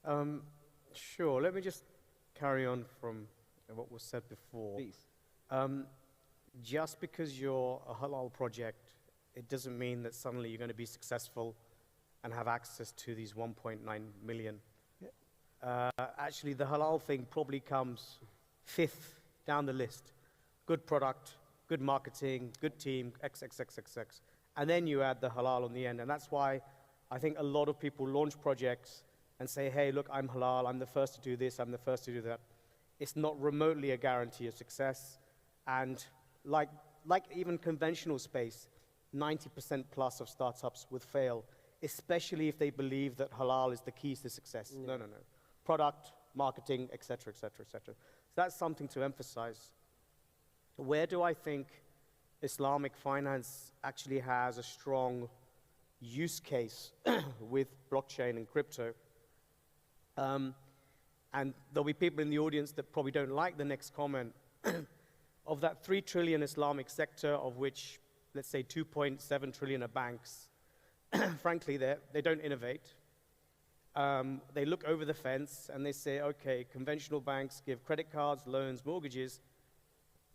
Um, sure. Let me just carry on from what was said before. Please. Um, just because you're a halal project, it doesn't mean that suddenly you're going to be successful and have access to these 1.9 million. Actually, the halal thing probably comes fifth down the list. Good product, good marketing, good team, XXXXX. And then you add the halal on the end. And that's why I think a lot of people launch projects and say, hey, look, I'm halal, I'm the first to do this, I'm the first to do that. It's not remotely a guarantee of success. And like even conventional space, 90% plus of startups would fail, especially if they believe that halal is the key to success. No, no, no. Product, marketing, et cetera, et cetera, et cetera. So that's something to emphasize. Where do I think Islamic finance actually has a strong use case with blockchain and crypto? And there'll be people in the audience that probably don't like the next comment. Of that 3 trillion Islamic sector, of which, let's say, 2.7 trillion are banks, frankly, they don't innovate. They look over the fence and they say, okay, conventional banks give credit cards, loans, mortgages.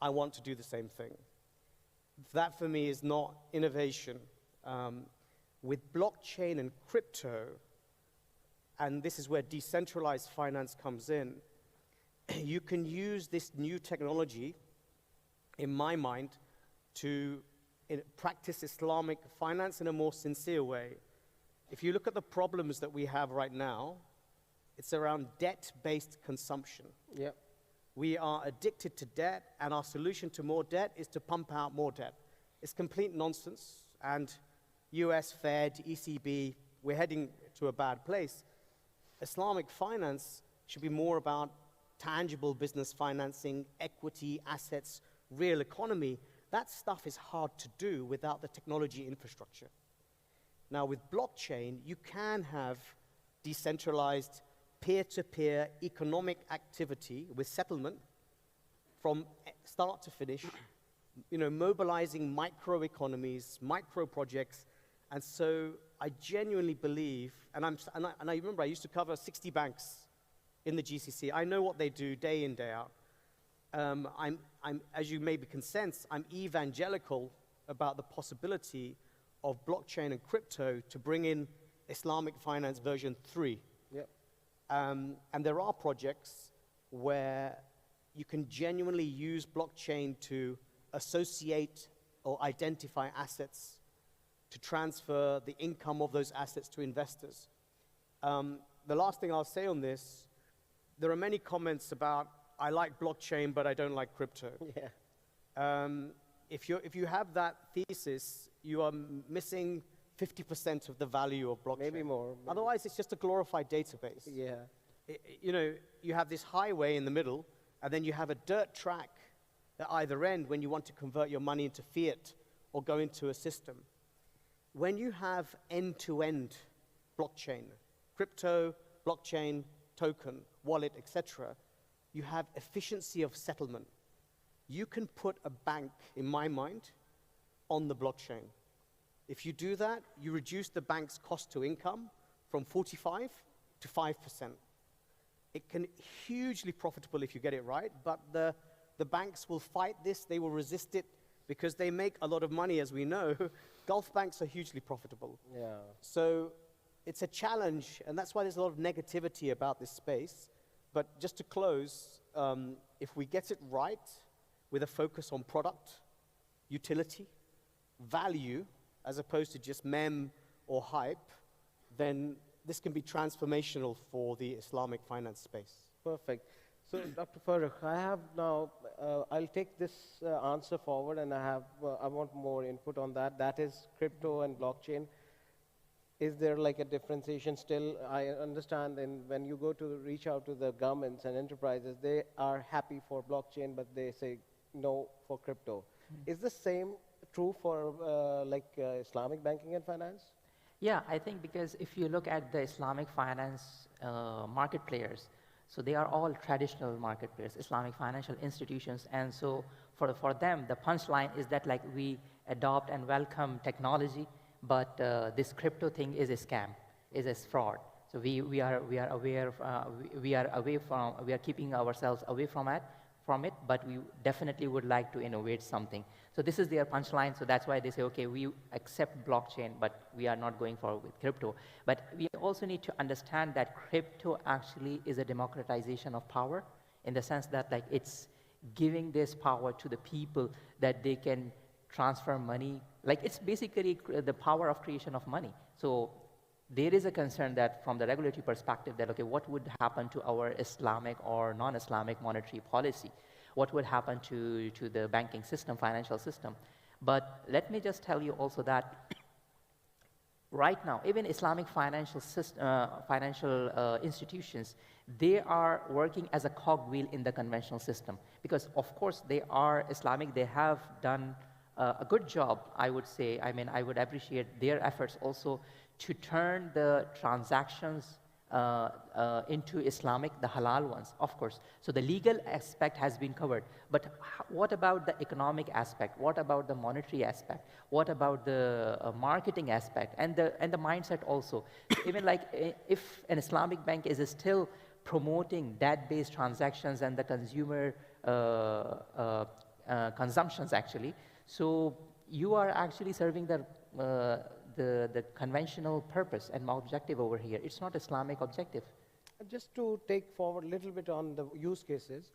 I want to do the same thing. That, for me, is not innovation. With blockchain and crypto, and this is where decentralized finance comes in, you can use this new technology, in my mind, to practice Islamic finance in a more sincere way. If you look at the problems that we have right now, it's around debt-based consumption. Yep. We are addicted to debt, and our solution to more debt is to pump out more debt. It's complete nonsense, and US, Fed, ECB, we're heading to a bad place. Islamic finance should be more about tangible business financing, equity, assets, real economy. That stuff is hard to do without the technology infrastructure. Now, with blockchain, you can have decentralized peer-to-peer economic activity with settlement from start to finish, mobilizing microeconomies, micro projects. And so I genuinely believe, and I remember I used to cover 60 banks in the GCC. I know what they do day in, day out. As you maybe can sense, I'm evangelical about the possibility of blockchain and crypto to bring in Islamic finance version 3. Yep. And there are projects where you can genuinely use blockchain to associate or identify assets, to transfer the income of those assets to investors. The last thing I'll say on this, there are many comments about, I like blockchain, but I don't like crypto. Yeah. If you have that thesis, you are missing 50% of the value of blockchain. Maybe more. Maybe. Otherwise, it's just a glorified database. Yeah. You have this highway in the middle, and then you have a dirt track at either end when you want to convert your money into fiat or go into a system. When you have end-to-end blockchain, crypto, blockchain, token, wallet, etc., you have efficiency of settlement. You can put a bank, in my mind, on the blockchain. If you do that, you reduce the bank's cost to income from 45 to 5%. It can hugely profitable if you get it right, but the banks will fight this, they will resist it, because they make a lot of money, as we know. Gulf banks are hugely profitable. Yeah. So it's a challenge, and that's why there's a lot of negativity about this space. But just to close, if we get it right, with a focus on product, utility, value, as opposed to just meme or hype, then this can be transformational for the Islamic finance space. Perfect. So, Dr. Farooq, I have now, I'll take this answer forward, and I want more input on that. That is crypto and blockchain. Is there like a differentiation still? I understand when you go to reach out to the governments and enterprises, they are happy for blockchain, but they say no for crypto. Is the same true for Islamic banking and finance? Yeah, I think because if you look at the Islamic finance market players, so they are all traditional market players, Islamic financial institutions, and so for them, the punchline is that like we adopt and welcome technology, but this crypto thing is a scam, is a fraud. So we are aware of, we are keeping ourselves away from it, but we definitely would like to innovate something. So this is their punchline. So that's why they say, okay, we accept blockchain, but we are not going forward with crypto. But we also need to understand that crypto actually is a democratization of power, in the sense that like it's giving this power to the people that they can transfer money. Like it's basically the power of creation of money. So there is a concern that from the regulatory perspective that, okay, what would happen to our Islamic or non-Islamic monetary policy? What would happen to the banking system, financial system? But let me just tell you also that right now, even Islamic financial institutions, they are working as a cogwheel in the conventional system. Because of course they are Islamic, they have done a good job, I would say. I mean, I would appreciate their efforts also to turn the transactions into Islamic, the halal ones, of course. So the legal aspect has been covered. But what about the economic aspect? What about the monetary aspect? What about the marketing aspect and the mindset also? So even like if an Islamic bank is still promoting that-based transactions and the consumer consumptions actually, so you are actually serving the conventional purpose and objective over here. It's not Islamic objective. Just to take forward a little bit on the use cases,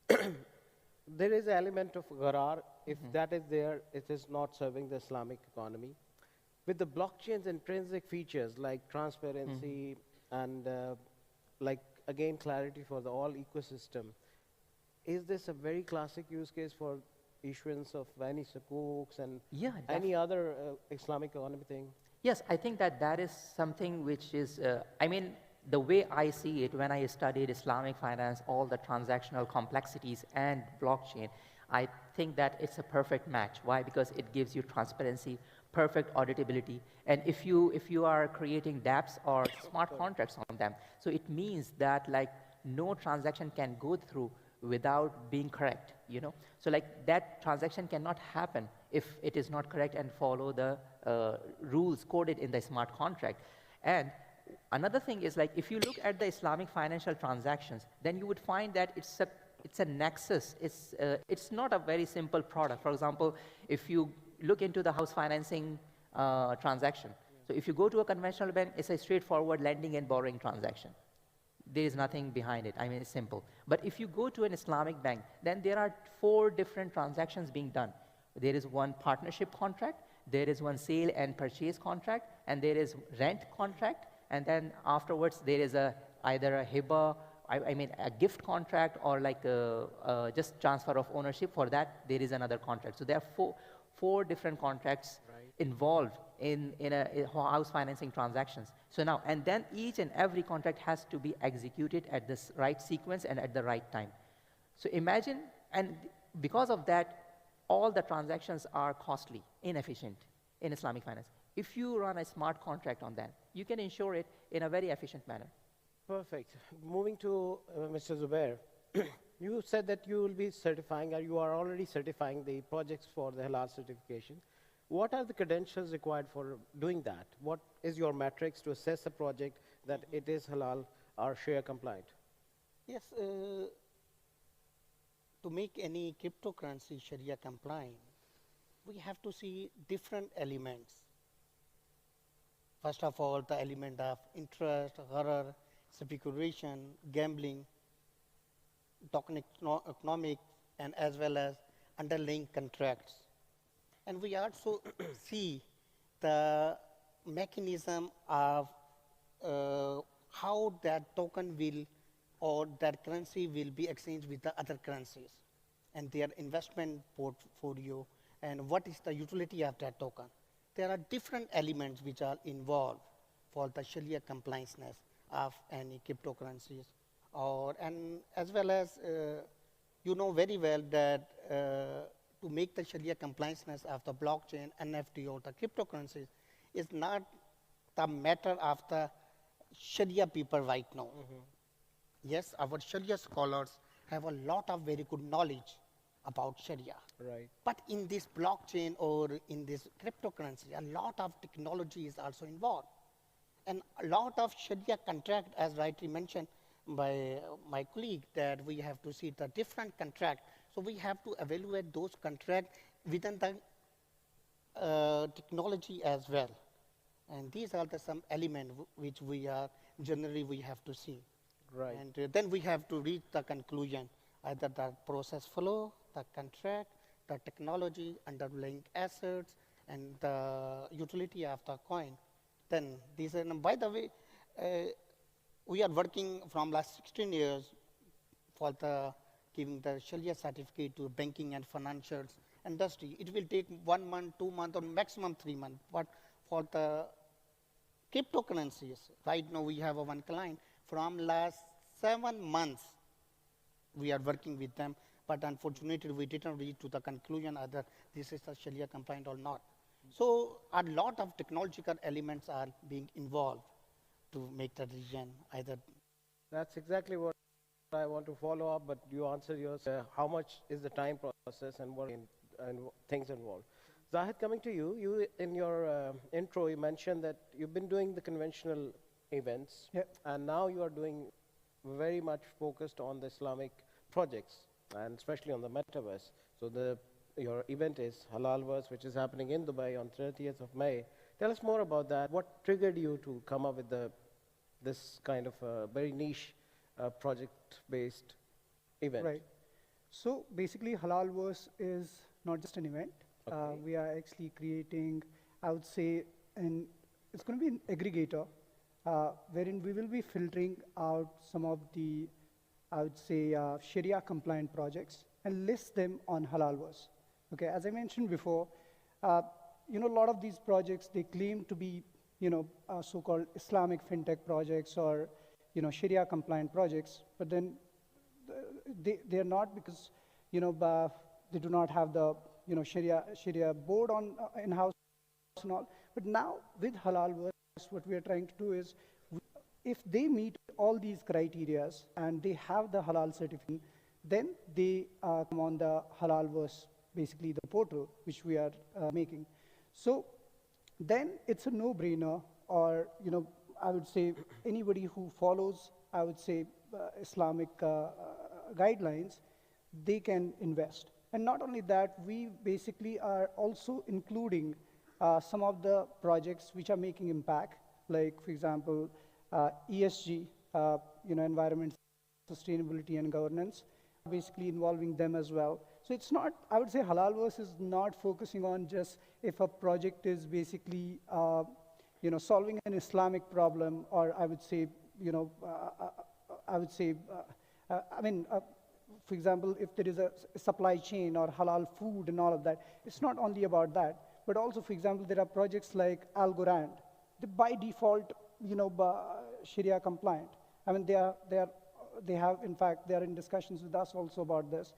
there is an element of gharar. If that is there, it is not serving the Islamic economy. With the blockchain's intrinsic features like transparency and like again clarity for the all ecosystem, is this a very classic use case for issuance of any sukuks and any other Islamic economy thing? Yes, I think that is something which is, I mean, the way I see it when I studied Islamic finance, all the transactional complexities and blockchain, I think that it's a perfect match. Why? Because it gives you transparency, perfect auditability, and if you are creating dApps or smart contracts on them, so it means that like no transaction can go through without being correct, you know? So like that transaction cannot happen if it is not correct and follow the rules coded in the smart contract. And another thing is like if you look at the Islamic financial transactions, then you would find that it's a nexus. It's not a very simple product. For example, if you look into the house financing transaction, so if you go to a conventional bank, it's a straightforward lending and borrowing transaction. There is nothing behind it. I mean, it's simple. But if you go to an Islamic bank, then there are 4 different transactions being done. There is one partnership contract, there is one sale and purchase contract, and there is rent contract, and then afterwards there is either a hiba, I mean a gift contract, or like just transfer of ownership. For that, there is another contract. So there are four different contracts involved in a house financing transactions. So now, and then each and every contract has to be executed at this right sequence and at the right time. So imagine, and because of that, all the transactions are costly, inefficient in Islamic finance. If you run a smart contract on that, you can ensure it in a very efficient manner. Perfect. Moving to Mr. Zubair, you said that you will be certifying, or you are already certifying the projects for the halal certification. What are the credentials required for doing that? What is your metrics to assess a project that it is halal or Sharia compliant? Yes, to make any cryptocurrency Sharia compliant, we have to see different elements. First of all, the element of interest, gharar, speculation, gambling, token economics, and as well as underlying contracts. And we also see the mechanism of how that token will, or that currency will be exchanged with the other currencies, and their investment portfolio, and what is the utility of that token. There are different elements which are involved for the Sharia complianceness of any cryptocurrencies, and as well as you know very well that to make the Sharia complianceness of the blockchain, NFT, or the cryptocurrencies is not the matter of the Sharia people right now. Yes, our Sharia scholars have a lot of very good knowledge about Sharia. Right. But in this blockchain or in this cryptocurrency, a lot of technology is also involved. And a lot of Sharia contract, as rightly mentioned by my colleague, that we have to see the different contract. So we have to evaluate those contracts within the technology as well. And these are some elements which we are generally we have to see. Right. And then we have to reach the conclusion, either the process flow, the contract, the technology, underlying assets, and the utility of the coin. Then these are, and by the way, we are working from last 16 years for the giving the Sharia certificate to banking and financial industry. It will take 1 month, 2 months, or maximum 3 months. But for the cryptocurrencies, right now we have one client from last 7 months. We are working with them, but unfortunately we didn't reach to the conclusion either this is a Sharia compliant or not. So a lot of technological elements are being involved to make the decision either. That's exactly what I want to follow up, but you answer yours. How much is the time process and what and things involved? Zahid, coming to you, in your intro, you mentioned that you've been doing the conventional events, and now you are doing very much focused on the Islamic projects, and especially on the metaverse. So your event is Halalverse, which is happening in Dubai on 30th of May. Tell us more about that. What triggered you to come up with this kind of very niche project-based event? Right. So basically, Halalverse is not just an event. Okay. We are actually creating, I would say, it's going to be an aggregator, wherein we will be filtering out some of the, I would say, Sharia compliant projects and list them on Halalverse. Okay, as I mentioned before, a lot of these projects, they claim to be, so-called Islamic fintech projects or, Sharia compliant projects, but then they are not because, they do not have the, Sharia board on in-house and all. But now with Halalverse, what we are trying to do is, if they meet all these criteria and they have the halal certificate, then they come on the Halalverse, basically the portal which we are making. So then it's a no-brainer, or I would say anybody who follows, I would say Islamic guidelines, they can invest. And not only that, we basically are also including some of the projects which are making impact, like for example, ESG, environment, sustainability and governance, basically involving them as well. So it's not, I would say Halalverse is not focusing on just if a project is basically, solving an Islamic problem, or I would say, for example, if there is a supply chain or halal food and all of that, it's not only about that, but also, for example, there are projects like Algorand. They by default, Sharia compliant. I mean, they are in discussions with us also about this.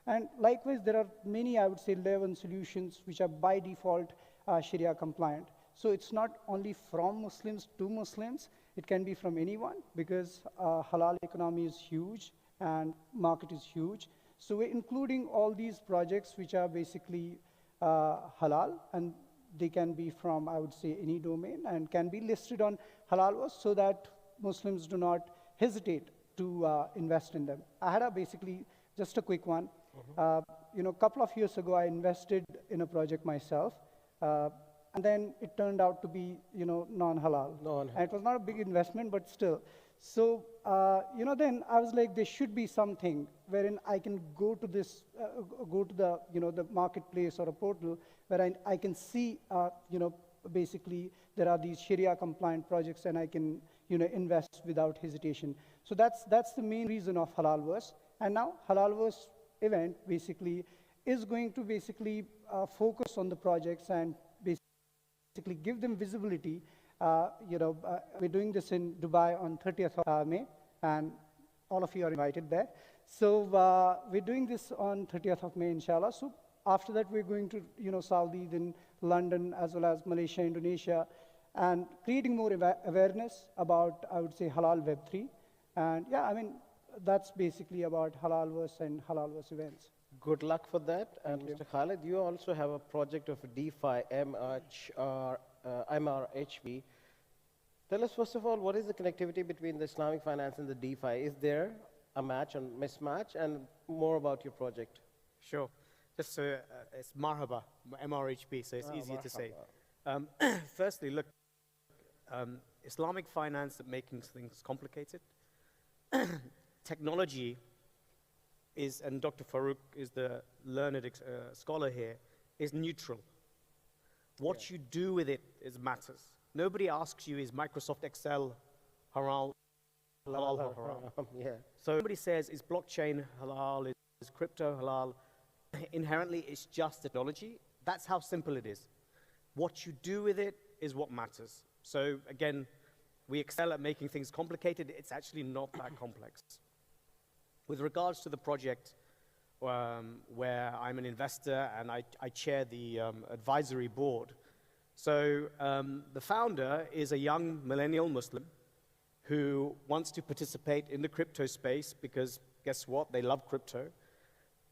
And likewise, there are many, I would say, 11 solutions which are by default Sharia compliant. So it's not only from Muslims to Muslims, it can be from anyone, because halal economy is huge and market is huge. So we're including all these projects which are basically halal, and they can be from, I would say, any domain, and can be listed on Halalverse so that Muslims do not hesitate to invest in them. I had basically, just a quick one. A couple of years ago, I invested in a project myself, and then it turned out to be, non-halal. And it was not a big investment, but still. So, then I was like, there should be something wherein I can go to this, go to the, the marketplace or a portal where I can see, basically there are these Sharia compliant projects and I can, invest without hesitation. So that's the main reason of Halalverse. And now Halalverse event basically is going to basically focus on the projects and basically give them visibility. We're doing this in Dubai on 30th of May, and all of you are invited there. So we're doing this on 30th of May, inshallah. So after that, we're going to, Saudi, then London, as well as Malaysia, Indonesia, and creating more awareness about, I would say, Halal Web3. And yeah, I mean, that's basically about Halalverse and Halalverse events. Good luck for that. And Mr. Khalid, you also have a project of DeFi, MRHV. Tell us, first of all, what is the connectivity between the Islamic finance and the DeFi? Is there a match and mismatch? And more about your project. Sure. Just so, it's marhaba, MRHB, so it's easier to say. Firstly, look, Islamic finance at making things complicated. Technology is, and Dr. Farouk is the learned scholar here, is neutral. What you do with it is matters. Nobody asks you, is Microsoft Excel halal or haram? Yeah. So nobody says, is blockchain halal, is crypto halal? Inherently, it's just technology. That's how simple it is. What you do with it is what matters. So again, we excel at making things complicated. It's actually not that complex. With regards to the project, where I'm an investor and I chair the advisory board. So the founder is a young millennial Muslim who wants to participate in the crypto space because guess what? They love crypto.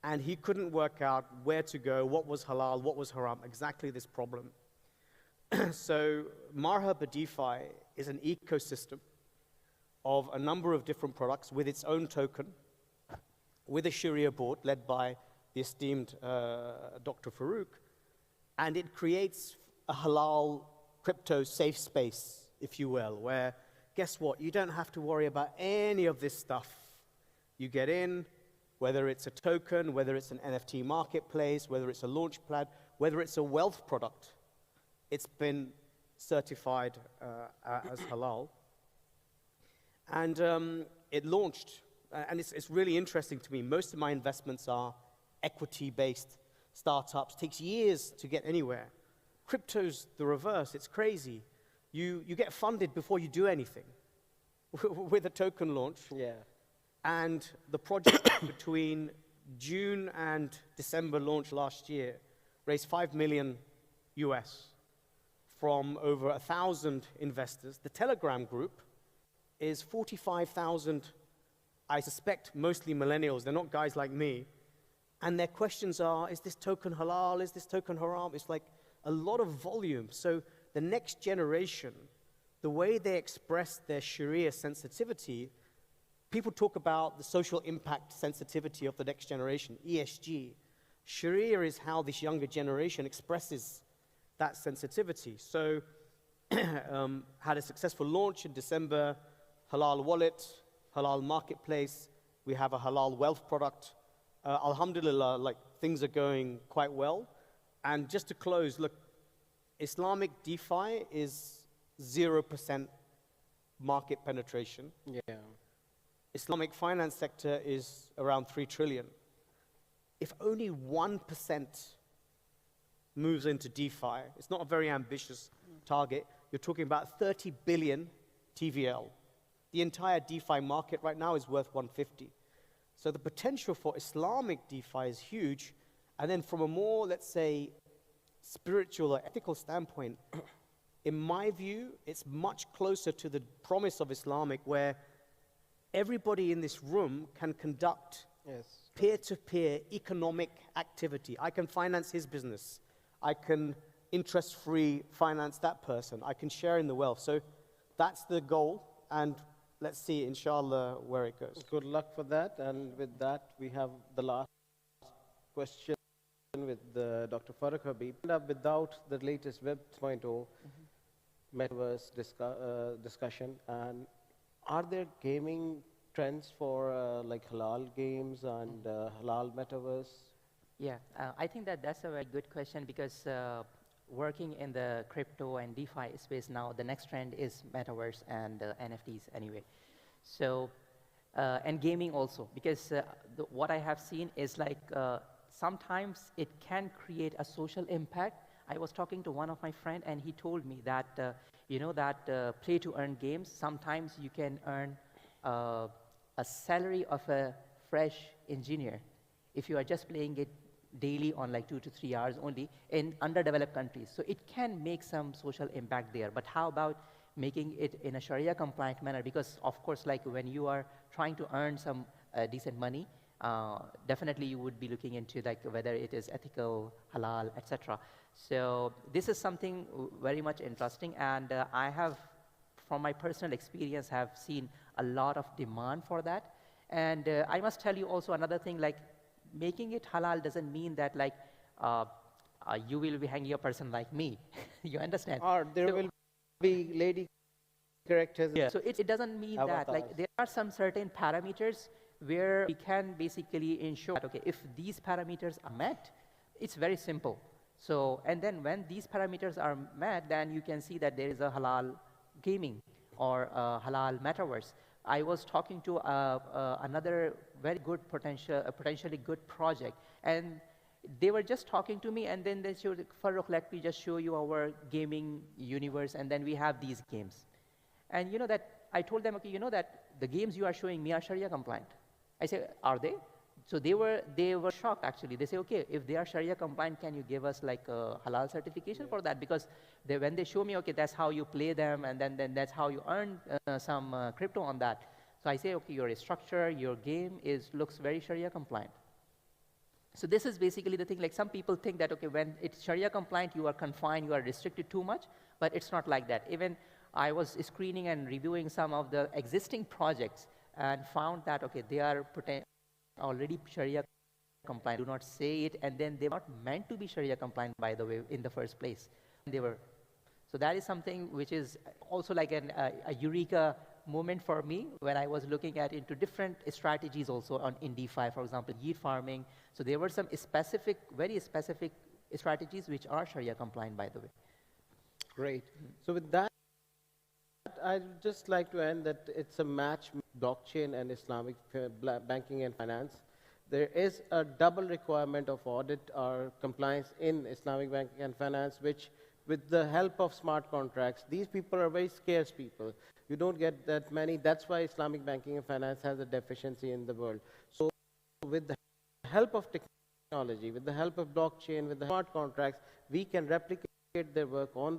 And he couldn't work out where to go, what was halal, what was haram, exactly this problem. So Marhaba DeFi is an ecosystem of a number of different products with its own token, with a Sharia board led by the esteemed Dr. Farouk, and it creates a halal crypto safe space, if you will, where, guess what, you don't have to worry about any of this stuff. You get in, whether it's a token, whether it's an NFT marketplace, whether it's a launch pad, whether it's a wealth product, it's been certified as halal. And it launched, and it's really interesting to me. Most of my investments are equity-based startups. Takes years to get anywhere. Crypto's the reverse. It's crazy. You get funded before you do anything with a token launch. Yeah. And the project between June and December launch last year raised $5 million US from over 1,000 investors. The Telegram group is 45,000, I suspect mostly millennials. They're not guys like me. And their questions are, is this token halal? Is this token haram? It's like a lot of volume. So the next generation, the way they express their Sharia sensitivity, people talk about the social impact sensitivity of the next generation, ESG. Sharia is how this younger generation expresses that sensitivity. So had a successful launch in December, halal wallet, halal marketplace. We have a halal wealth product. Alhamdulillah, like things are going quite well. And just to close, look, Islamic DeFi is 0% market penetration. Yeah. Islamic finance sector is around 3 trillion. If only 1% moves into DeFi, it's not a very ambitious target. You're talking about 30 billion TVL. The entire DeFi market right now is worth 150. So the potential for Islamic DeFi is huge. And then from a more, let's say, spiritual or ethical standpoint, in my view, it's much closer to the promise of Islamic, where everybody in this room can conduct peer-to-peer economic activity. I can finance his business. I can interest-free finance that person. I can share in the wealth. So that's the goal, and let's see, inshallah, where it goes. Good luck for that. And with that, we have the last question with Dr. Farooq Habib. Without the latest Web 2.0 metaverse discussion, and are there gaming trends for like halal games and halal metaverse? Yeah, I think that's a very good question because working in the crypto and DeFi space now, the next trend is metaverse and NFTs anyway. So, and gaming also, because what I have seen is like sometimes it can create a social impact. I was talking to one of my friends and he told me that, you know, that play-to-earn games, sometimes you can earn a salary of a fresh engineer if you are just playing it daily on like 2 to 3 hours only in underdeveloped countries. So it can make some social impact there. But how about making it in a Sharia compliant manner? Because of course, like when you are trying to earn some decent money, definitely you would be looking into like whether it is ethical, halal, etc. So this is something very much interesting, and I have from my personal experience, have seen a lot of demand for that. And I must tell you also another thing, like making it halal doesn't mean that like you will be hanging a person like me. You understand? Or there will be lady characters. Yeah. So it doesn't mean that. Like there are some certain parameters where we can basically ensure that, okay, if these parameters are met, it's very simple. So, and then when these parameters are met, then you can see that there is a halal gaming or a halal metaverse. I was talking to another very good potentially good project, and they were just talking to me, and then they showed, Farooq, let me just show you our gaming universe, and then we have these games. And you know that, I told them, okay, you know that the games you are showing me are Sharia compliant. I said, are they? So they were shocked actually. They say, okay, if they are Sharia compliant, can you give us like a halal certification for that? Because when they show me, okay, that's how you play them, and then that's how you earn some crypto on that. So I say, okay, your structure, your game looks very Sharia compliant. So this is basically the thing, like some people think that, okay, when it's Sharia compliant, you are confined, you are restricted too much, but it's not like that. Even I was screening and reviewing some of the existing projects and found that, okay, they are already Sharia compliant, do not say it, and then they're not meant to be Sharia compliant, by the way, in the first place. They were. So that is something which is also like a eureka moment for me when I was looking at into different strategies also in DeFi, for example, yield farming. So there were some specific, very specific strategies which are Sharia compliant, by the way. Great. So with that, I'd just like to end that it's a match blockchain and Islamic banking and finance. There is a double requirement of audit or compliance in Islamic banking and finance, which with the help of smart contracts, these people are very scarce people. You don't get that many. That's why Islamic banking and finance has a deficiency in the world. So with the help of technology, with the help of blockchain, with the smart contracts, we can replicate their work on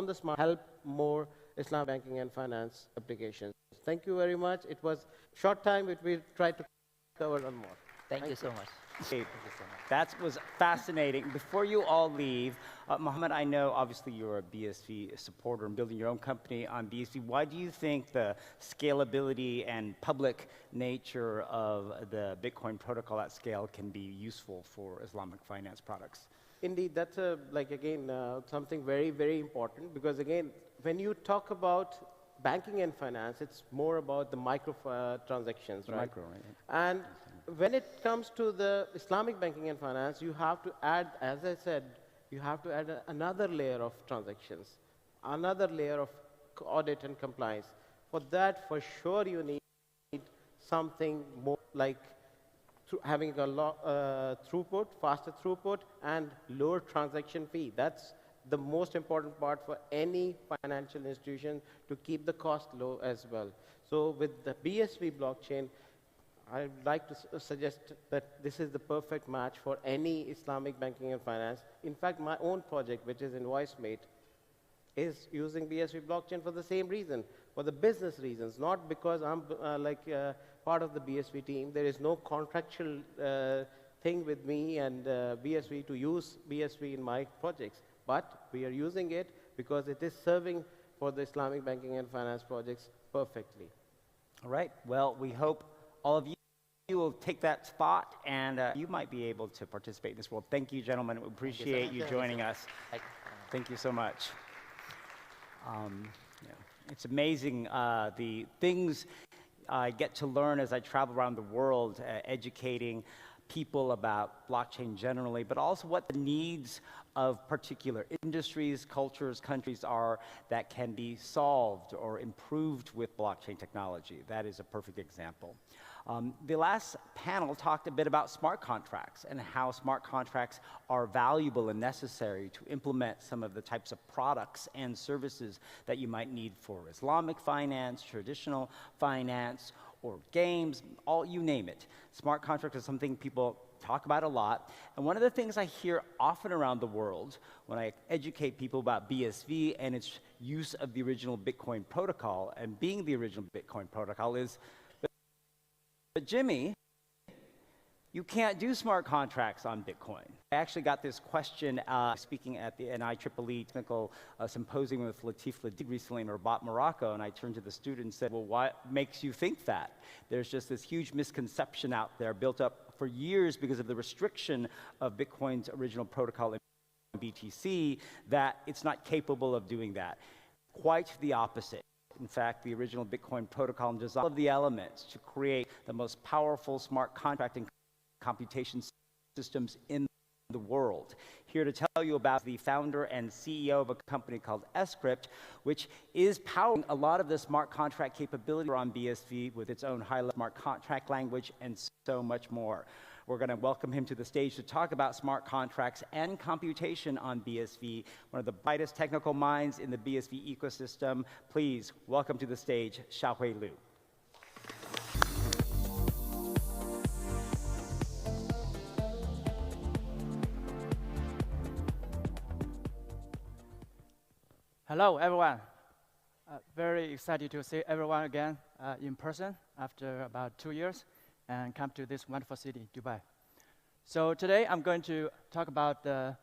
the smart, help more Islamic banking and finance applications. Thank you very much. It was short time, but we'll try to cover on more. Thank you so much. Okay. That was fascinating. Before you all leave, Mohammed, I know obviously you're a BSV supporter and building your own company on BSV. Why do you think the scalability and public nature of the Bitcoin protocol at scale can be useful for Islamic finance products? Indeed, that's something very, very important, because again, when you talk about banking and finance, it's more about the micro transactions, right? Micro, right? And when it comes to the Islamic banking and finance, you have to add, as I said, you have to add another layer of transactions, another layer of audit and compliance. For that, for sure, you need something more like having a throughput, faster throughput, and lower transaction fee. That's the most important part for any financial institution, to keep the cost low as well. So with the BSV blockchain, I'd like to suggest that this is the perfect match for any Islamic banking and finance. In fact, my own project, which is InvoiceMate, is using BSV blockchain for the same reason, for the business reasons, not because I'm part of the BSV team. There is no contractual thing with me and BSV to use BSV in my projects, but we are using it because it is serving for the Islamic banking and finance projects perfectly. All right. Well, we hope all of you will take that spot, and you might be able to participate in this world. Thank you, gentlemen. We appreciate you joining us. Thank you so much. It's amazing the things I get to learn as I travel around the world, educating people about blockchain generally, but also what the needs of particular industries, cultures, countries are that can be solved or improved with blockchain technology. That is a perfect example. The last panel talked a bit about smart contracts and how smart contracts are valuable and necessary to implement some of the types of products and services that you might need for Islamic finance, traditional finance, or games, you name it. Smart contracts is something people talk about a lot. And one of the things I hear often around the world when I educate people about BSV and its use of the original Bitcoin protocol and being the original Bitcoin protocol is, but Jimmy, You can't do smart contracts on Bitcoin. I actually got this question speaking at the NIEEE Technical Symposium with Latif Ladid recently in Rabat, Morocco, and I turned to the student and said, well, what makes you think that? There's just this huge misconception out there built up for years because of the restriction of Bitcoin's original protocol in BTC that it's not capable of doing that. Quite the opposite. In fact, the original Bitcoin protocol designed all of the elements to create the most powerful smart contracting computation systems in the world. Here to tell you about the founder and CEO of a company called Scrypt, which is powering a lot of the smart contract capability on BSV with its own high-level smart contract language and so much more. We're going to welcome him to the stage to talk about smart contracts and computation on BSV, one of the brightest technical minds in the BSV ecosystem. Please welcome to the stage Xiaohui Liu. Hello, everyone. Very excited to see everyone again in person after about 2 years and come to this wonderful city, Dubai. So today I'm going to talk about the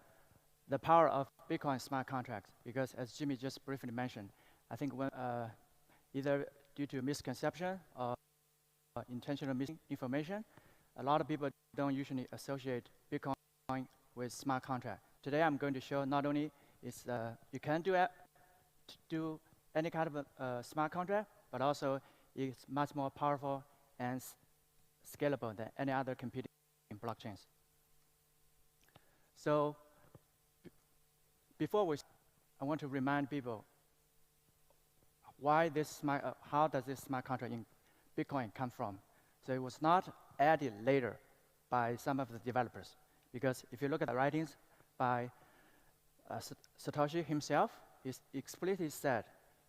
power of Bitcoin smart contracts because as Jimmy just briefly mentioned, I think when, either due to misconception or intentional misinformation, a lot of people don't usually associate Bitcoin with smart contract. Today I'm going to show not only is you can do any kind of a smart contract, but also it's much more powerful and scalable than any other competing blockchains. So before I want to remind people why this how does this smart contract in Bitcoin come from? So it was not added later by some of the developers, because if you look at the writings by Satoshi himself, he explicitly said,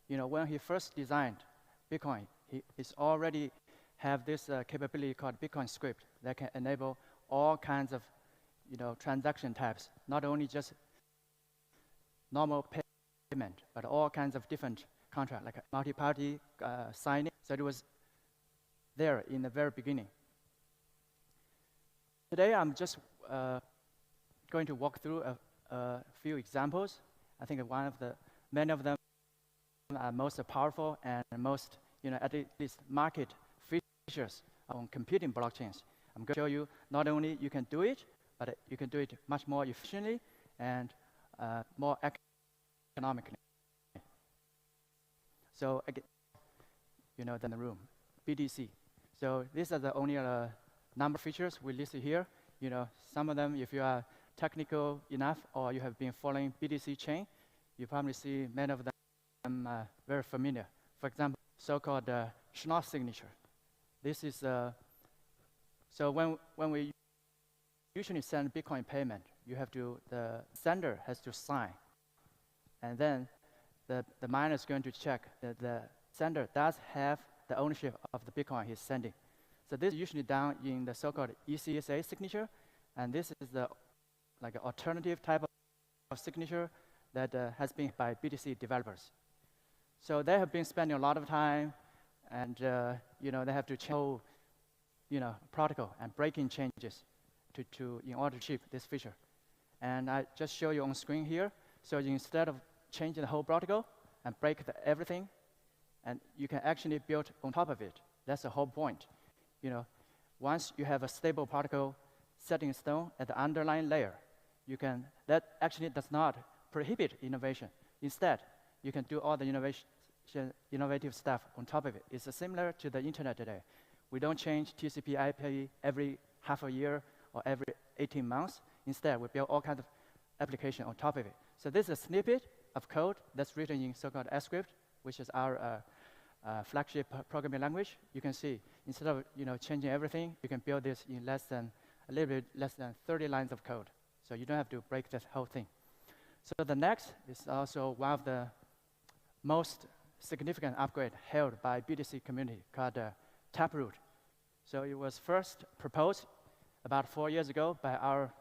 when he first designed Bitcoin, he's already have this capability called Bitcoin script that can enable all kinds of, transaction types, not only just normal payment, but all kinds of different contracts, like multi-party signing. So it was there in the very beginning. Today, I'm just going to walk through a few examples. I think many of them are most powerful and most, at least market features on competing blockchains. I'm going to show you not only you can do it, but you can do it much more efficiently and more economically. So again, than the room, BTC. So these are the only number of features we listed here. Some of them, if you are technical enough or you have been following BTC chain, you probably see many of them very familiar. For example, so-called Schnorr signature. This is so when we usually send Bitcoin payment, the sender has to sign, and then the miner is going to check that the sender does have the ownership of the Bitcoin he's sending. So this is usually done in the so-called ECSA signature, and this is the an alternative type of signature that has been by BTC developers. So they have been spending a lot of time, and they have to change, protocol and breaking changes in order to achieve this feature. And I just show you on screen here. So instead of changing the whole protocol and break everything, and you can actually build on top of it. That's the whole point. Once you have a stable protocol set in stone at the underlying layer, that actually does not prohibit innovation. Instead, you can do all the innovative stuff on top of it. It's similar to the internet today. We don't change TCP/IP every half a year or every 18 months. Instead, we build all kinds of applications on top of it. So this is a snippet of code that's written in so-called Scrypt, which is our flagship programming language. You can see instead of changing everything, you can build this in a little bit less than 30 lines of code. So you don't have to break this whole thing. So the next is also one of the most significant upgrade held by BTC community called Taproot. So it was first proposed about 4 years ago by our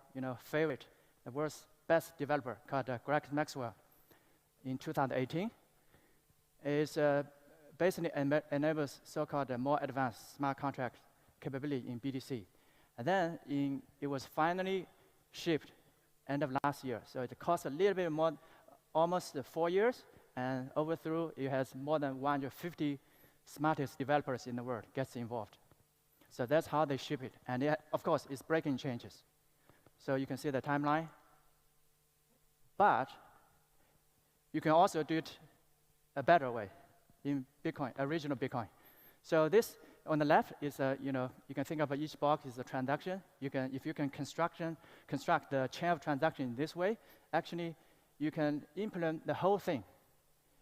favorite, the world's best developer called Greg Maxwell in 2018. It basically enables so-called more advanced smart contract capability in BTC. And then it was finally shipped end of last year. So it cost a little bit more, almost 4 years, and overthrough it has more than 150 smartest developers in the world gets involved. So that's how they ship it. And it, of course, it's breaking changes. So you can see the timeline. But you can also do it a better way in Bitcoin, original Bitcoin. So this on the left is you can think of each block is a transaction. If you can construct the chain of transaction this way, actually you can implement the whole thing.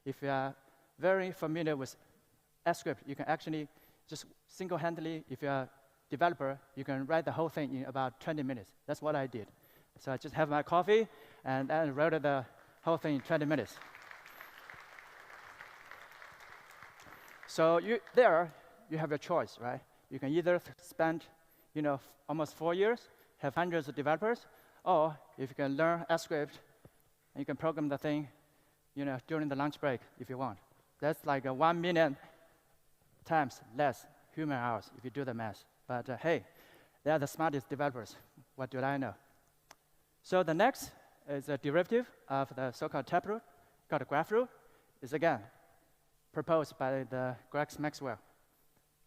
If you are very familiar with script, you can actually just single-handedly, if you're a developer, you can write the whole thing in about 20 minutes. That's what I did. So I just have my coffee and then wrote the whole thing in 20 minutes. So you have your choice, right? You can either spend, almost 4 years, have hundreds of developers, or if you can learn script, and you can program the thing, during the lunch break if you want. That's like 1 million times less human hours if you do the math. But hey, they are the smartest developers. What do I know? So the next is a derivative of the so-called taproot, called a graph root. It's again proposed by the Greg Maxwell.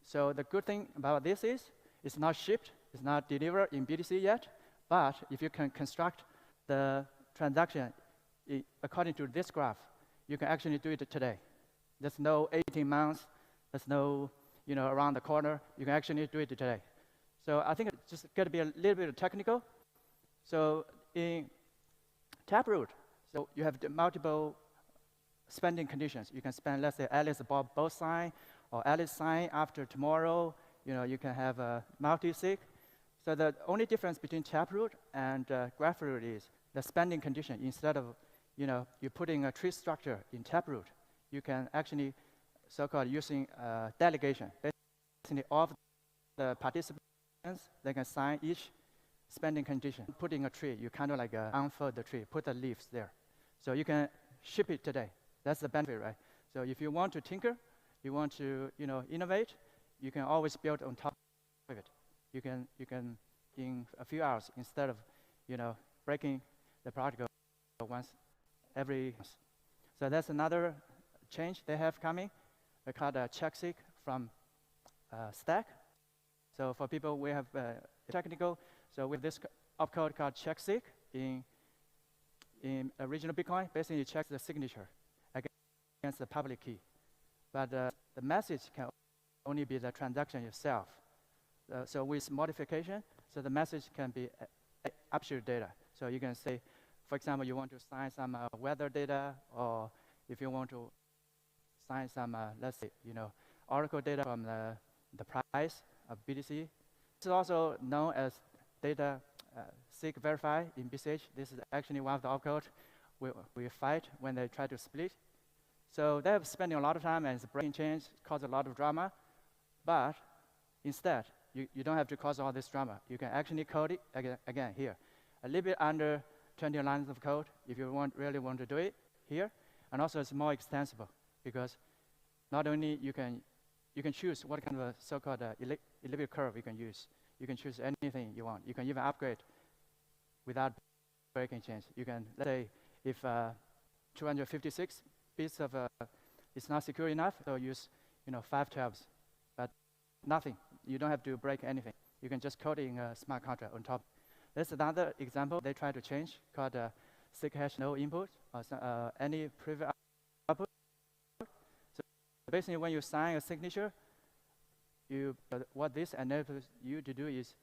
So the good thing about this is it's not shipped, it's not delivered in BTC yet, but if you can construct the transaction according to this graph, you can actually do it today. There's no 18 months, there's no around the corner. You can actually do it today. So I think it's just going to be a little bit technical. So in Taproot, so you have the multiple spending conditions. You can spend, let's say, Alice above both sign, or Alice sign after tomorrow. You can have a multi-sig. So the only difference between Taproot and Graphroot is the spending condition. Instead of you putting a tree structure in Taproot, you can actually so-called using delegation. Basically, all of the participants, they can sign each spending condition. Putting a tree, you kind of like unfold the tree, put the leaves there. So you can ship it today. That's the benefit, right? So if you want to tinker, you want to innovate, you can always build on top of it. You can in a few hours instead of breaking the protocol once every. So that's another change they have coming. They call it checksig from stack. So for people, we have technical. So with this opcode called checksig in original Bitcoin, basically it checks the signature against the public key. But the message can only be the transaction itself. So with modification, so the message can be upstream data. So you can say, for example, you want to sign some weather data, or if you want to sign some, let's say, Oracle data from the price of BTC. This is also known as data sig verify in BCH. This is actually one of the opcode we fight when they try to split. So they're spending a lot of time, and it's breaking change, cause a lot of drama. But instead, you don't have to cause all this drama. You can actually code it again here. A little bit under 20 lines of code if you really want to do it here. And also it's more extensible because not only you can choose what kind of a so-called elliptic curve you can use. You can choose anything you want. You can even upgrade without breaking change. You can, let's say, if 256 bits of it's not secure enough, so use 512s, but nothing. You don't have to break anything. You can just code it in a smart contract on top. There's another example they try to change called sig hash no input or any private output. So basically, when you sign a signature, what this enables you to do is,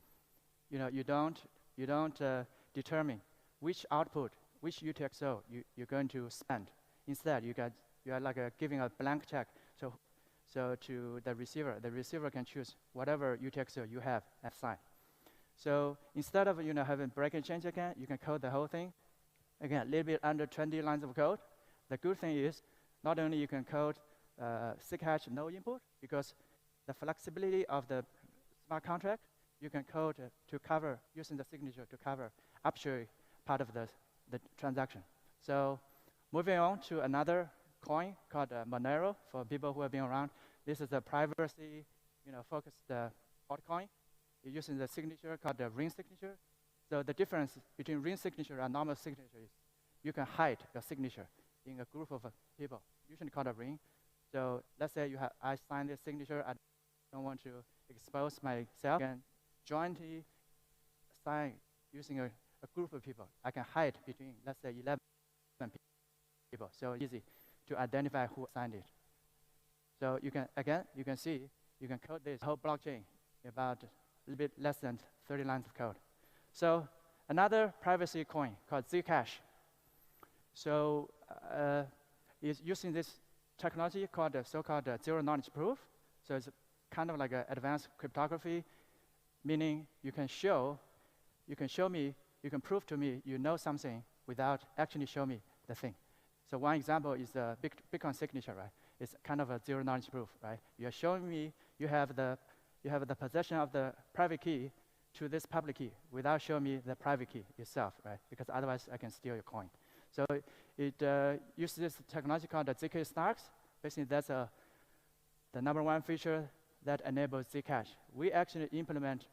you don't determine which output, which UTXO you're going to spend. Instead, you are like giving a blank check. So to the receiver can choose whatever UTXO you have at sign. So instead of having break and change again, you can code the whole thing. Again, a little bit under 20 lines of code. The good thing is, not only you can code sig hash no input, because the flexibility of the smart contract, you can code to cover, using the signature to cover upstream part of the transaction. So moving on to another coin called Monero for people who have been around. This is a privacy, focused altcoin. you're using the signature called the ring signature. So the difference between ring signature and normal signature is you can hide your signature in a group of people, usually called a ring. So let's say I sign this signature, I don't want to expose myself. I can jointly sign using a group of people. I can hide between, let's say, 11 people. So easy to identify who signed it. So you can, again, you can see, you can code this whole blockchain about a little bit less than 30 lines of code. So another privacy coin called Zcash. So is using this technology called the so-called zero knowledge proof. So it's kind of like an advanced cryptography, meaning you can prove to me you know something without actually show me the thing. So one example is the Bitcoin signature, right? It's kind of a zero knowledge proof, right? You're showing me you have the possession of the private key to this public key without showing me the private key itself, right? Because otherwise I can steal your coin. So it uses this technology called the ZK snarks. Basically, that's the number one feature that enables Zcash. We actually implement,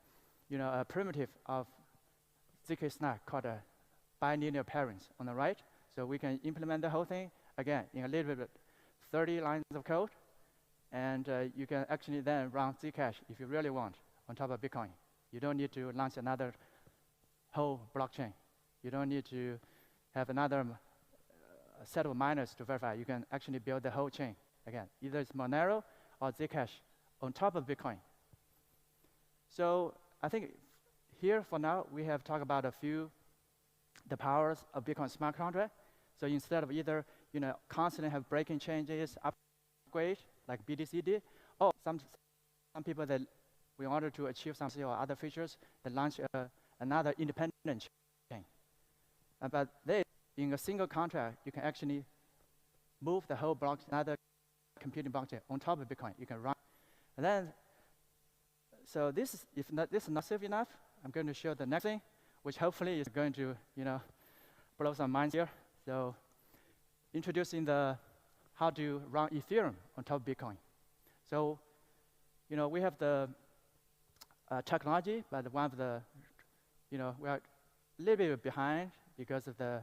a primitive of ZK snark called a bilinear parents on the right. So we can implement the whole thing again in a little bit, 30 lines of code, and you can actually then run Zcash if you really want on top of Bitcoin. You don't need to launch another whole blockchain. You don't need to have another set of miners to verify. You can actually build the whole chain again. Either it's Monero or Zcash on top of Bitcoin. So I think here for now we have talked about the powers of Bitcoin smart contract. So instead of either constantly have breaking changes, upgrade like BTC did, or some people that in order to achieve something or other features, they launch another independent chain. But they, in a single contract, you can actually move the whole block, another computing blockchain on top of Bitcoin. You can run. And then, so this is, if not, this is not safe enough, I'm going to show the next thing, which hopefully is going to, blow some minds here. So introducing how to run Ethereum on top of Bitcoin. So, we have the technology, but one of the, we are a little bit behind because of the,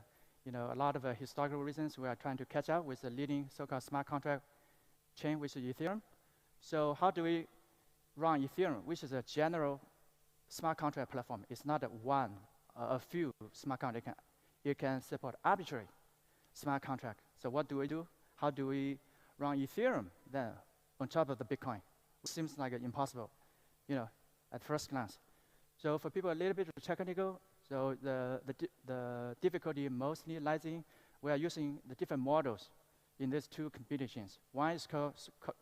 a lot of historical reasons. We are trying to catch up with the leading so-called smart contract chain, which is Ethereum. So how do we run Ethereum, which is a general smart contract platform? It's not a few smart contracts. It can support arbitrary smart contract. So what do we do? How do we run Ethereum then on top of the Bitcoin? It seems like impossible, at first glance. So for people a little bit technical, so the difficulty mostly lies in we are using the different models in these two computations. One is called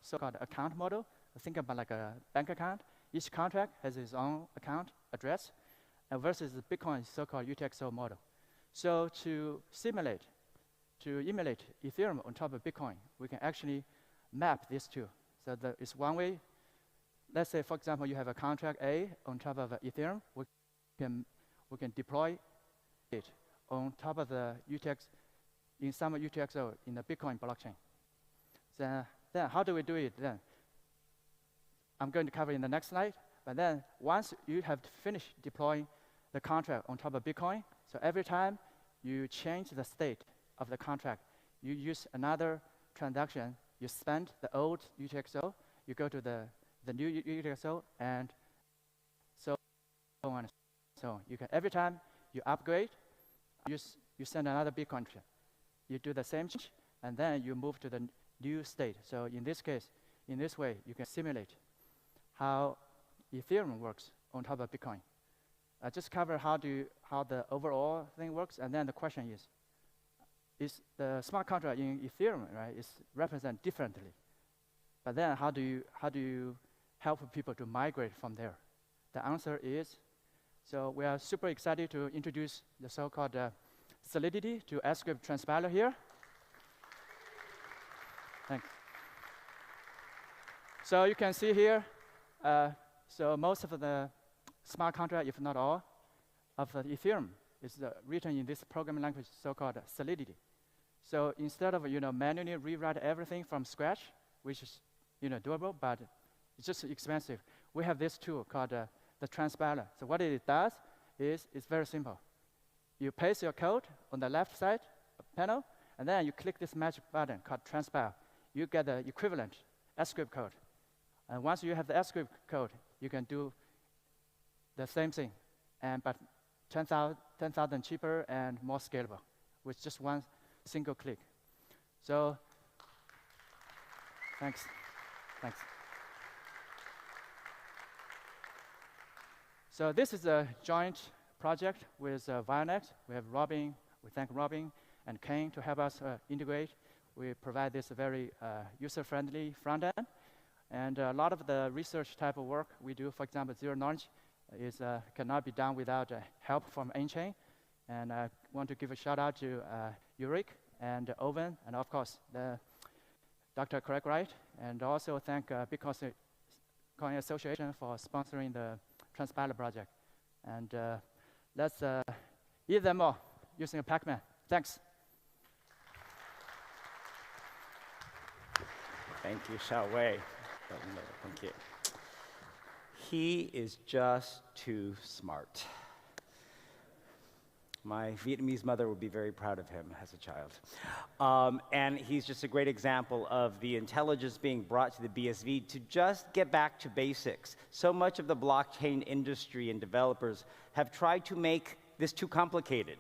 so-called account model. Think about like a bank account. Each contract has its own account address, versus the Bitcoin so-called UTXO model. So to emulate Ethereum on top of Bitcoin, we can actually map these two. So it's one way. Let's say, for example, you have a contract A on top of Ethereum. We can deploy it on top of the in some UTXO in the Bitcoin blockchain. Then how do we do it then? I'm going to cover in the next slide. But then once you have finished deploying the contract on top of Bitcoin, so every time you change the state of the contract, you use another transaction, you spend the old UTXO, you go to the new UTXO, and so on and so on. You can, every time you upgrade, you send another Bitcoin. You do the same change, and then you move to the new state. So in this case, in this way, you can simulate how Ethereum works on top of Bitcoin. I just cover how the overall thing works, and then the question is the smart contract in Ethereum, right, is represented differently. But then how do you help people to migrate from there? The answer is, so we are super excited to introduce the so-called Solidity to S-script transpiler here. Thanks. So you can see here, so most of the smart contract, if not all, of Ethereum is written in this programming language so-called Solidity. So instead of manually rewrite everything from scratch, which is doable, but it's just expensive, we have this tool called the transpiler. So what it does is it's very simple. You paste your code on the left side panel, and then you click this magic button called transpile. You get the equivalent script code. And once you have the script code, you can do the same thing, but 10,000 cheaper and more scalable with just one single click. So, thanks. So this is a joint project with Vianet. We have Robin. We thank Robin and Kane to help us integrate. We provide this very user-friendly front end. And a lot of the research type of work we do, for example, zero knowledge, cannot be done without help from N-Chain. And I want to give a shout out to Ulrich and Owen, and of course, Dr. Craig Wright, and also thank Bitcoin Association for sponsoring the Transpiler project. And let's eat them all using a Pac-Man. Thanks. Thank you, Xiaowei. Thank you. He is just too smart. My Vietnamese mother would be very proud of him as a child. And he's just a great example of the intelligence being brought to the BSV to just get back to basics. So much of the blockchain industry and developers have tried to make this too complicated.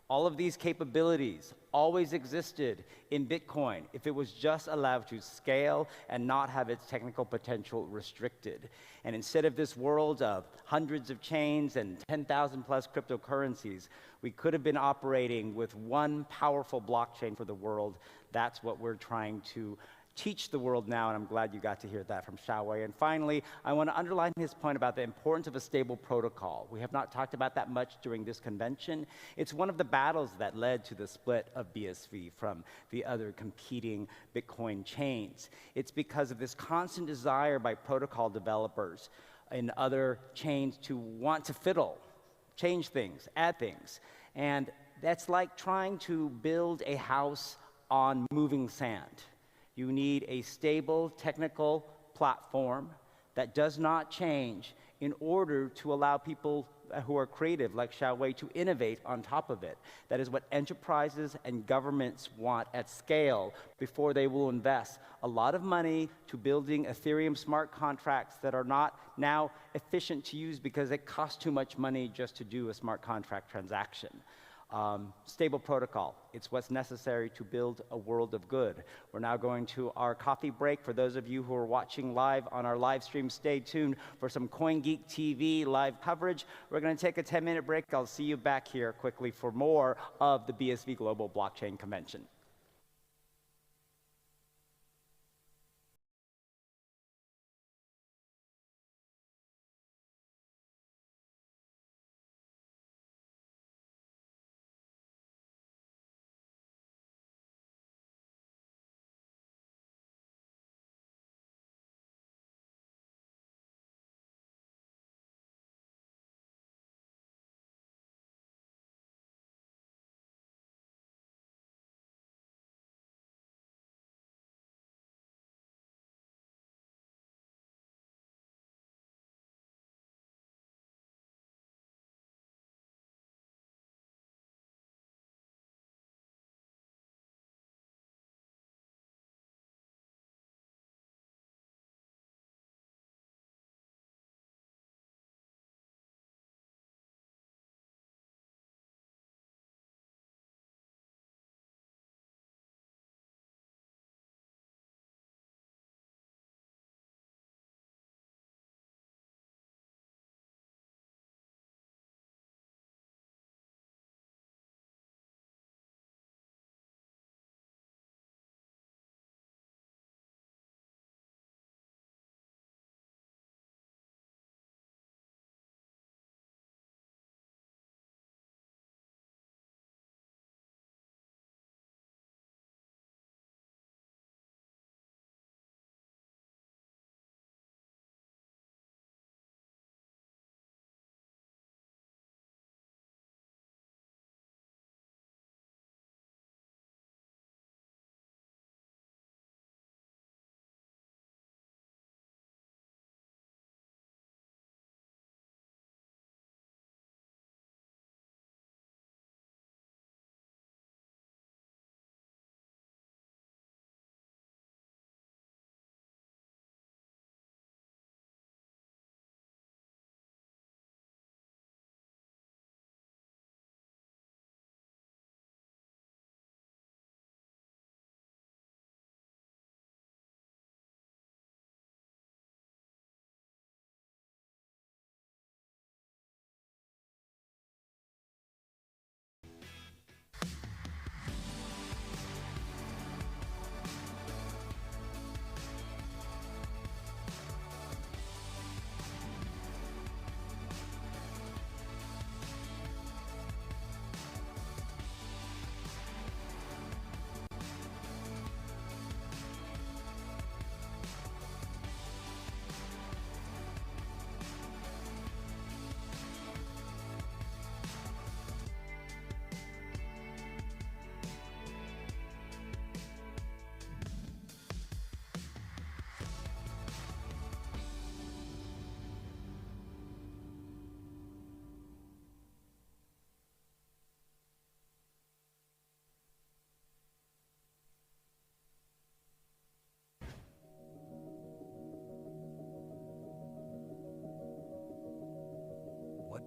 All of these capabilities always existed in Bitcoin if it was just allowed to scale and not have its technical potential restricted. And instead of this world of hundreds of chains and 10,000 plus cryptocurrencies, we could have been operating with one powerful blockchain for the world. That's what we're trying to teach the world now, and I'm glad you got to hear that from Xiaowei. And finally, I want to underline his point about the importance of a stable protocol. We have not talked about that much during this convention. It's one of the battles that led to the split of BSV from the other competing Bitcoin chains. It's because of this constant desire by protocol developers in other chains to want to fiddle, change things, add things. And that's like trying to build a house on moving sand. You need a stable technical platform that does not change in order to allow people who are creative, like Xiaowei, to innovate on top of it. That is what enterprises and governments want at scale before they will invest a lot of money to building Ethereum smart contracts that are not now efficient to use because it costs too much money just to do a smart contract transaction. Stable protocol, it's what's necessary to build a world of good. We're now going to our coffee break. For those of you who are watching live on our live stream, stay tuned for some CoinGeek TV live coverage. We're going to take a 10-minute break. I'll see you back here quickly for more of the BSV Global Blockchain Convention.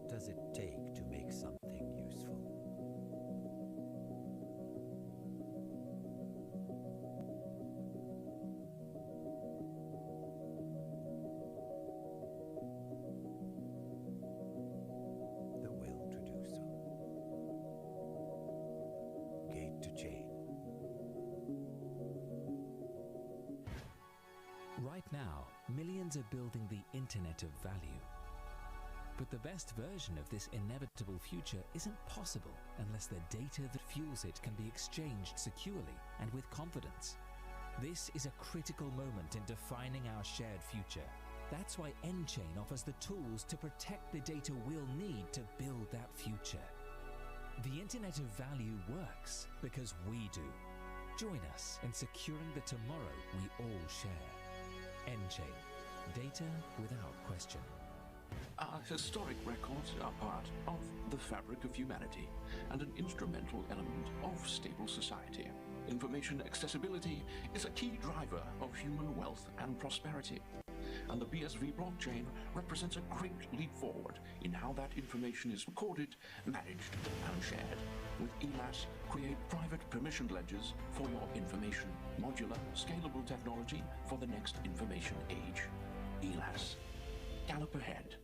does it take to make something useful? The will to do so. Gate to chain. Right now, millions are building the Internet of Value. But the best version of this inevitable future isn't possible unless the data that fuels it can be exchanged securely and with confidence. This is a critical moment in defining our shared future. That's why nChain offers the tools to protect the data we'll need to build that future. The Internet of Value works because we do. Join us in securing the tomorrow we all share. nChain. Data without question. Our historic records are part of the fabric of humanity and an instrumental element of stable society. Information accessibility is a key driver of human wealth and prosperity. And the BSV blockchain represents a great leap forward in how that information is recorded, managed, and shared. With ELAS, create private permissioned ledgers for your information. Modular, scalable technology for the next information age. ELAS. Gallop ahead.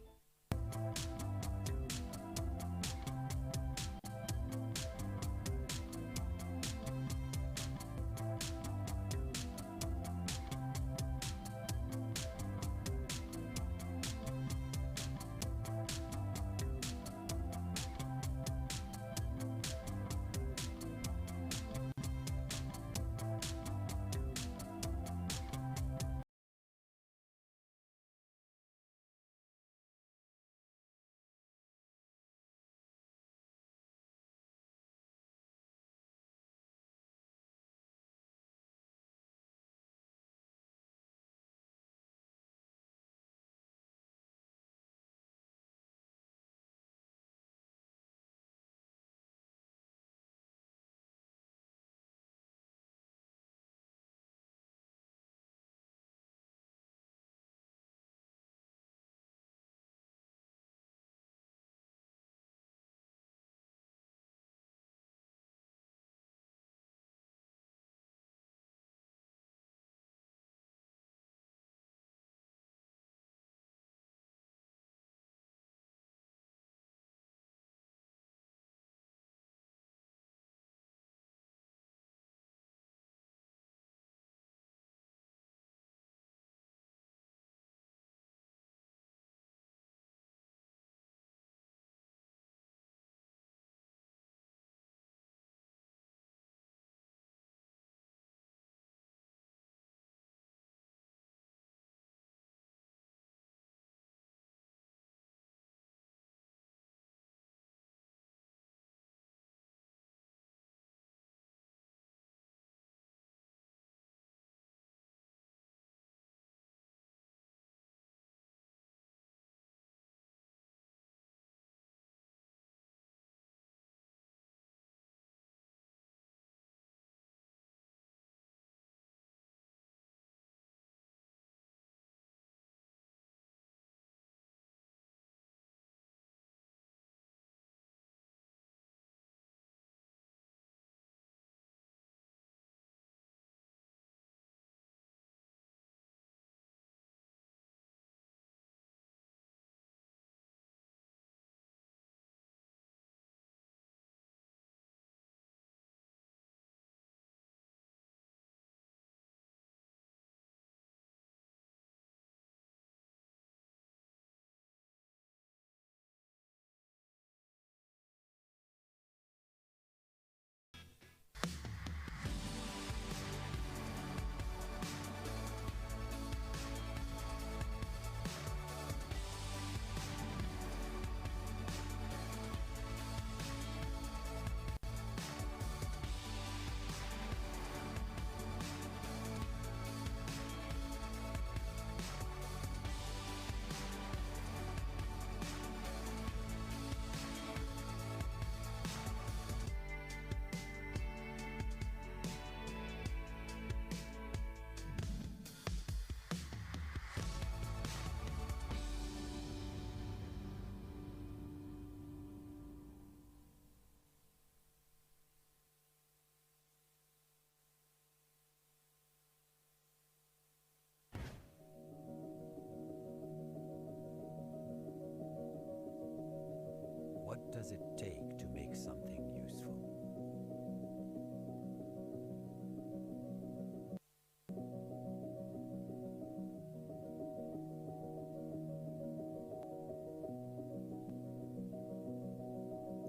What does it take to make something useful?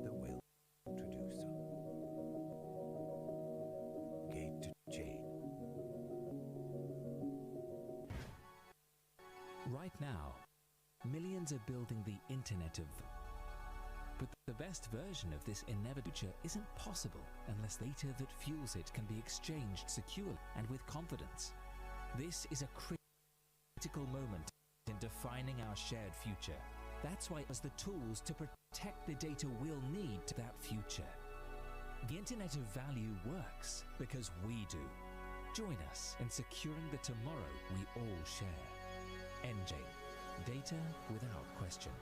The will to do so. Gate to chain. Right now, millions are building the Internet of. But the best version of this inevitable future isn't possible unless data that fuels it can be exchanged securely and with confidence. This is a critical moment in defining our shared future. That's why it has the tools to protect the data we'll need to that future. The Internet of Value works because we do. Join us in securing the tomorrow we all share. NJ, data without question.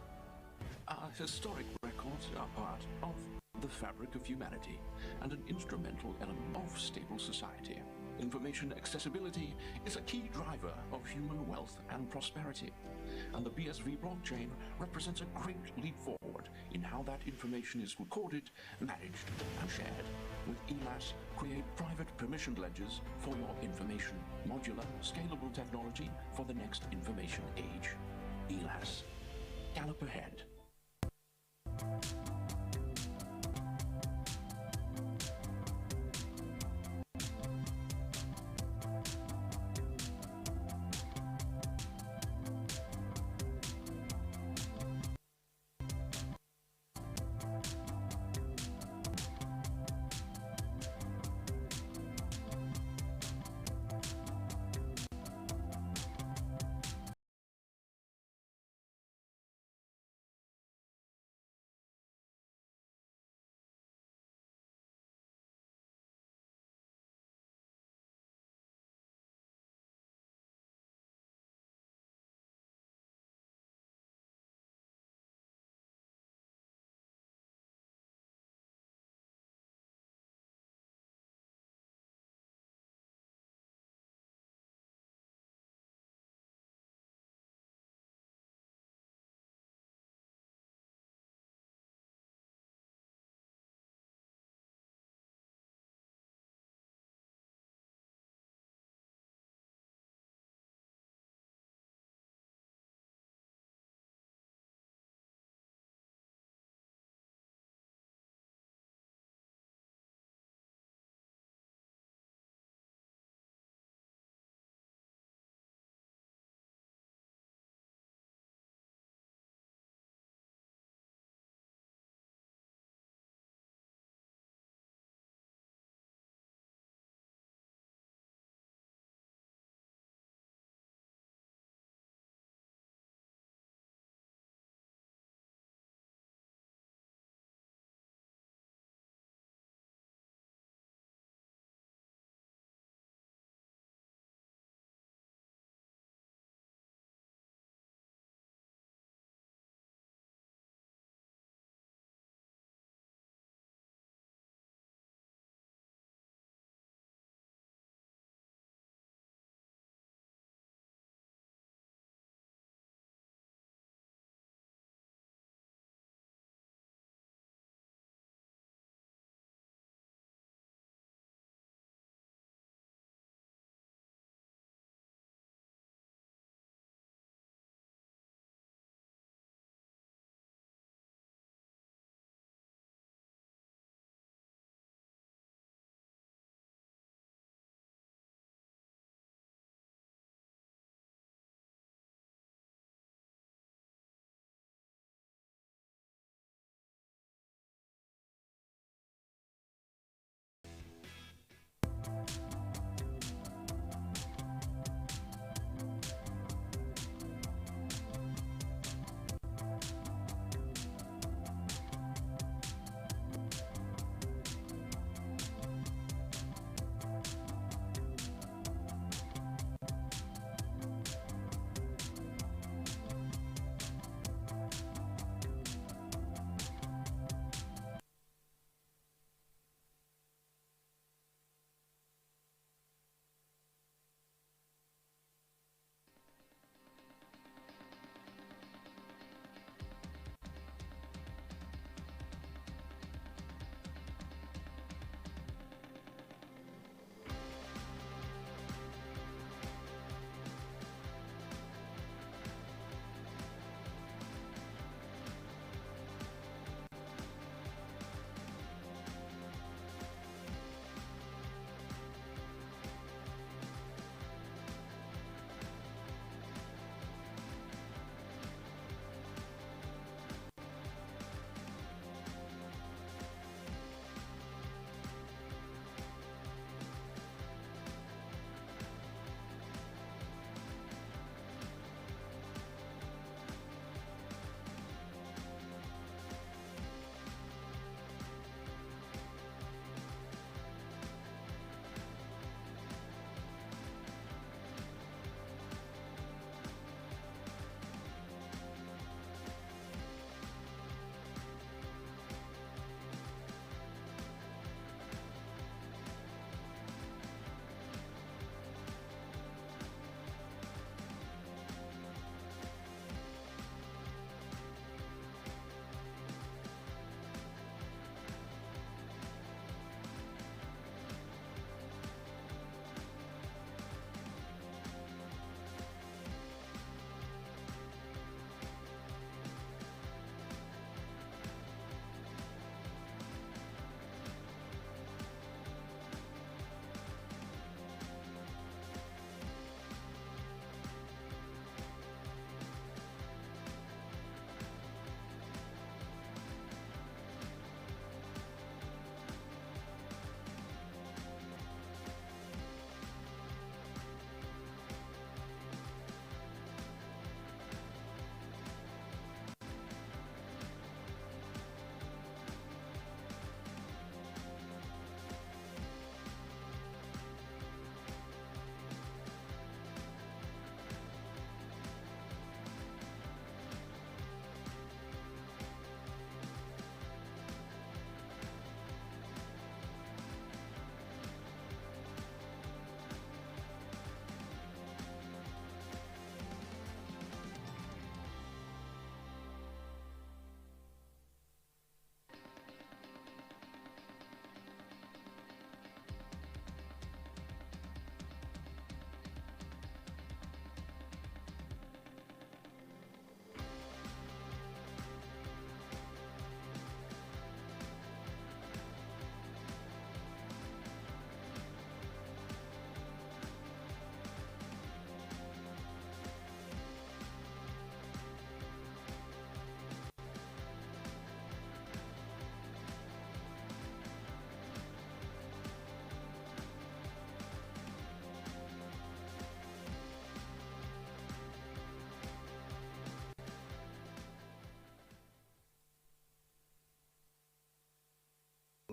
Our historic records are part of the fabric of humanity and an instrumental element of stable society. Information accessibility is a key driver of human wealth and prosperity, and the BSV blockchain represents a great leap forward in how that information is recorded, managed, and shared. With ELAS, create private permissioned ledgers for your information. Modular, scalable technology for the next information age. ELAS. Gallop ahead.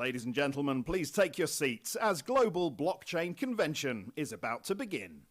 Ladies and gentlemen, please take your seats as Global Blockchain Convention is about to begin.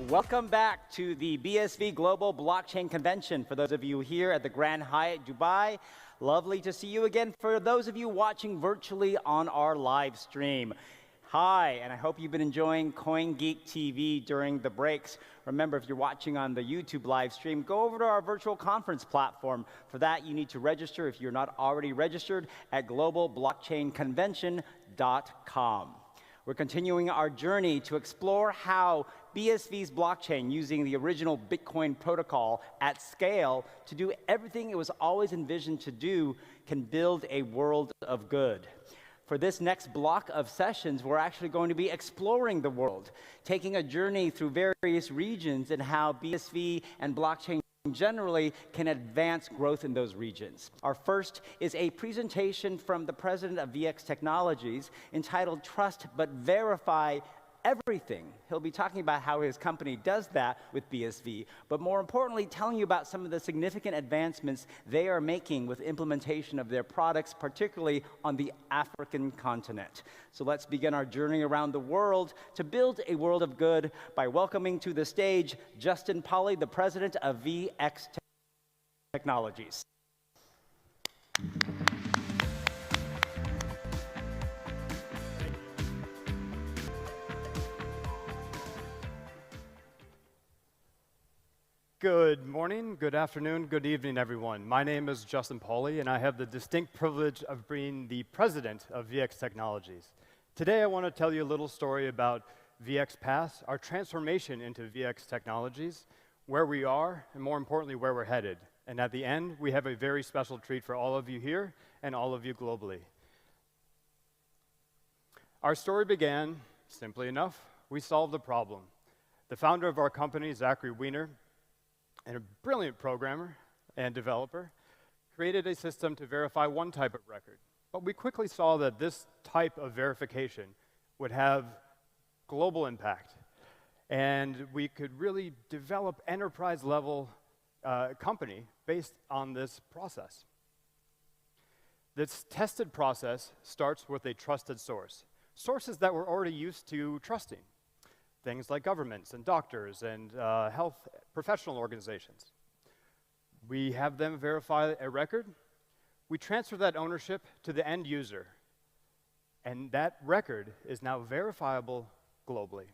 Welcome back to the BSV Global Blockchain Convention. For those of you here at the Grand Hyatt Dubai, lovely to see you again. For those of you watching virtually on our live stream, hi, and I hope you've been enjoying CoinGeek TV during the breaks. Remember, if you're watching on the YouTube live stream, go over to our virtual conference platform. For that, you need to register, if you're not already registered, at globalblockchainconvention.com. We're continuing our journey to explore how BSV's blockchain, using the original Bitcoin protocol at scale to do everything it was always envisioned to do, can build a world of good. For this next block of sessions, we're actually going to be exploring the world, taking a journey through various regions and how BSV and blockchain generally can advance growth in those regions. Our first is a presentation from the president of VX Technologies entitled Trust But Verify Everything. He'll be talking about how his company does that with BSV, but more importantly, telling you about some of the significant advancements they are making with implementation of their products, particularly on the African continent. So let's begin our journey around the world to build a world of good by welcoming to the stage Justin Polly, the president of VX Technologies. Good morning, good afternoon, good evening, everyone. My name is Justin Pauly, and I have the distinct privilege of being the president of VX Technologies. Today, I want to tell you a little story about VX Pass, our transformation into VX Technologies, where we are, and more importantly, where we're headed. And at the end, we have a very special treat for all of you here and all of you globally. Our story began, simply enough, we solved a problem. The founder of our company, Zachary Weiner, and a brilliant programmer and developer, created a system to verify one type of record. But we quickly saw that this type of verification would have global impact, and we could really develop enterprise-level company based on this process. This tested process starts with a trusted source, sources that we're already used to trusting. Things like governments and doctors and health professional organizations. We have them verify a record. We transfer that ownership to the end user. And that record is now verifiable globally.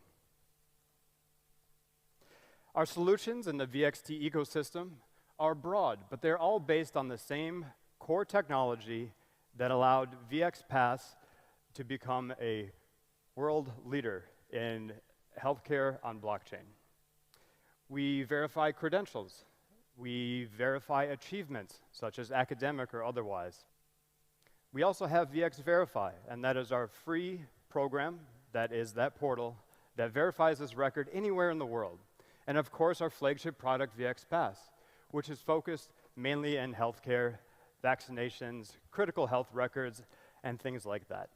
Our solutions in the VXT ecosystem are broad, but they're all based on the same core technology that allowed VX Pass to become a world leader in healthcare on blockchain. We verify credentials. We verify achievements, such as academic or otherwise. We also have VX Verify, and that is our free program, that is that portal, that verifies this record anywhere in the world. And of course, our flagship product, VX Pass, which is focused mainly in healthcare, vaccinations, critical health records, and things like that.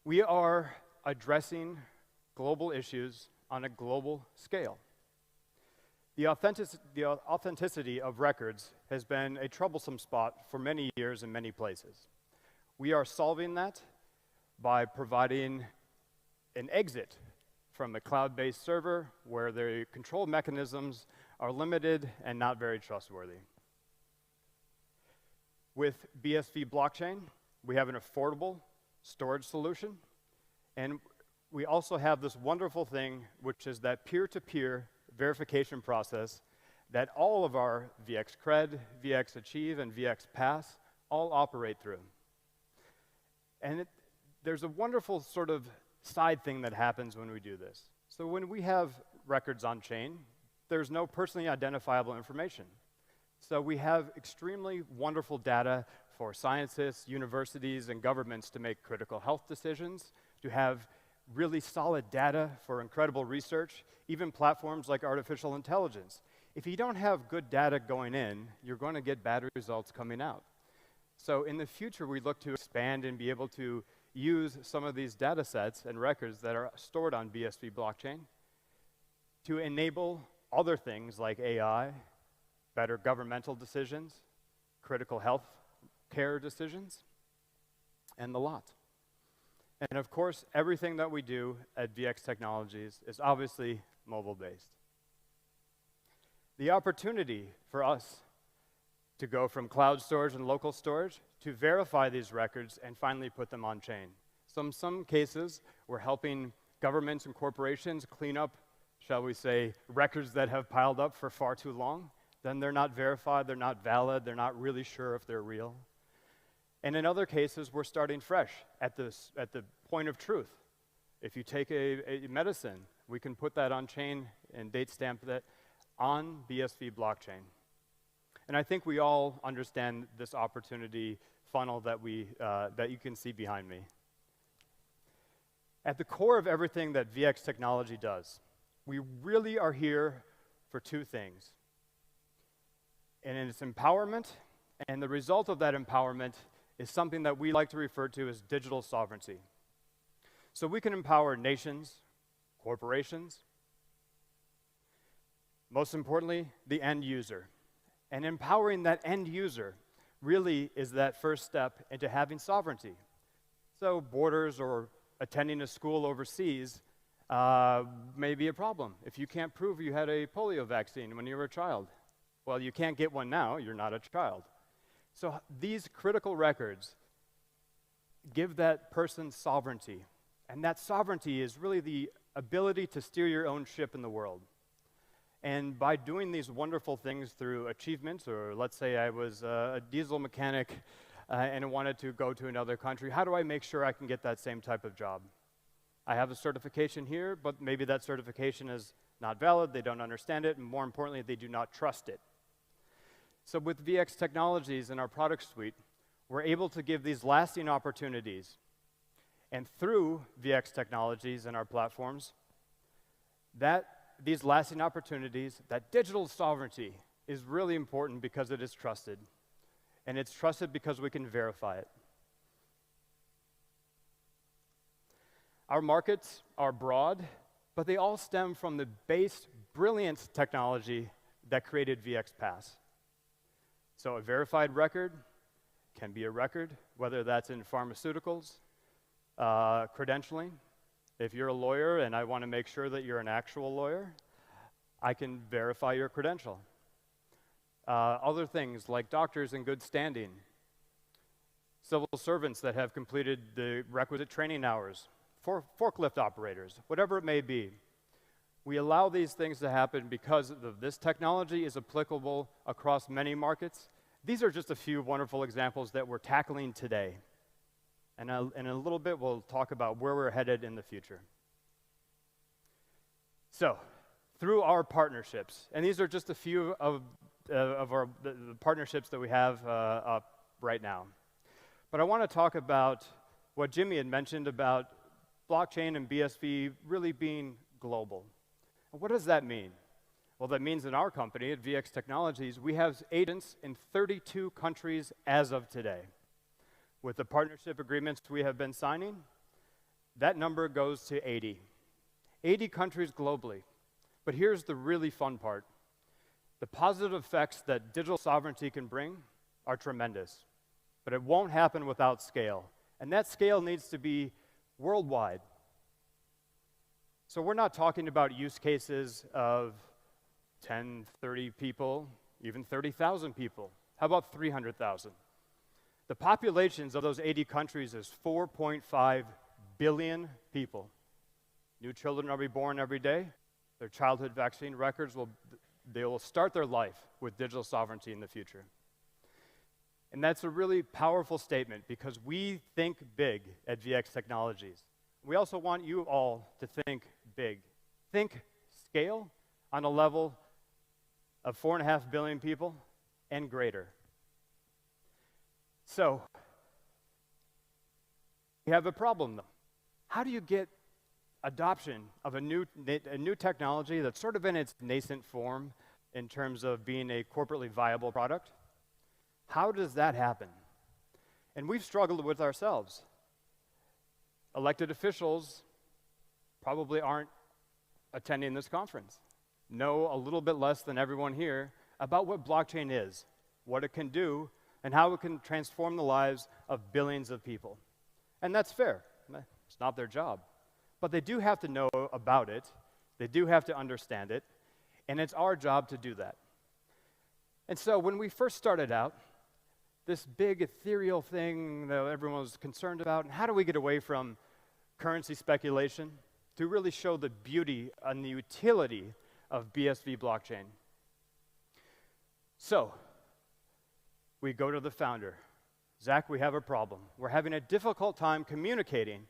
We are addressing global issues on a global scale. The authenticity of records has been a troublesome spot for many years in many places. We are solving that by providing an exit from a cloud-based server where the control mechanisms are limited and not very trustworthy. With BSV blockchain, we have an affordable storage solution, and we also have this wonderful thing, which is that peer-to-peer verification process that all of our VX Cred, VX Achieve, and VX Pass all operate through. And there's a wonderful sort of side thing that happens when we do this. So when we have records on chain, there's no personally identifiable information. So we have extremely wonderful data for scientists, universities, and governments to make critical health decisions, to have really solid data for incredible research, even platforms like artificial intelligence. If you don't have good data going in, you're going to get bad results coming out. So in the future, we look to expand and be able to use some of these data sets and records that are stored on BSV blockchain to enable other things like AI, better governmental decisions, critical health care decisions, and the lot. And of course, everything that we do at VX Technologies is obviously mobile-based. The opportunity for us to go from cloud storage and local storage to verify these records and finally put them on chain. So in some cases, we're helping governments and corporations clean up, shall we say, records that have piled up for far too long. Then they're not verified, they're not valid, they're not really sure if they're real. And in other cases, we're starting fresh at the point of truth. If you take a medicine, we can put that on chain and date stamp that on BSV blockchain. And I think we all understand this opportunity funnel that you can see behind me. At the core of everything that VX Technology does, we really are here for two things. And it's empowerment, and the result of that empowerment is something that we like to refer to as digital sovereignty. So we can empower nations, corporations, most importantly, the end user. And empowering that end user really is that first step into having sovereignty. So borders or attending a school overseas may be a problem if you can't prove you had a polio vaccine when you were a child. Well, you can't get one now, you're not a child. So these critical records give that person sovereignty. And that sovereignty is really the ability to steer your own ship in the world. And by doing these wonderful things through achievements, or let's say I was a diesel mechanic and I wanted to go to another country, how do I make sure I can get that same type of job? I have a certification here, but maybe that certification is not valid, they don't understand it, and more importantly, they do not trust it. So with VX Technologies and our product suite, we're able to give these lasting opportunities. And through VX Technologies and our platforms, these lasting opportunities, that digital sovereignty is really important because it is trusted. And it's trusted because we can verify it. Our markets are broad, but they all stem from the base, brilliant technology that created VX Pass. So a verified record can be a record, whether that's in pharmaceuticals, credentialing. If you're a lawyer and I want to make sure that you're an actual lawyer, I can verify your credential. Other things like doctors in good standing, civil servants that have completed the requisite training hours, forklift operators, whatever it may be. We allow these things to happen because this technology is applicable across many markets. These are just a few wonderful examples that we're tackling today. And in a little bit, we'll talk about where we're headed in the future. So, through our partnerships, and these are just a few of the partnerships that we have up right now. But I want to talk about what Jimmy had mentioned about blockchain and BSV really being global. What does that mean? Well, that means in our company, at VX Technologies, we have agents in 32 countries as of today. With the partnership agreements we have been signing, that number goes to 80. 80 countries globally. But here's the really fun part. The positive effects that digital sovereignty can bring are tremendous. But it won't happen without scale. And that scale needs to be worldwide. So we're not talking about use cases of 10, 30 people, even 30,000 people. How about 300,000? The populations of those 80 countries is 4.5 billion people. New children are reborn every day. Their childhood vaccine records they will start their life with digital sovereignty in the future. And that's a really powerful statement because we think big at VX Technologies. We also want you all to think big. Think scale on a level of 4.5 billion people and greater. So, we have a problem though. How do you get adoption of a new technology that's sort of in its nascent form in terms of being a corporately viable product? How does that happen? And we've struggled with ourselves. Elected officials probably aren't attending this conference, know a little bit less than everyone here about what blockchain is, what it can do, and how it can transform the lives of billions of people. And that's fair. It's not their job. But they do have to know about it. They do have to understand it. And it's our job to do that. And so when we first started out, this big ethereal thing that everyone was concerned about, and how do we get away from currency speculation to really show the beauty and the utility of BSV blockchain? So we go to the founder. Zach, we have a problem. We're having a difficult time communicating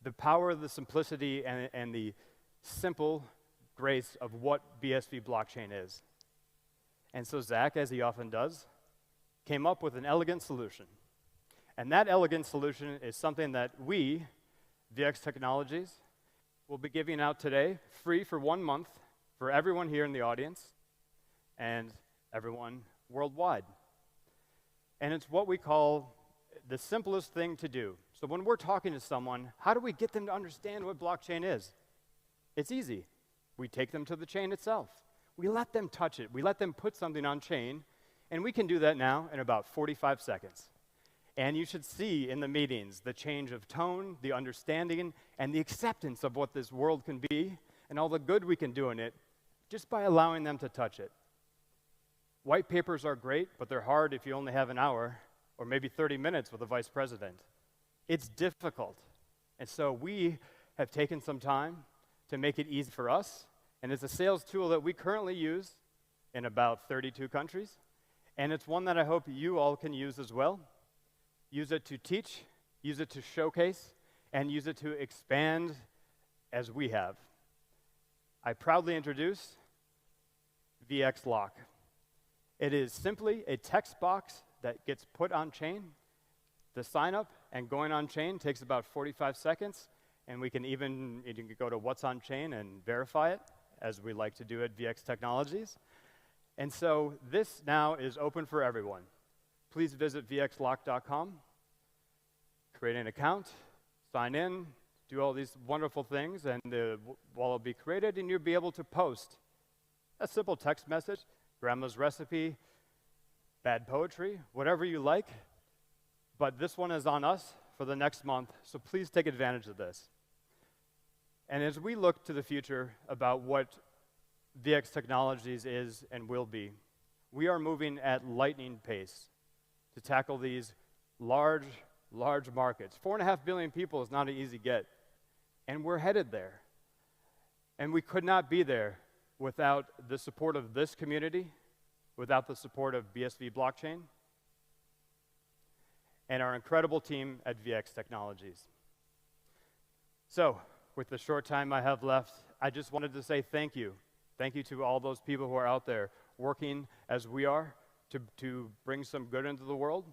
the power of the simplicity and the simple grace of what BSV blockchain is. And so Zach, as he often does, came up with an elegant solution. And that elegant solution is something that we, VX Technologies, will be giving out today, free for 1 month, for everyone here in the audience and everyone worldwide. And it's what we call the simplest thing to do. So when we're talking to someone, how do we get them to understand what blockchain is? It's easy. We take them to the chain itself. We let them touch it. We let them put something on chain, and we can do that now in about 45 seconds. And you should see in the meetings the change of tone, the understanding, and the acceptance of what this world can be, and all the good we can do in it, just by allowing them to touch it. White papers are great, but they're hard if you only have an hour, or maybe 30 minutes with a vice president. It's difficult. And so we have taken some time to make it easy for us, and it's a sales tool that we currently use in about 32 countries, and it's one that I hope you all can use as well. Use it to teach, use it to showcase, and use it to expand as we have. I proudly introduce VX Lock. It is simply a text box that gets put on chain. The sign up and going on chain takes about 45 seconds, and you can go to what's on chain and verify it, as we like to do at VX Technologies. And so this now is open for everyone. Please visit vxlock.com, create an account, sign in, do all these wonderful things, and the wall will be created, and you'll be able to post a simple text message, grandma's recipe, bad poetry, whatever you like. But this one is on us for the next month, so please take advantage of this. And as we look to the future about what VX Technologies is and will be, we are moving at lightning pace to tackle these large markets. 4.5 billion people is not an easy get, and we're headed there. And we could not be there without the support of this community, without the support of BSV Blockchain, and our incredible team at VX Technologies. So, with the short time I have left, I just wanted to say thank you. Thank you to all those people who are out there working as we are to bring some good into the world.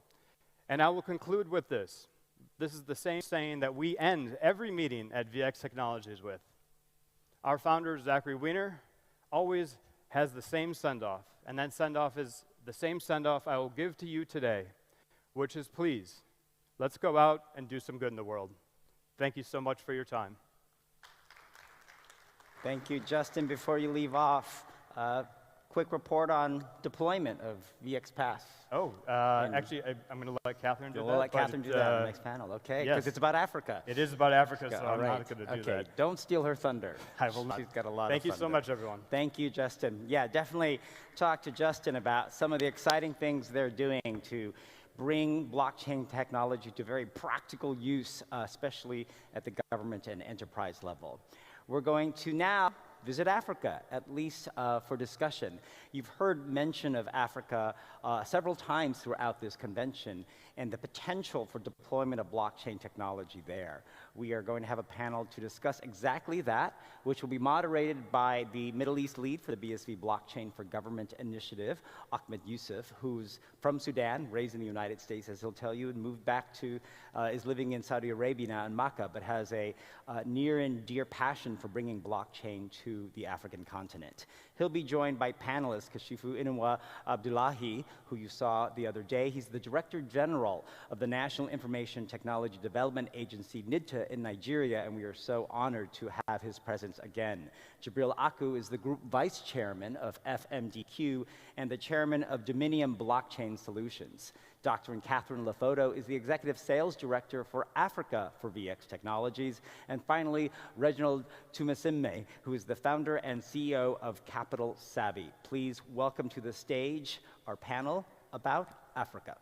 And I will conclude with this. This is the same saying that we end every meeting at VX Technologies with. Our founder, Zachary Weiner, always has the same send-off, and that send-off is the same send-off I will give to you today, which is, please, let's go out and do some good in the world. Thank you so much for your time. Thank you, Justin. Before you leave off, quick report on deployment of VX Pass. Oh, actually, I'm going to let Catherine do that. We'll let Catherine do that in the next panel, okay? Because it's about Africa. It is about Africa, so I'm not going to do that. Okay, don't steal her thunder. I will not. She's got a lot of Thank you thunder. so much, everyone. Thank you, Justin. Yeah, definitely talk to Justin about some of the exciting things they're doing to bring blockchain technology to very practical use, especially at the government and enterprise level. We're going to now visit Africa, at least for discussion. You've heard mention of Africa several times throughout this convention and the potential for deployment of blockchain technology there. We are going to have a panel to discuss exactly that, which will be moderated by the Middle East lead for the BSV Blockchain for Government Initiative, Ahmed Yusuf, who's from Sudan, raised in the United States, as he'll tell you, and moved back to, is living in Saudi Arabia now in Makkah, but has a near and dear passion for bringing blockchain to the African continent. He'll be joined by panelists Kashifu Inouye Abdullahi, who you saw the other day. He's the Director General of the National Information Technology Development Agency, NIDTA, in Nigeria, and we are so honored to have his presence again. Jibril Aku is the Group Vice Chairman of FMDQ and the Chairman of Dominium Blockchain Solutions. Dr. Catherine Lefoto is the Executive Sales Director for Africa for VX Technologies. And finally, Reginald Tumasime, who is the founder and CEO of Capital Savvy. Please welcome to the stage our panel about Africa.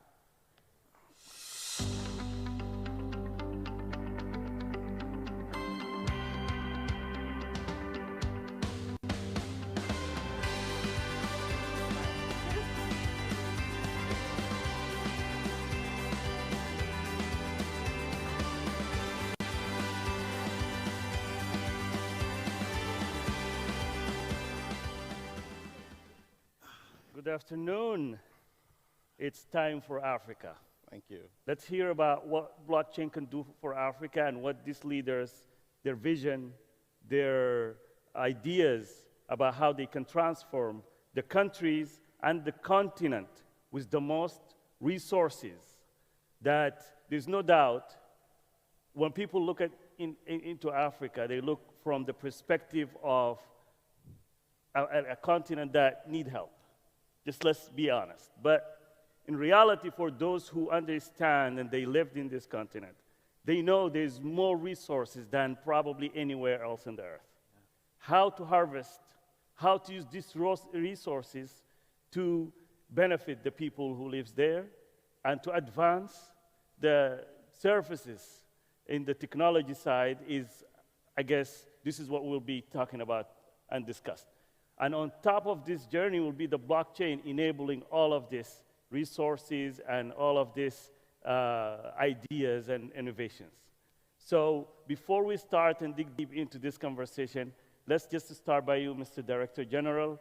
Good afternoon. It's time for Africa. Thank you. Let's hear about what blockchain can do for Africa and what these leaders, their vision, their ideas about how they can transform the countries and the continent with the most resources. That there's no doubt when people look into Africa, they look from the perspective of a continent that need help. Just let's be honest. But in reality, for those who understand and they lived in this continent, they know there's more resources than probably anywhere else on the earth. How to harvest, how to use these resources to benefit the people who live there and to advance the services in the technology side is, I guess, this is what we'll be talking about and discussed. And on top of this journey will be the blockchain enabling all of these resources and all of these ideas and innovations. So before we start and dig deep into this conversation, let's just start by you, Mr. Director General,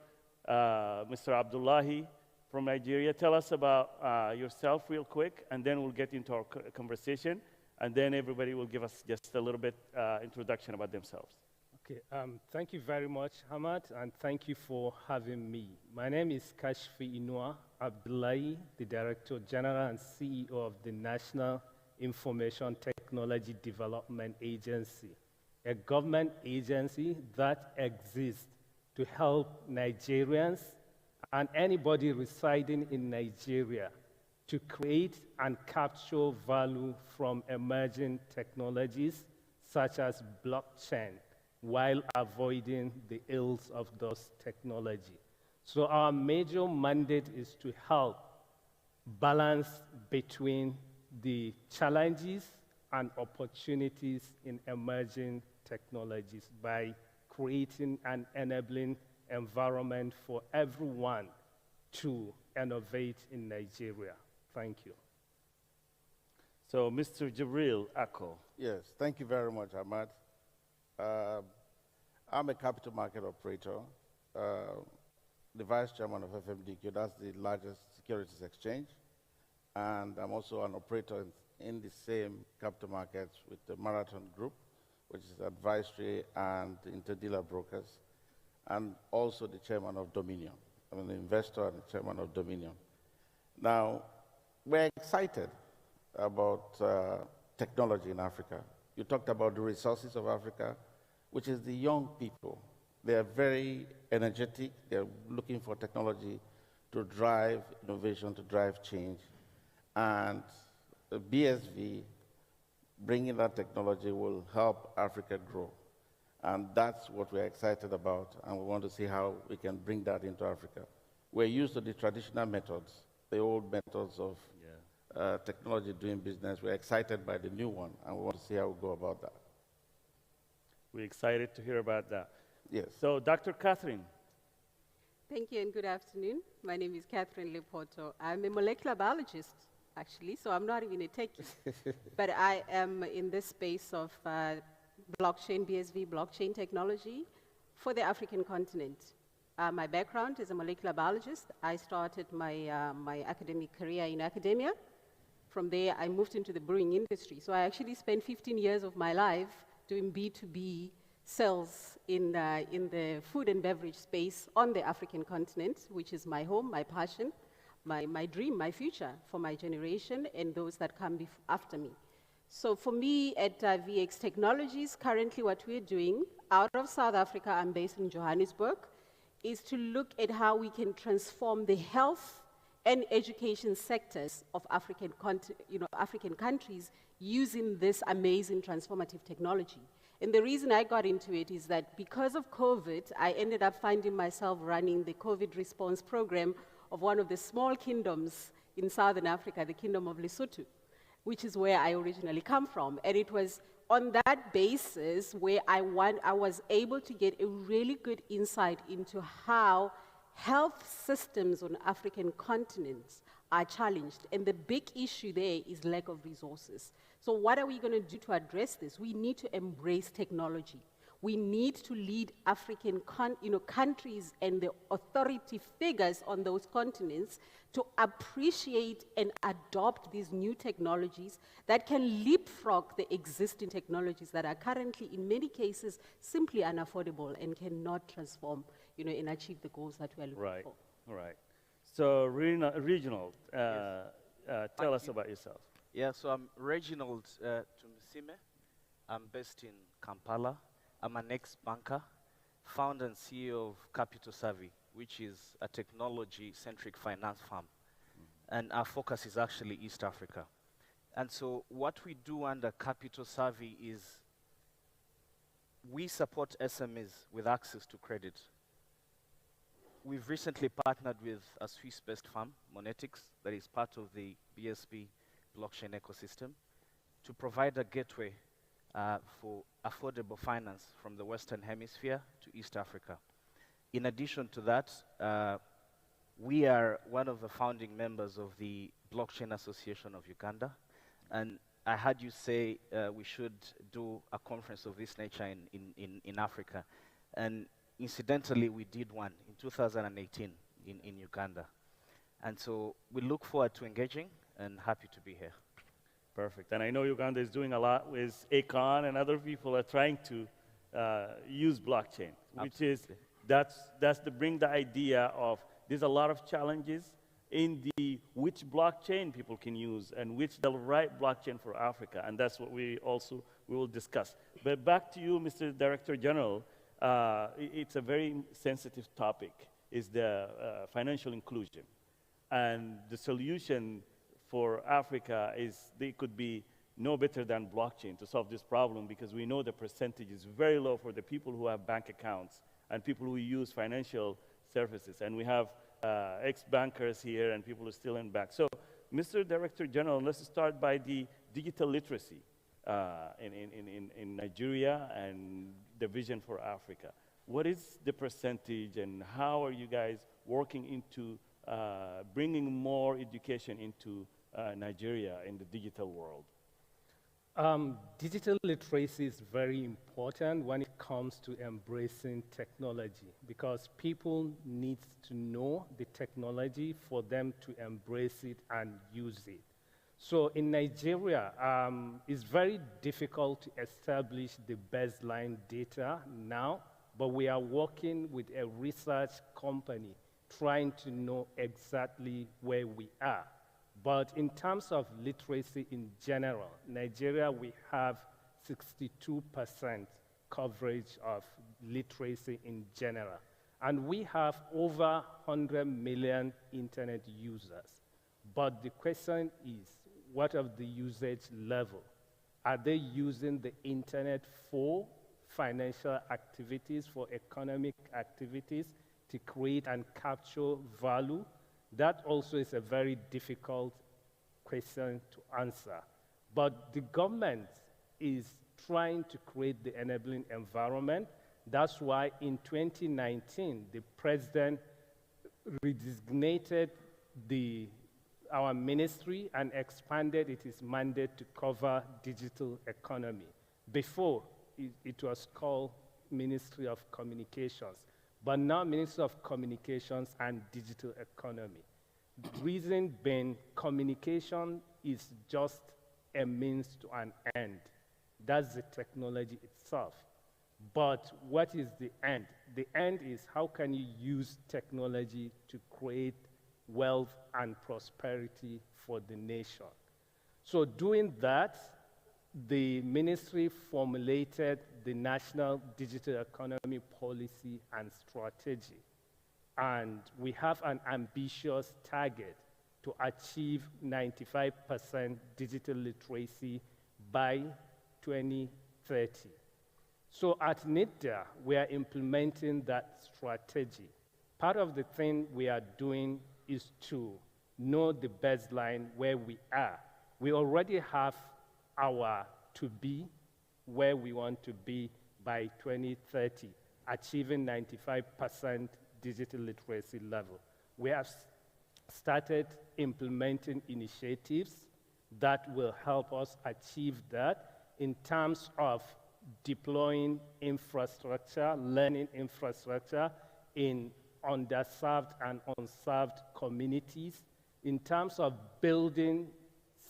Mr. Abdullahi from Nigeria. Tell us about yourself real quick, and then we'll get into our conversation, and then everybody will give us just a little bit introduction about themselves. Okay, thank you very much, Hamad, and thank you for having me. My name is Kashfi Inua Abdullahi, the Director General and CEO of the National Information Technology Development Agency, a government agency that exists to help Nigerians and anybody residing in Nigeria to create and capture value from emerging technologies such as blockchain, while avoiding the ills of those technology. So our major mandate is to help balance between the challenges and opportunities in emerging technologies by creating an enabling environment for everyone to innovate in Nigeria. Thank you. So Mr. Jibril Ako. Yes, thank you very much, Ahmad. I'm a capital market operator, the vice chairman of FMDQ, that's the largest securities exchange, and I'm also an operator in the same capital markets with the Marathon Group, which is advisory and interdealer brokers, and also the chairman of Dominion. I'm an investor and the chairman of Dominion. Now, we're excited about technology in Africa. You talked about the resources of Africa, which is the young people. They are very energetic. They're looking for technology to drive innovation, to drive change. And BSV, bringing that technology will help Africa grow. And that's what we're excited about, and we want to see how we can bring that into Africa. We're used to the traditional methods, the old methods of technology doing business. We're excited by the new one, and we want to see how we go about that. We're excited to hear about that. Yes. So, Dr. Catherine. Thank you and good afternoon. My name is Catherine Lepoto. I'm a molecular biologist, actually, so I'm not even a techie. But I am in this space of blockchain, BSV, blockchain technology for the African continent. My background is a molecular biologist. I started my, my academic career in academia. From there, I moved into the brewing industry. So I actually spent 15 years of my life doing B2B sales in the food and beverage space on the African continent, which is my home, my passion, my dream, my future for my generation and those that come after me. So for me at VX Technologies, currently what we're doing out of South Africa, I'm based in Johannesburg, is to look at how we can transform the health and education sectors of African countries using this amazing transformative technology. And the reason I got into it is that because of COVID, I ended up finding myself running the COVID response program of one of the small kingdoms in Southern Africa, the Kingdom of Lesotho, which is where I originally come from. And it was on that basis where I was able to get a really good insight into how health systems on African continents are challenged. And the big issue there is lack of resources. So what are we going to do to address this? We need to embrace technology. We need to lead African countries and the authority figures on those continents to appreciate and adopt these new technologies that can leapfrog the existing technologies that are currently, in many cases, simply unaffordable and cannot transform, and achieve the goals that we are looking for. Right. So, Reginald, tell us about yourself. Yeah, so I'm Reginald Tumisime. I'm based in Kampala. I'm an ex-banker, founder and CEO of Capital Savvy, which is a technology-centric finance firm. And our focus is actually East Africa. And so what we do under Capital Savvy is we support SMEs with access to credit. We've recently partnered with a Swiss-based firm, Monetics, that is part of the BSP blockchain ecosystem, to provide a gateway for affordable finance from the Western Hemisphere to East Africa. In addition to that, we are one of the founding members of the Blockchain Association of Uganda, and I heard you say we should do a conference of this nature in Africa, and incidentally, we did one in 2018 in Uganda. And so we look forward to engaging and happy to be here. Perfect. And I know Uganda is doing a lot with Akon, and other people are trying to use blockchain, which is, that's to bring the idea of there's a lot of challenges in the which blockchain people can use and which the right blockchain for Africa. And that's what we will discuss. But back to you, Mr. Director General. It's a very sensitive topic, is the financial inclusion. And the solution for Africa is they could be no better than blockchain to solve this problem, because we know the percentage is very low for the people who have bank accounts and people who use financial services. And we have ex-bankers here and people who are still in bank. So, Mr. Director General, let's start by the digital literacy in Nigeria and the vision for Africa. What is the percentage and how are you guys working into bringing more education into Nigeria in the digital world? Digital literacy is very important when it comes to embracing technology, because people need to know the technology for them to embrace it and use it. So in Nigeria, it's very difficult to establish the baseline data now, but we are working with a research company trying to know exactly where we are. But in terms of literacy in general, Nigeria, we have 62% coverage of literacy in general. And we have over 100 million internet users. But the question is, what of the usage level? Are they using the internet for financial activities, for economic activities, to create and capture value? That also is a very difficult question to answer. But the government is trying to create the enabling environment. That's why in 2019, the president redesignated our ministry and expanded its mandate to cover digital economy. Before, it was called Ministry of Communications, but now Ministry of Communications and Digital Economy. The reason being, communication is just a means to an end. That's the technology itself. But what is the end? The end is how can you use technology to create wealth and prosperity for the nation. So doing that, the ministry formulated the National Digital Economy Policy and Strategy. And we have an ambitious target to achieve 95% digital literacy by 2030. So at NIDA, we are implementing that strategy. Part of the thing we are doing is to know the baseline where we are. We already have our to be where we want to be by 2030, achieving 95% digital literacy level. We have started implementing initiatives that will help us achieve that in terms of deploying infrastructure, learning infrastructure in underserved and unserved communities, in terms of building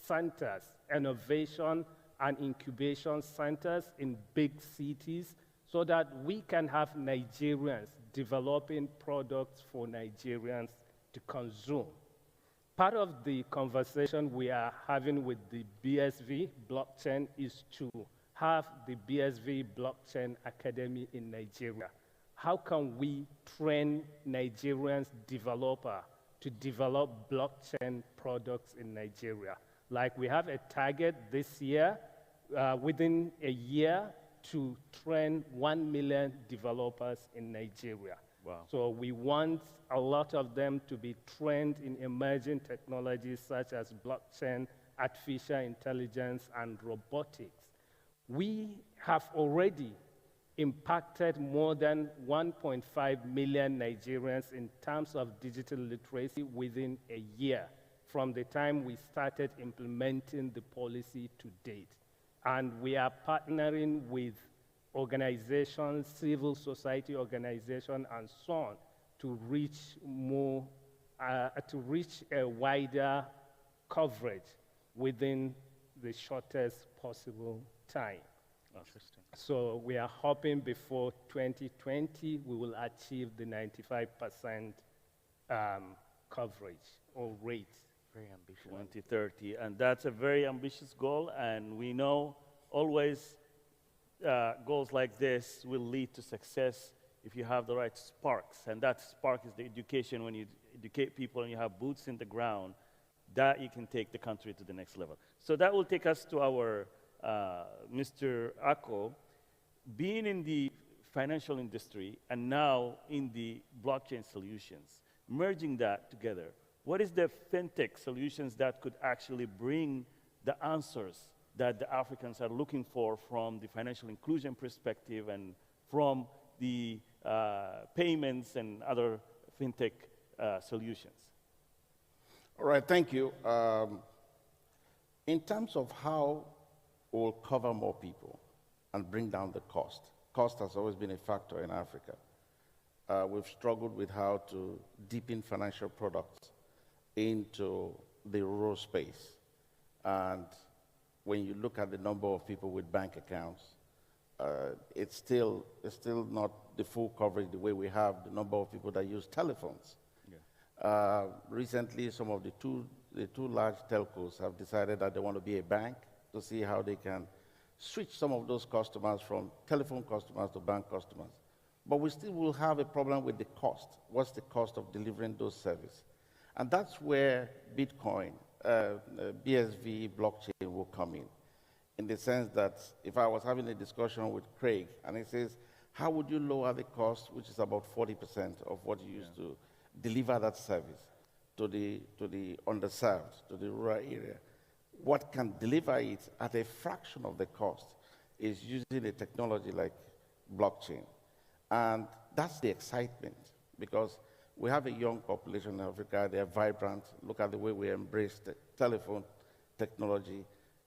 centers, innovation and incubation centers in big cities, so that we can have Nigerians developing products for Nigerians to consume. Part of the conversation we are having with the BSV blockchain is to have the BSV Blockchain Academy in Nigeria. How can we train Nigerians developers to develop blockchain products in Nigeria? Like we have a target this year, within a year, to train 1 million developers in Nigeria. Wow. So we want a lot of them to be trained in emerging technologies such as blockchain, artificial intelligence, and robotics. We have already impacted more than 1.5 million Nigerians in terms of digital literacy within a year from the time we started implementing the policy to date. And we are partnering with organizations, civil society organizations, and so on, to reach more, to reach a wider coverage within the shortest possible time. Interesting. So we are hoping before 2020 we will achieve the 95% coverage or rate. Very ambitious. 2030, and that's a very ambitious goal, and we know always goals like this will lead to success if you have the right sparks, and that spark is the education. When you educate people and you have boots in the ground, that you can take the country to the next level. So that will take us to our Mr. Ako, being in the financial industry and now in the blockchain solutions, merging that together, what is the fintech solutions that could actually bring the answers that the Africans are looking for from the financial inclusion perspective and from the payments and other fintech solutions? All right, thank you. In terms of how we'll cover more people and bring down the cost, cost has always been a factor in Africa. We've struggled with how to deepen financial products into the rural space. And when you look at the number of people with bank accounts, it's still not the full coverage the way we have the number of people that use telephones. Yeah. Recently, some of the two large telcos have decided that they want to be a bank to see how they can switch some of those customers from telephone customers to bank customers. But we still will have a problem with the cost. What's the cost of delivering those services? And that's where Bitcoin, BSV, blockchain will come in the sense that if I was having a discussion with Craig and he says, how would you lower the cost, which is about 40% of what you used to deliver that service to the underserved, to the rural area? What can deliver it at a fraction of the cost is using a technology like blockchain. And that's the excitement, because we have a young population in Africa. They're vibrant. Look at the way we embrace the telephone technology.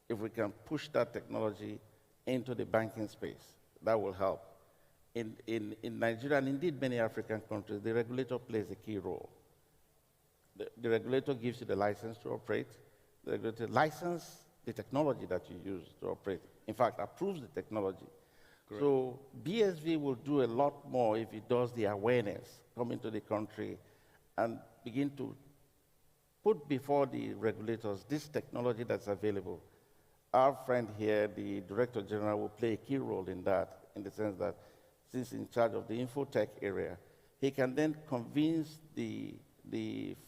If we can push that technology into the banking space, that will help. In Nigeria, and indeed many African countries, the regulator plays a key role. The regulator gives you the license to operate. The regulator licenses the technology that you use to operate. In fact, approves the technology. Correct. So BSV will do a lot more if it does the awareness, come into the country and begin to put before the regulators this technology that's available. Our friend here, the Director General, will play a key role in that, in the sense that since in charge of the infotech area, he can then convince the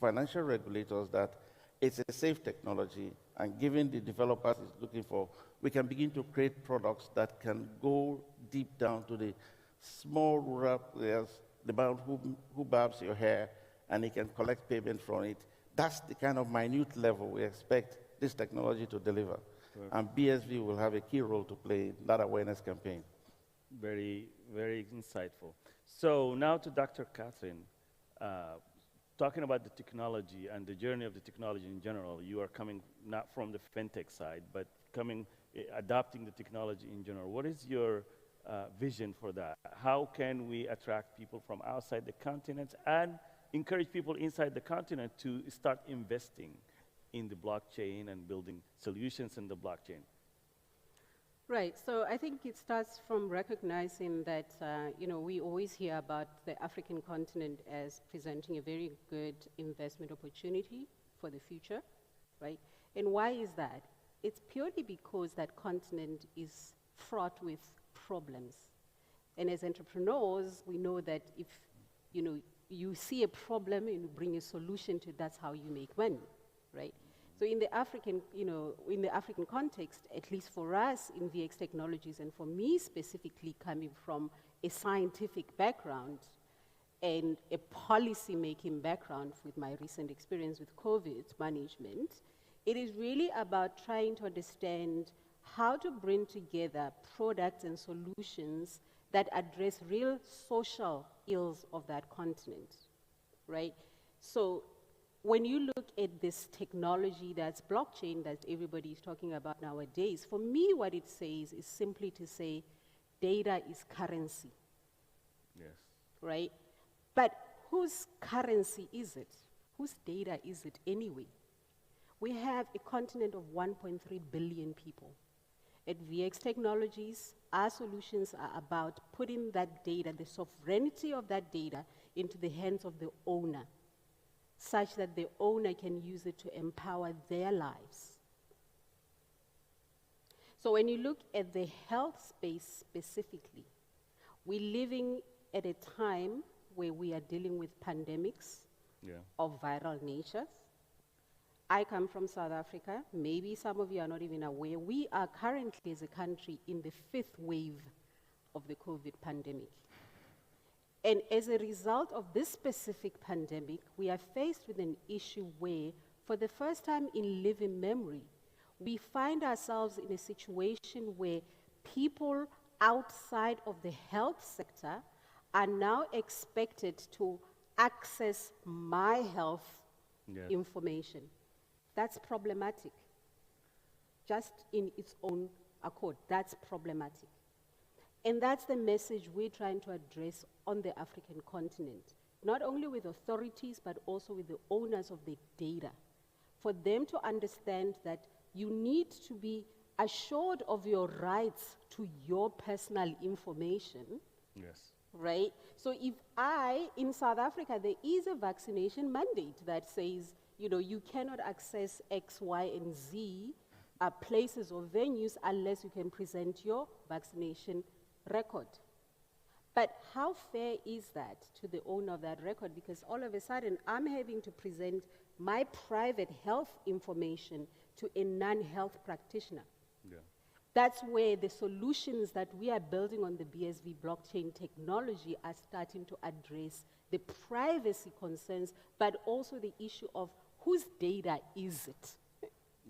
financial regulators that it's a safe technology, and given the developers is looking for, we can begin to create products that can go deep down to the small rural players, the man who barbs your hair, and he can collect payment from it. That's the kind of minute level we expect this technology to deliver. Perfect. And BSV will have a key role to play in that awareness campaign. Very, very insightful. So now to Dr. Catherine, talking about the technology and the journey of the technology in general. You are coming not from the fintech side, but adopting the technology in general. What is your vision for that? How can we attract people from outside the continent and encourage people inside the continent to start investing in the blockchain and building solutions in the blockchain? Right, so I think it starts from recognizing that, we always hear about the African continent as presenting a very good investment opportunity for the future, right? And why is that? It's purely because that continent is fraught with problems. And as entrepreneurs, we know that if, you see a problem and you bring a solution to it, that's how you make money, right? So in the African, in the African context, at least for us in VX Technologies, and for me specifically coming from a scientific background and a policy-making background with my recent experience with COVID management, it is really about trying to understand how to bring together products and solutions that address real social ills of that continent, right? So when you look at this technology that's blockchain that everybody is talking about nowadays, for me what it says is simply to say data is currency. Yes. Right? But whose currency is it? Whose data is it anyway? We have a continent of 1.3 billion people. At VX Technologies, our solutions are about putting that data, the sovereignty of that data, into the hands of the owner, such that the owner can use it to empower their lives. So when you look at the health space specifically, we're living at a time where we are dealing with pandemics of viral natures. I come from South Africa. Maybe some of you are not even aware. We are currently, as a country, in the 5th wave of the COVID pandemic. And as a result of this specific pandemic, we are faced with an issue where, for the first time in living memory, we find ourselves in a situation where people outside of the health sector are now expected to access my health information. That's problematic. Just in its own accord, that's problematic. And that's the message we're trying to address on the African continent, not only with authorities, but also with the owners of the data, for them to understand that you need to be assured of your rights to your personal information. Yes. Right? So if in South Africa, there is a vaccination mandate that says, you cannot access X, Y, and Z places or venues unless you can present your vaccination record. But how fair is that to the owner of that record? Because all of a sudden, I'm having to present my private health information to a non-health practitioner. Yeah. That's where the solutions that we are building on the BSV blockchain technology are starting to address the privacy concerns, but also the issue of whose data is it?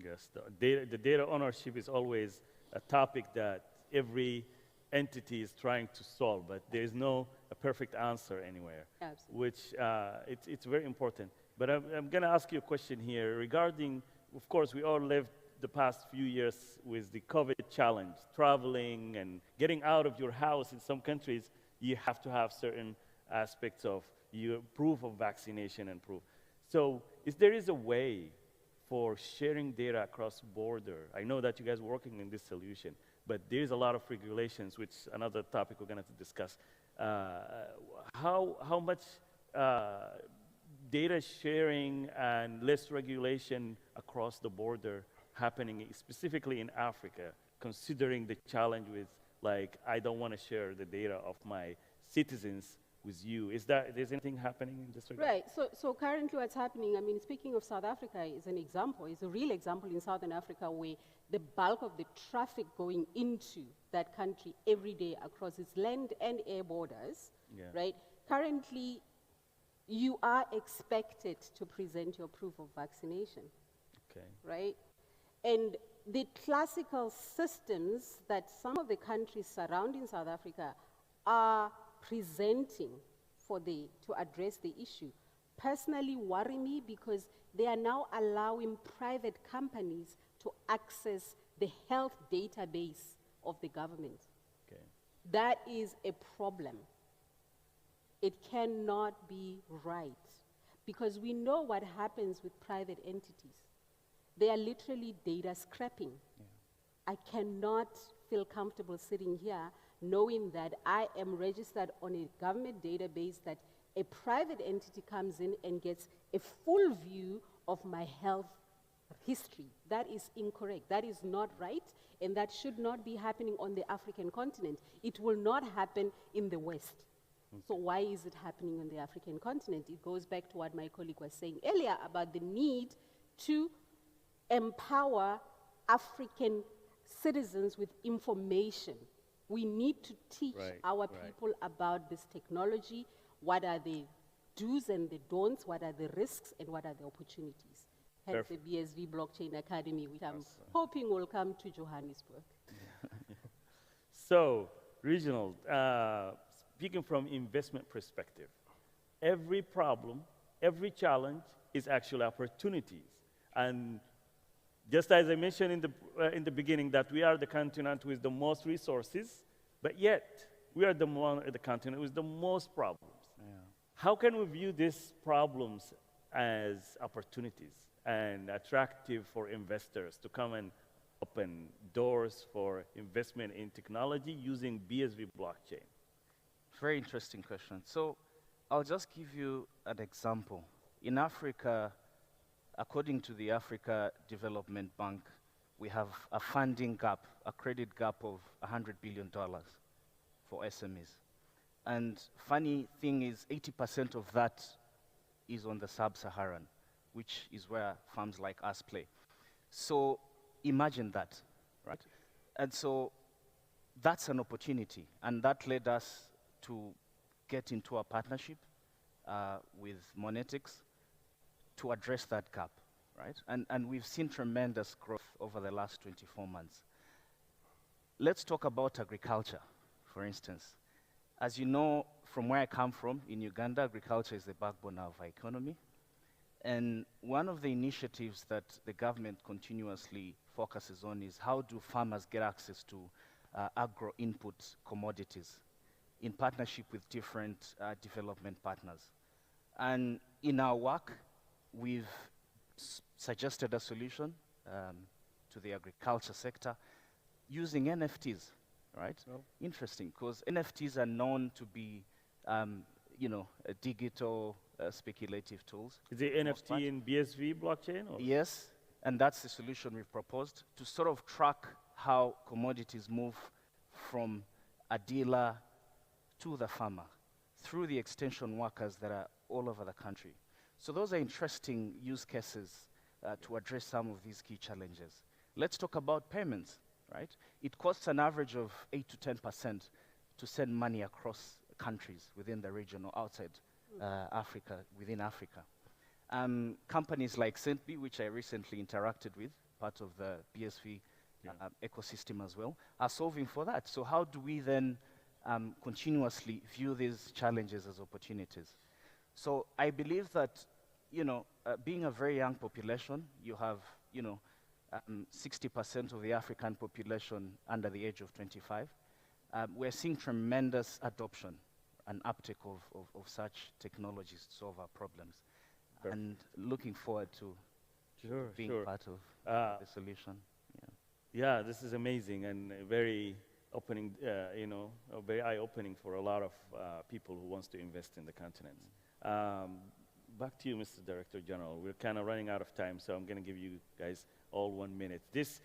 Yes, the data ownership is always a topic that every entity is trying to solve, but there is no perfect answer anywhere. Absolutely. Which it's very important. But I'm going to ask you a question here regarding, of course, we all lived the past few years with the COVID challenge, traveling and getting out of your house. In some countries, you have to have certain aspects of your proof of vaccination and proof. So if there is a way for sharing data across border, I know that you guys are working in this solution, but there is a lot of regulations, which is another topic we're going to discuss. How much data sharing and less regulation across the border happening specifically in Africa, considering the challenge with, like, I don't want to share the data of my citizens with you. Is there's anything happening in this regard? Right. So currently what's happening, I mean, speaking of South Africa is an example, is a real example in Southern Africa where the bulk of the traffic going into that country every day across its land and air borders, right? Currently, you are expected to present your proof of vaccination, right? And the classical systems that some of the countries surrounding South Africa are presenting to address the issue personally worry me, because they are now allowing private companies to access the health database of the government. That is a problem. It cannot be right, because we know what happens with private entities. They are literally data scrapping. I cannot feel comfortable sitting here knowing that I am registered on a government database, that a private entity comes in and gets a full view of my health history. That is incorrect. That is not right, and that should not be happening on the African continent. It will not happen in the West. So why is it happening on the African continent? It goes back to what my colleague was saying earlier about the need to empower African citizens with information. We need to teach our people about this technology. What are the do's and the don'ts? What are the risks and what are the opportunities? Hence the BSV Blockchain Academy, which I'm hoping will come to Johannesburg. So, Reginald, speaking from investment perspective, every problem, every challenge is actually opportunities. And just as I mentioned in the beginning, that we are the continent with the most resources, but yet we are the continent with the most problems. How can we view these problems as opportunities and attractive for investors to come and open doors for investment in technology using BSV blockchain? Very interesting question. So I'll just give you an example. In Africa, according to the Africa Development Bank, we have a funding gap, a credit gap of $100 billion for SMEs. And funny thing is, 80% of that is on the sub-Saharan, which is where firms like us play. So imagine that, right? And so that's an opportunity, and that led us to get into a partnership with Monetics to address that gap, right? And we've seen tremendous growth over the last 24 months. Let's talk about agriculture, for instance. As you know, from where I come from, in Uganda, agriculture is the backbone of our economy. And one of the initiatives that the government continuously focuses on is how do farmers get access to agro-input commodities in partnership with different development partners. And in our work, we've suggested a solution to the agriculture sector using NFTs, right? Interesting, because NFTs are known to be, digital speculative tools. Is the NFT in BSV blockchain? Or? Yes, and that's the solution we've proposed to sort of track how commodities move from a dealer to the farmer through the extension workers that are all over the country. So those are interesting use cases to address some of these key challenges. Let's talk about payments, right? It costs an average of 8 to 10% to send money across countries within the region or outside Africa, within Africa. Companies like Sentby, which I recently interacted with, part of the BSV ecosystem as well, are solving for that. So how do we then continuously view these challenges as opportunities? So I believe that, being a very young population, you have, 60% of the African population under the age of 25. We're seeing tremendous adoption and uptake of such technologies to solve our problems. And looking forward to being part of the solution. Yeah, this is amazing and very opening, very eye-opening for a lot of people who wants to invest in the continent. Back to you, Mr. Director General. We're kind of running out of time, so I'm going to give you guys all 1 minute. This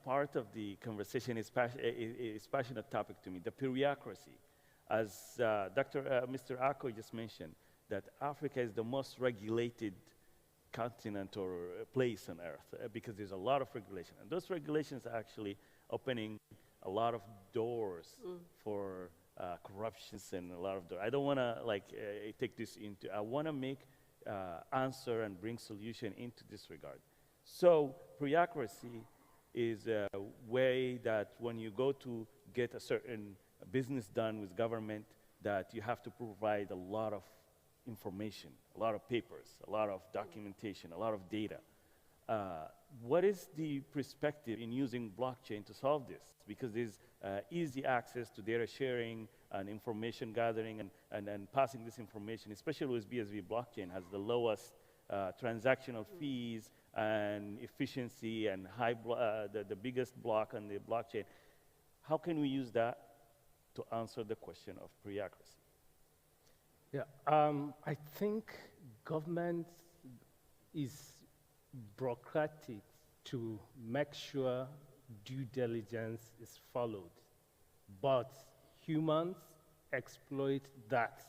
part of the conversation is passionate topic to me, the bureaucracy As Mr. Ako just mentioned, that Africa is the most regulated continent or place on earth because there's a lot of regulation. And those regulations are actually opening a lot of doors for corruptions and a lot of doors. I don't want to take this into, I want to make answer and bring solution into this regard. So pre-accuracy is a way that when you go to get a certain business done with government, that you have to provide a lot of information, a lot of papers, a lot of documentation, a lot of data. What is the perspective in using blockchain to solve this? Because there's easy access to data sharing and information gathering and passing this information, especially with BSV blockchain, has the lowest transactional fees and efficiency and the biggest block on the blockchain. How can we use that to answer the question of pre-accuracy? Yeah, I think government is bureaucratic to make sure due diligence is followed, but humans exploit that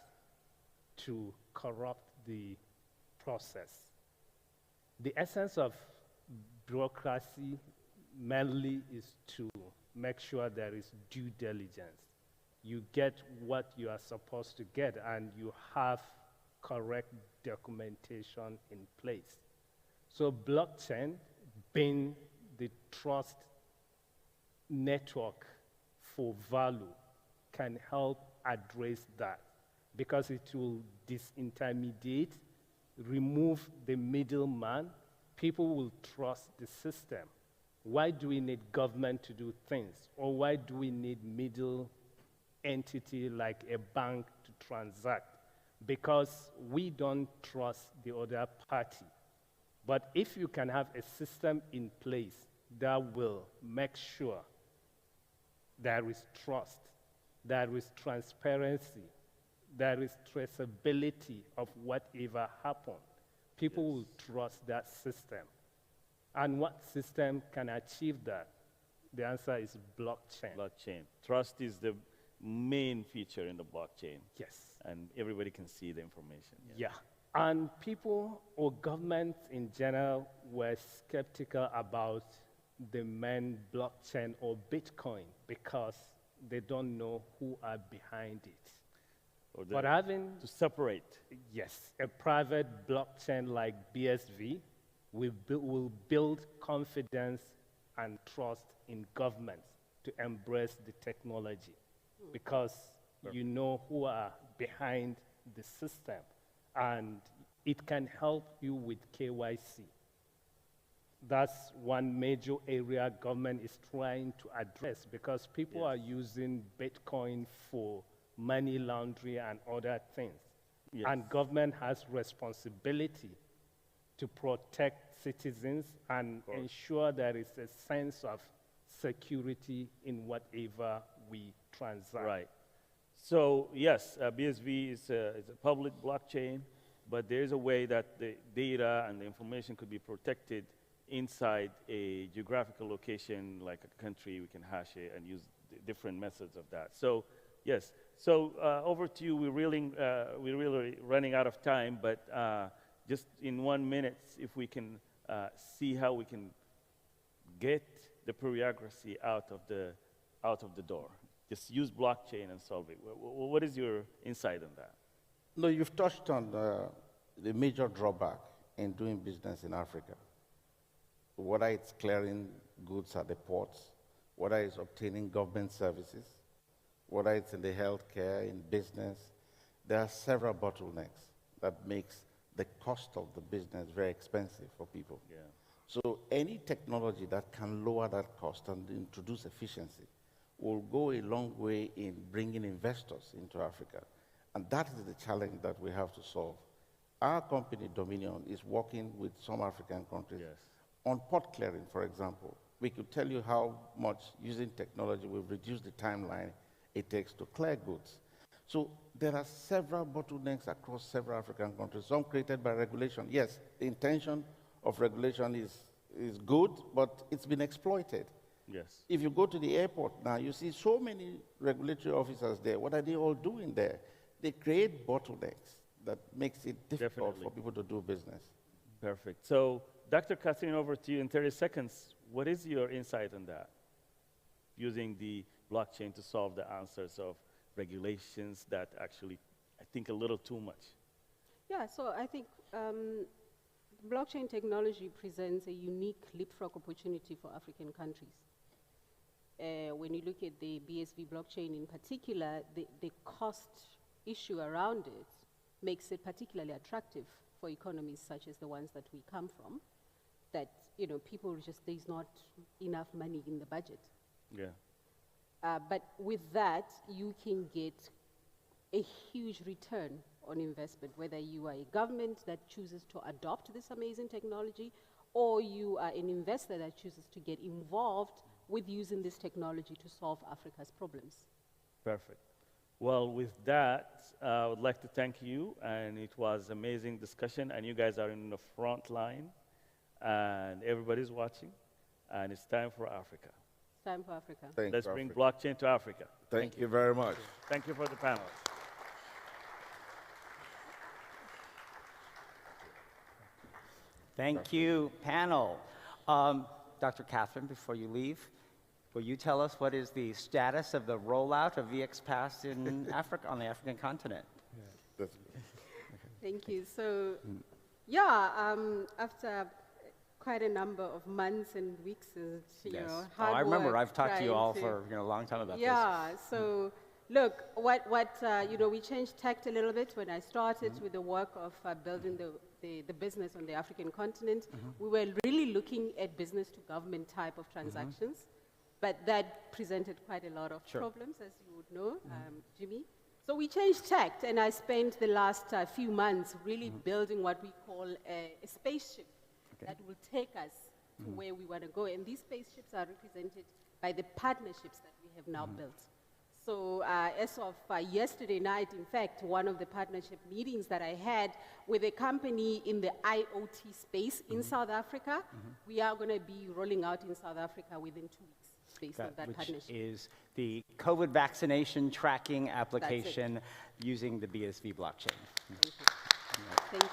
to corrupt the process. The essence of bureaucracy mainly is to make sure there is due diligence. You get what you are supposed to get, and you have correct documentation in place. So blockchain, being the trust network for value, can help address that because it will disintermediate, remove the middleman. People will trust the system. Why do we need government to do things? Or why do we need middle entity like a bank to transact? Because we don't trust the other party. But if you can have a system in place that will make sure there is trust, there is transparency, there is traceability of whatever happened, people will trust that system. And what system can achieve that? The answer is blockchain. Blockchain. Trust is the main feature in the blockchain. Yes. And everybody can see the information. Yeah. And people or governments in general were skeptical about the main blockchain or Bitcoin because they don't know who are behind it. Or but having to separate. Yes, a private blockchain like BSV will build confidence and trust in governments to embrace the technology because you know who are behind the system, and it can help you with KYC. That's one major area government is trying to address because people are using Bitcoin for money laundering and other things. Yes. And government has responsibility to protect citizens and ensure there is a sense of security in whatever we transact. Right. So yes, BSV is a public blockchain, but there's a way that the data and the information could be protected inside a geographical location like a country. We can hash it and use different methods of that. So yes. So over to you. We're really running out of time, but just in 1 minute, if we can see how we can get the pre-accuracy out of the door. Just use blockchain and solve it. What is your insight on that? No, you've touched on the major drawback in doing business in Africa. Whether it's clearing goods at the ports, whether it's obtaining government services, whether it's in the healthcare, in business, there are several bottlenecks that makes the cost of the business very expensive for people. Yeah. So any technology that can lower that cost and introduce efficiency will go a long way in bringing investors into Africa. And that is the challenge that we have to solve. Our company, Dominion, is working with some African countries on port clearing, for example. We could tell you how much using technology will reduce the timeline it takes to clear goods. So there are several bottlenecks across several African countries, some created by regulation. Yes, the intention of regulation is good, but it's been exploited. Yes. If you go to the airport now, you see so many regulatory officers there. What are they all doing there? They create bottlenecks that makes it difficult for people to do business. Perfect. So, Dr. Catherine, over to you in 30 seconds. What is your insight on that? Using the blockchain to solve the answers of regulations that actually, I think, a little too much. Yeah, so I think blockchain technology presents a unique leapfrog opportunity for African countries. When you look at the BSV blockchain in particular, the cost issue around it makes it particularly attractive for economies such as the ones that we come from, that, you know, people just, there's not enough money in the budget. Yeah. But with that, you can get a huge return on investment, whether you are a government that chooses to adopt this amazing technology, or you are an investor that chooses to get involved with using this technology to solve Africa's problems. Perfect. Well, with that, I would like to thank you, and it was amazing discussion, and you guys are in the front line, and everybody's watching, and it's time for Africa. It's time for Africa. Let's bring blockchain to Africa. Thank you very much. Thank you for the panel. Thank you, panel. Dr. Catherine, before you leave, will you tell us what is the status of the rollout of VXPass in Africa, on the African continent? Thank you. So, yeah, after quite a number of months and weeks, you know, hard I remember. work I've talked to you all trying for a long time about this. Yeah. So, look, you know, we changed tact a little bit when I started with the work of building the business on the African continent. We were really looking at business to government type of transactions, but that presented quite a lot of problems, as you would know, Jimmy. So we changed tact, and I spent the last few months really building what we call a spaceship that will take us to where we want to go. And these spaceships are represented by the partnerships that we have now built. So as of yesterday night, in fact, one of the partnership meetings that I had with a company in the IoT space in South Africa, we are going to be rolling out in South Africa within 2 weeks based on that partnership. Which is the COVID vaccination tracking application using the BSV blockchain.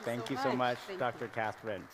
Thank you so much, Dr. Catherine.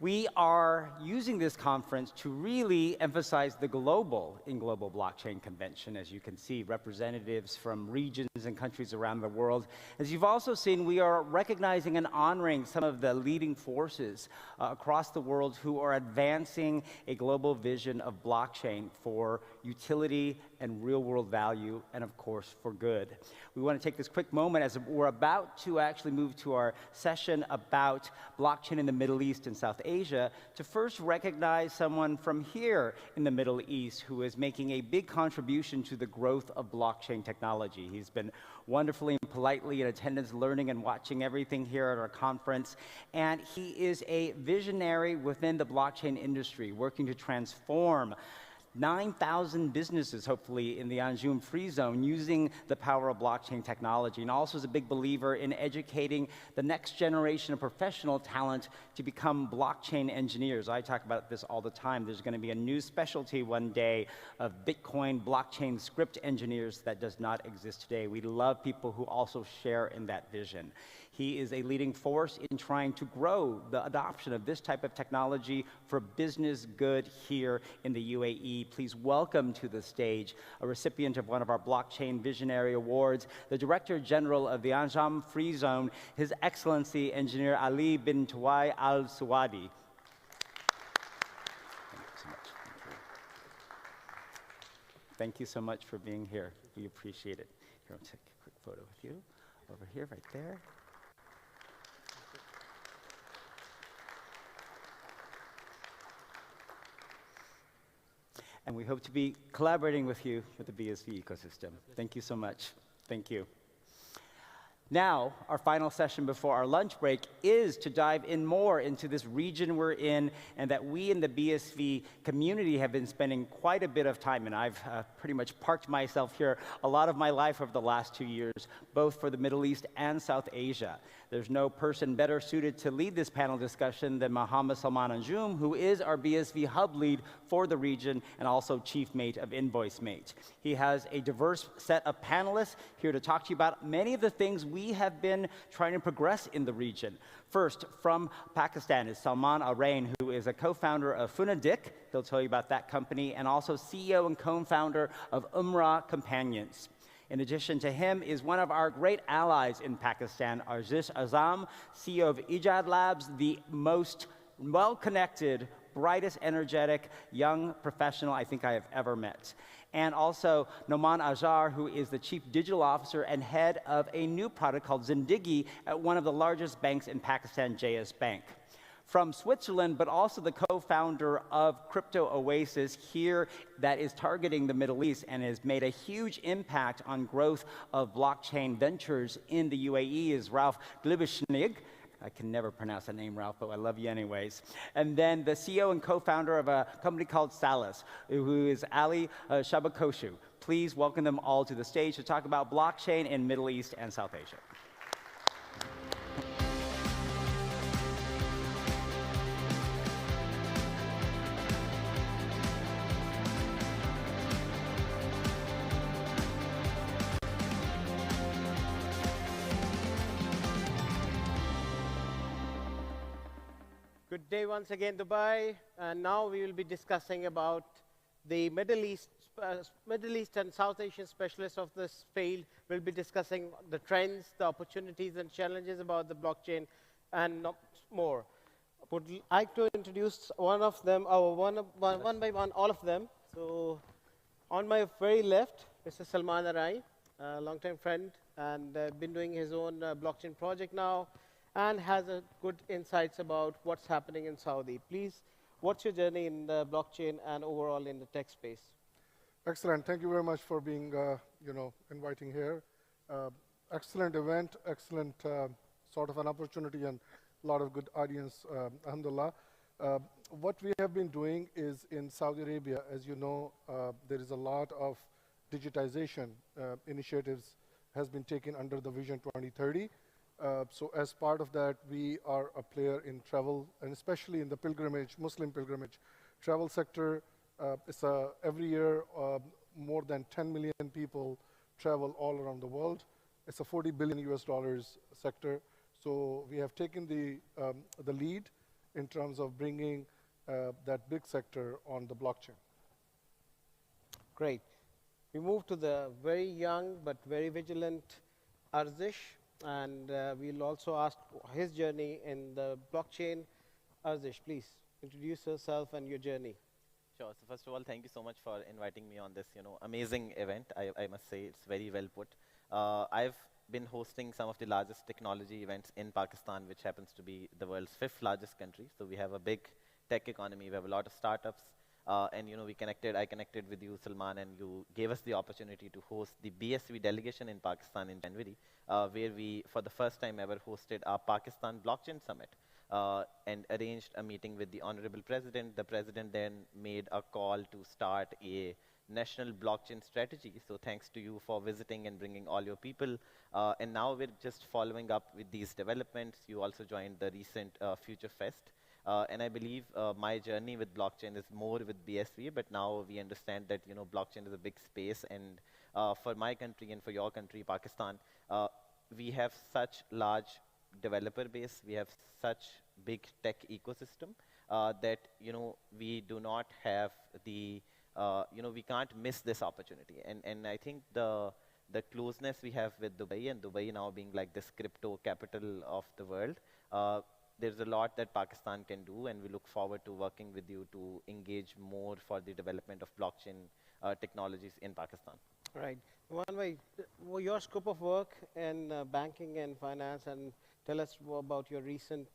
We are using this conference to really emphasize the global blockchain convention. As you can see, representatives from regions and countries around the world. As you've also seen, we are recognizing and honoring some of the leading forces across the world who are advancing a global vision of blockchain for utility and real-world value, and of course, for good. We want to take this quick moment as we're about to actually move to our session about blockchain in the Middle East and South Asia to first recognize someone from here in the Middle East who is making a big contribution to the growth of blockchain technology. He's been wonderfully and politely in attendance, learning and watching everything here at our conference, and he is a visionary within the blockchain industry, working to transform 9,000 businesses, hopefully, in the Anjum Free Zone using the power of blockchain technology, and also is a big believer in educating the next generation of professional talent to become blockchain engineers. I talk about this all the time. There's going to be a new specialty one day of Bitcoin blockchain script engineers that does not exist today. We love people who also share in that vision. He is a leading force in trying to grow the adoption of this type of technology for business good here in the UAE. Please welcome to the stage a recipient of one of our Blockchain Visionary Awards, the Director General of the Anjum Free Zone, His Excellency Engineer Ali bin Tuwai Al Suwadi. Thank you so much for being here. We appreciate it. Here, I'll take a quick photo with you. Over here, right there. And we hope to be collaborating with you with the BSV ecosystem. Thank you so much. Thank you. Now, our final session before our lunch break is to dive in more into this region we're in, and that we in the BSV community have been spending quite a bit of time in. I've pretty much parked myself here a lot of my life over the last 2 years, both for the Middle East and South Asia. There's no person better suited to lead this panel discussion than Mohammed Salman Anjum, who is our BSV hub lead for the region and also chief mate of Invoice Mate. He has a diverse set of panelists here to talk to you about many of the things we have been trying to progress in the region. First, from Pakistan is Salman Arain, who is a co-founder of Funadik. He'll tell you about that company, and also CEO and co-founder of Umrah Companions. In addition to him is one of our great allies in Pakistan, Arzish Azam, CEO of Ijad Labs, the most well-connected, brightest, energetic young professional I think I have ever met. And also Noman Ajar, who is the Chief Digital Officer and head of a new product called Zindagi at one of the largest banks in Pakistan, JS Bank. From Switzerland, but also the co-founder of Crypto Oasis here that is targeting the Middle East and has made a huge impact on growth of blockchain ventures in the UAE is Ralph Glibishnig. I can never pronounce that name, Ralph, but I love you anyways. And then the CEO and co-founder of a company called Salas, who is Ali Shabakoshu. Please welcome them all to the stage to talk about blockchain in Middle East and South Asia. Good day once again, Dubai. And now we will be discussing about the Middle East and South Asian specialists of this field will be discussing the trends, the opportunities and challenges about the blockchain and more. Would like to introduce one of them, one by one, all of them. So on my very left, Mr. Salman Arai, a longtime friend, and been doing his own blockchain project now, and has a good insights about what's happening in Saudi. Please, what's your journey in the blockchain and overall in the tech space? Excellent. Thank you very much for being, inviting here. Excellent event, excellent sort of an opportunity, and a lot of good audience, alhamdulillah. What we have been doing is in Saudi Arabia, as you know, there is a lot of digitization initiatives has been taken under the Vision 2030. So as part of that, we are a player in travel, and especially in the pilgrimage, Muslim pilgrimage travel sector. Every year, more than 10 million people travel all around the world. It's a $40 billion US sector. So we have taken the lead in terms of bringing that big sector on the blockchain. Great. We move to the very young but very vigilant Arzish. And we'll also ask his journey in the blockchain. Arzish, please introduce yourself and your journey. Sure. So first of all, thank you so much for inviting me on this, amazing event. I must say it's very well put. I've been hosting some of the largest technology events in Pakistan, which happens to be the world's 5th largest country. So we have a big tech economy. We have a lot of startups. And I connected with you, Salman, and you gave us the opportunity to host the BSV delegation in Pakistan in January, where we, for the first time ever, hosted our Pakistan Blockchain Summit and arranged a meeting with the Honorable President. The President then made a call to start a national blockchain strategy. So thanks to you for visiting and bringing all your people. And now we're just following up with these developments. You also joined the recent Future Fest. And I believe my journey with blockchain is more with BSV, but now we understand that blockchain is a big space, and for my country and for your country, Pakistan, we have such large developer base, we have such big tech ecosystem that we do not have the we can't miss this opportunity, and I think the closeness we have with Dubai, and Dubai now being like this crypto capital of the world. There's a lot that Pakistan can do, and we look forward to working with you to engage more for the development of blockchain technologies in Pakistan. Right. One way, your scope of work in banking and finance, and tell us about your recent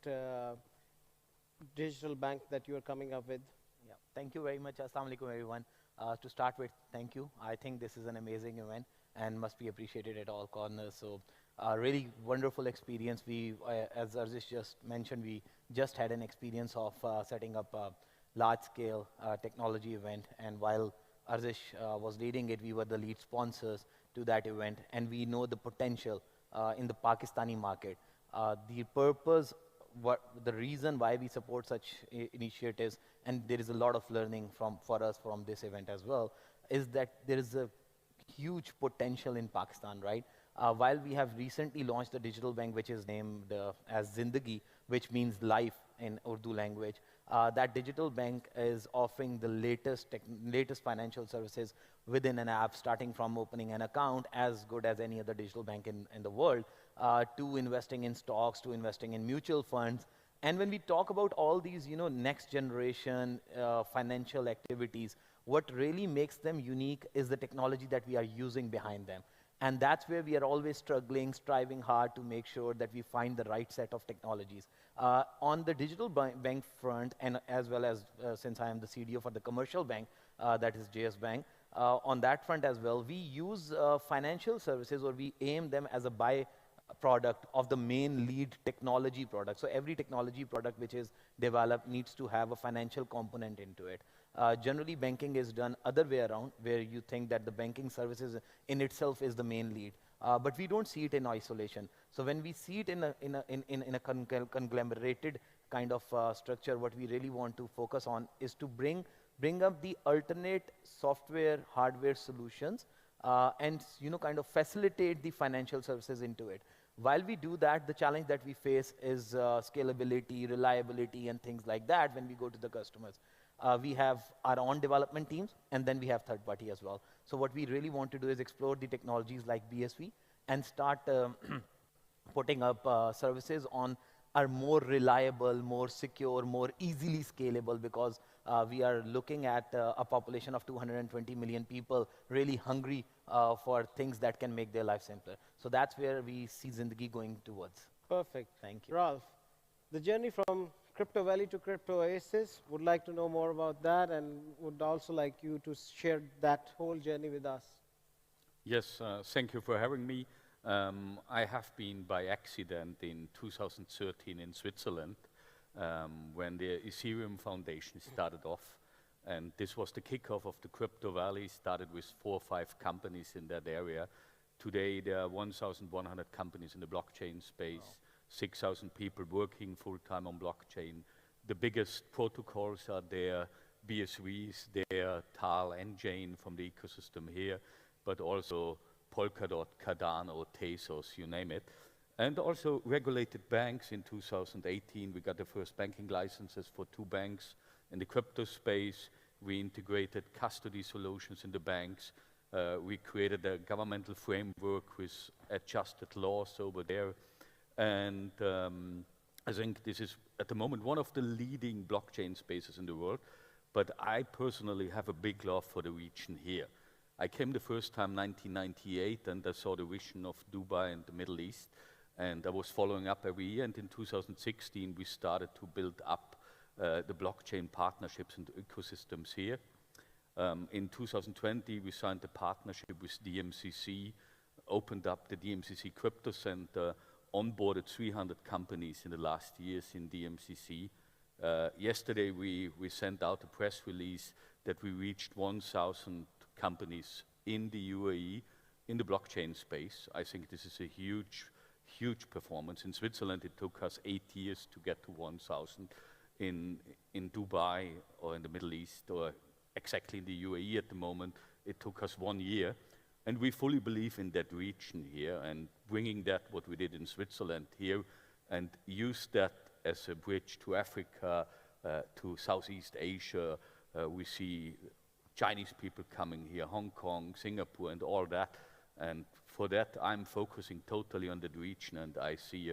digital bank that you are coming up with. Yeah. Thank you very much. Assalamu alaikum, everyone. To start with, thank you. I think this is an amazing event and must be appreciated at all corners. So, really wonderful experience. We, as Arzish just mentioned, we just had an experience of setting up a large-scale technology event. And while Arzish was leading it, we were the lead sponsors to that event. And we know the potential in the Pakistani market. The purpose, the reason why we support such initiatives, and there is a lot of learning for us from this event as well, is that there is a huge potential in Pakistan, right? While we have recently launched a digital bank which is named as Zindagi, which means life in Urdu language, that digital bank is offering the latest financial services within an app, starting from opening an account, as good as any other digital bank in the world, to investing in stocks, to investing in mutual funds. And when we talk about all these, next generation financial activities, what really makes them unique is the technology that we are using behind them. And that's where we are always struggling, striving hard to make sure that we find the right set of technologies. On the digital bank front, and as well as since I am the CDO for the commercial bank, that is JS Bank, on that front as well, we use financial services, or we aim them as a byproduct of the main lead technology product. So every technology product which is developed needs to have a financial component into it. Generally, banking is done other way around, where you think that the banking services in itself is the main lead. But we don't see it in isolation. So when we see it in a conglomerated kind of structure, what we really want to focus on is to bring up the alternate software, hardware solutions, and kind of facilitate the financial services into it. While we do that, the challenge that we face is scalability, reliability, and things like that when we go to the customers. We have our own development teams, and then we have third party as well. So what we really want to do is explore the technologies like BSV and start putting up services on are more reliable, more secure, more easily scalable, because we are looking at a population of 220 million people really hungry for things that can make their life simpler. So that's where we see Zindagi going towards. Perfect. Thank you. Ralph, the journey from Crypto Valley to Crypto Oasis, would like to know more about that, and would also like you to share that whole journey with us. Yes, thank you for having me. I have been by accident in 2013 in Switzerland when the Ethereum Foundation started off. And this was the kickoff of the Crypto Valley, started with 4 or 5 companies in that area. Today there are 1,100 companies in the blockchain space, 6,000 people working full-time on blockchain. The biggest protocols are there, BSVs there, Tal and Jane from the ecosystem here, but also Polkadot, Cardano, Tezos, you name it. And also regulated banks. In 2018, we got the first banking licenses for 2 banks. In the crypto space, we integrated custody solutions in the banks. We created a governmental framework with adjusted laws over there. And I think this is, at the moment, one of the leading blockchain spaces in the world. But I personally have a big love for the region here. I came the first time 1998, and I saw the vision of Dubai and the Middle East. And I was following up every year. And in 2016, we started to build up the blockchain partnerships and ecosystems here. In 2020, we signed a partnership with DMCC, opened up the DMCC Crypto Center, onboarded 300 companies in the last years in DMCC. Yesterday, we sent out a press release that we reached 1,000 companies in the UAE in the blockchain space. I think this is a huge, huge performance. In Switzerland, it took us 8 years to get to 1,000. In Dubai or in the Middle East or exactly in the UAE at the moment, it took us 1 year. And we fully believe in that region here and bringing that, what we did in Switzerland here, and use that as a bridge to Africa, to Southeast Asia. We see Chinese people coming here, Hong Kong, Singapore, and all that. And for that, I'm focusing totally on that region, and I see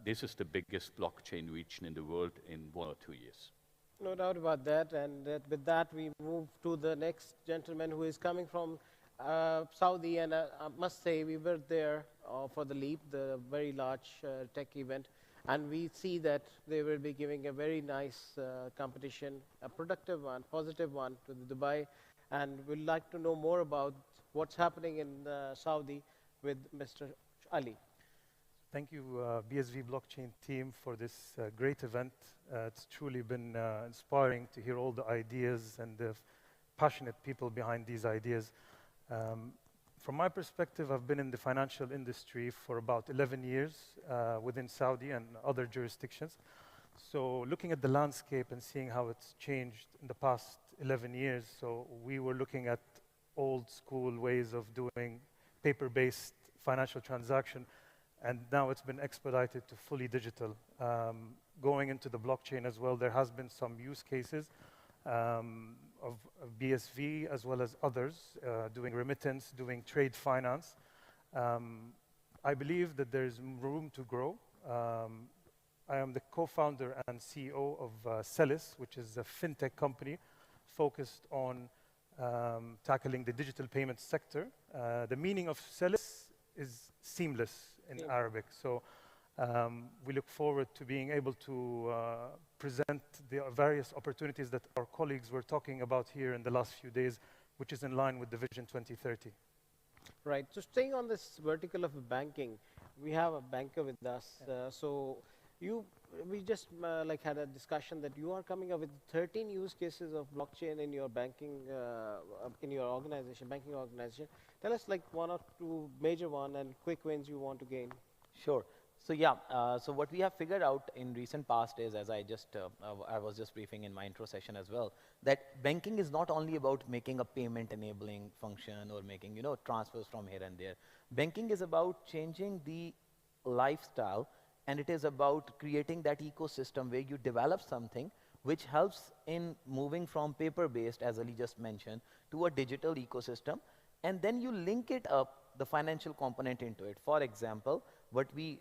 this is the biggest blockchain region in the world in 1 or 2 years. No doubt about that. And with that, we move to the next gentleman who is coming from Saudi. And I must say, we were there for the Leap, the very large tech event. And we see that they will be giving a very nice competition, a productive one, positive one to the Dubai And we'd like to know more about what's happening in Saudi with Mr. Ali. Thank you, BSV Blockchain team, for this great event. It's truly been inspiring to hear all the ideas and the passionate people behind these ideas. From my perspective, I've been in the financial industry for about 11 years within Saudi and other jurisdictions. So looking at the landscape and seeing how it's changed in the past 11 years, so we were looking at old school ways of doing paper-based financial transaction, and now it's been expedited to fully digital. Going into the blockchain as well, there has been some use cases of BSV as well as others, doing remittance, doing trade finance. I believe that there's room to grow. I am the co-founder and CEO of Celis, which is a fintech company focused on tackling the digital payment sector. The meaning of Celis is seamless in Arabic. So we look forward to being able to present the various opportunities that our colleagues were talking about here in the last few days, which is in line with the Vision 2030. Right. So staying on this vertical of banking, we have a banker with us. We just like had a discussion that you are coming up with 13 use cases of blockchain in your banking, in your organization, banking organization. Tell us like one or two major one and quick wins you want to gain. Sure. So yeah, so what we have figured out in recent past is, as I was just briefing in my intro session as well, that banking is not only about making a payment enabling function or making, you know, transfers from here and there. Banking is about changing the lifestyle, and it is about creating that ecosystem where you develop something which helps in moving from paper-based, as Ali just mentioned, to a digital ecosystem, and then you link it up, the financial component into it. For example, what we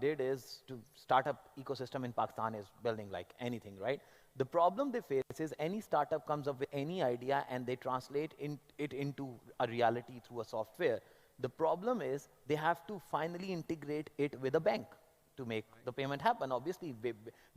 did is to startup ecosystem in Pakistan is building like anything, right? The problem they face is any startup comes up with any idea and they translate it into a reality through a software. The problem is they have to finally integrate it with a bank to make the payment happen. Obviously,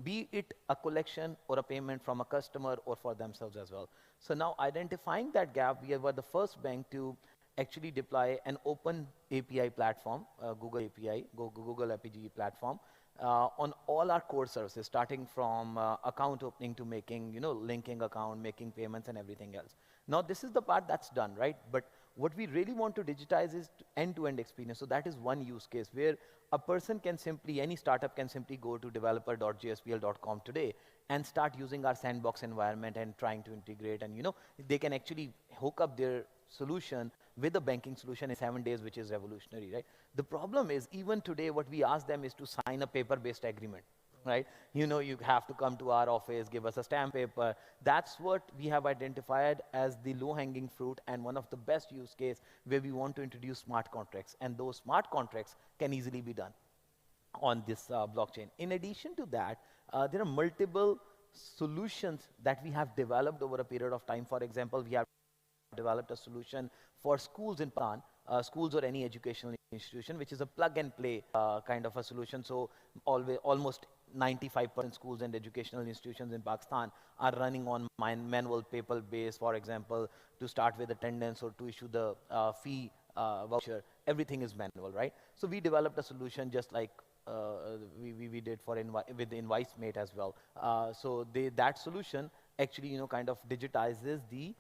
be it a collection or a payment from a customer or for themselves as well. So now identifying that gap, we were the first bank to actually deploy an open API platform, Google API, Google API platform, on all our core services, starting from account opening to making, you know, linking account, making payments and everything else. Now this is the part that's done, right? But what we really want to digitize is end-to-end experience. So that is one use case where a person can simply, any startup can simply go to developer.jspl.com today and start using our sandbox environment and trying to integrate, and you know, they can actually hook up their solution with a banking solution in 7 days, which is revolutionary, right? The problem is, even today, what we ask them is to sign a paper-based agreement, right? You know, you have to come to our office, give us a stamp paper. That's what we have identified as the low-hanging fruit and one of the best use case where we want to introduce smart contracts. And those smart contracts can easily be done on this blockchain. In addition to that, there are multiple solutions that we have developed over a period of time. For example, we have developed a solution for schools in Pakistan, schools or any educational institution, which is a plug-and-play kind of a solution. So almost 95% schools and educational institutions in Pakistan are running on manual paper base, for example, to start with attendance or to issue the fee voucher. Everything is manual, right? So we developed a solution just like we did for with InvoiceMate as well. So that solution actually, you know, kind of digitizes the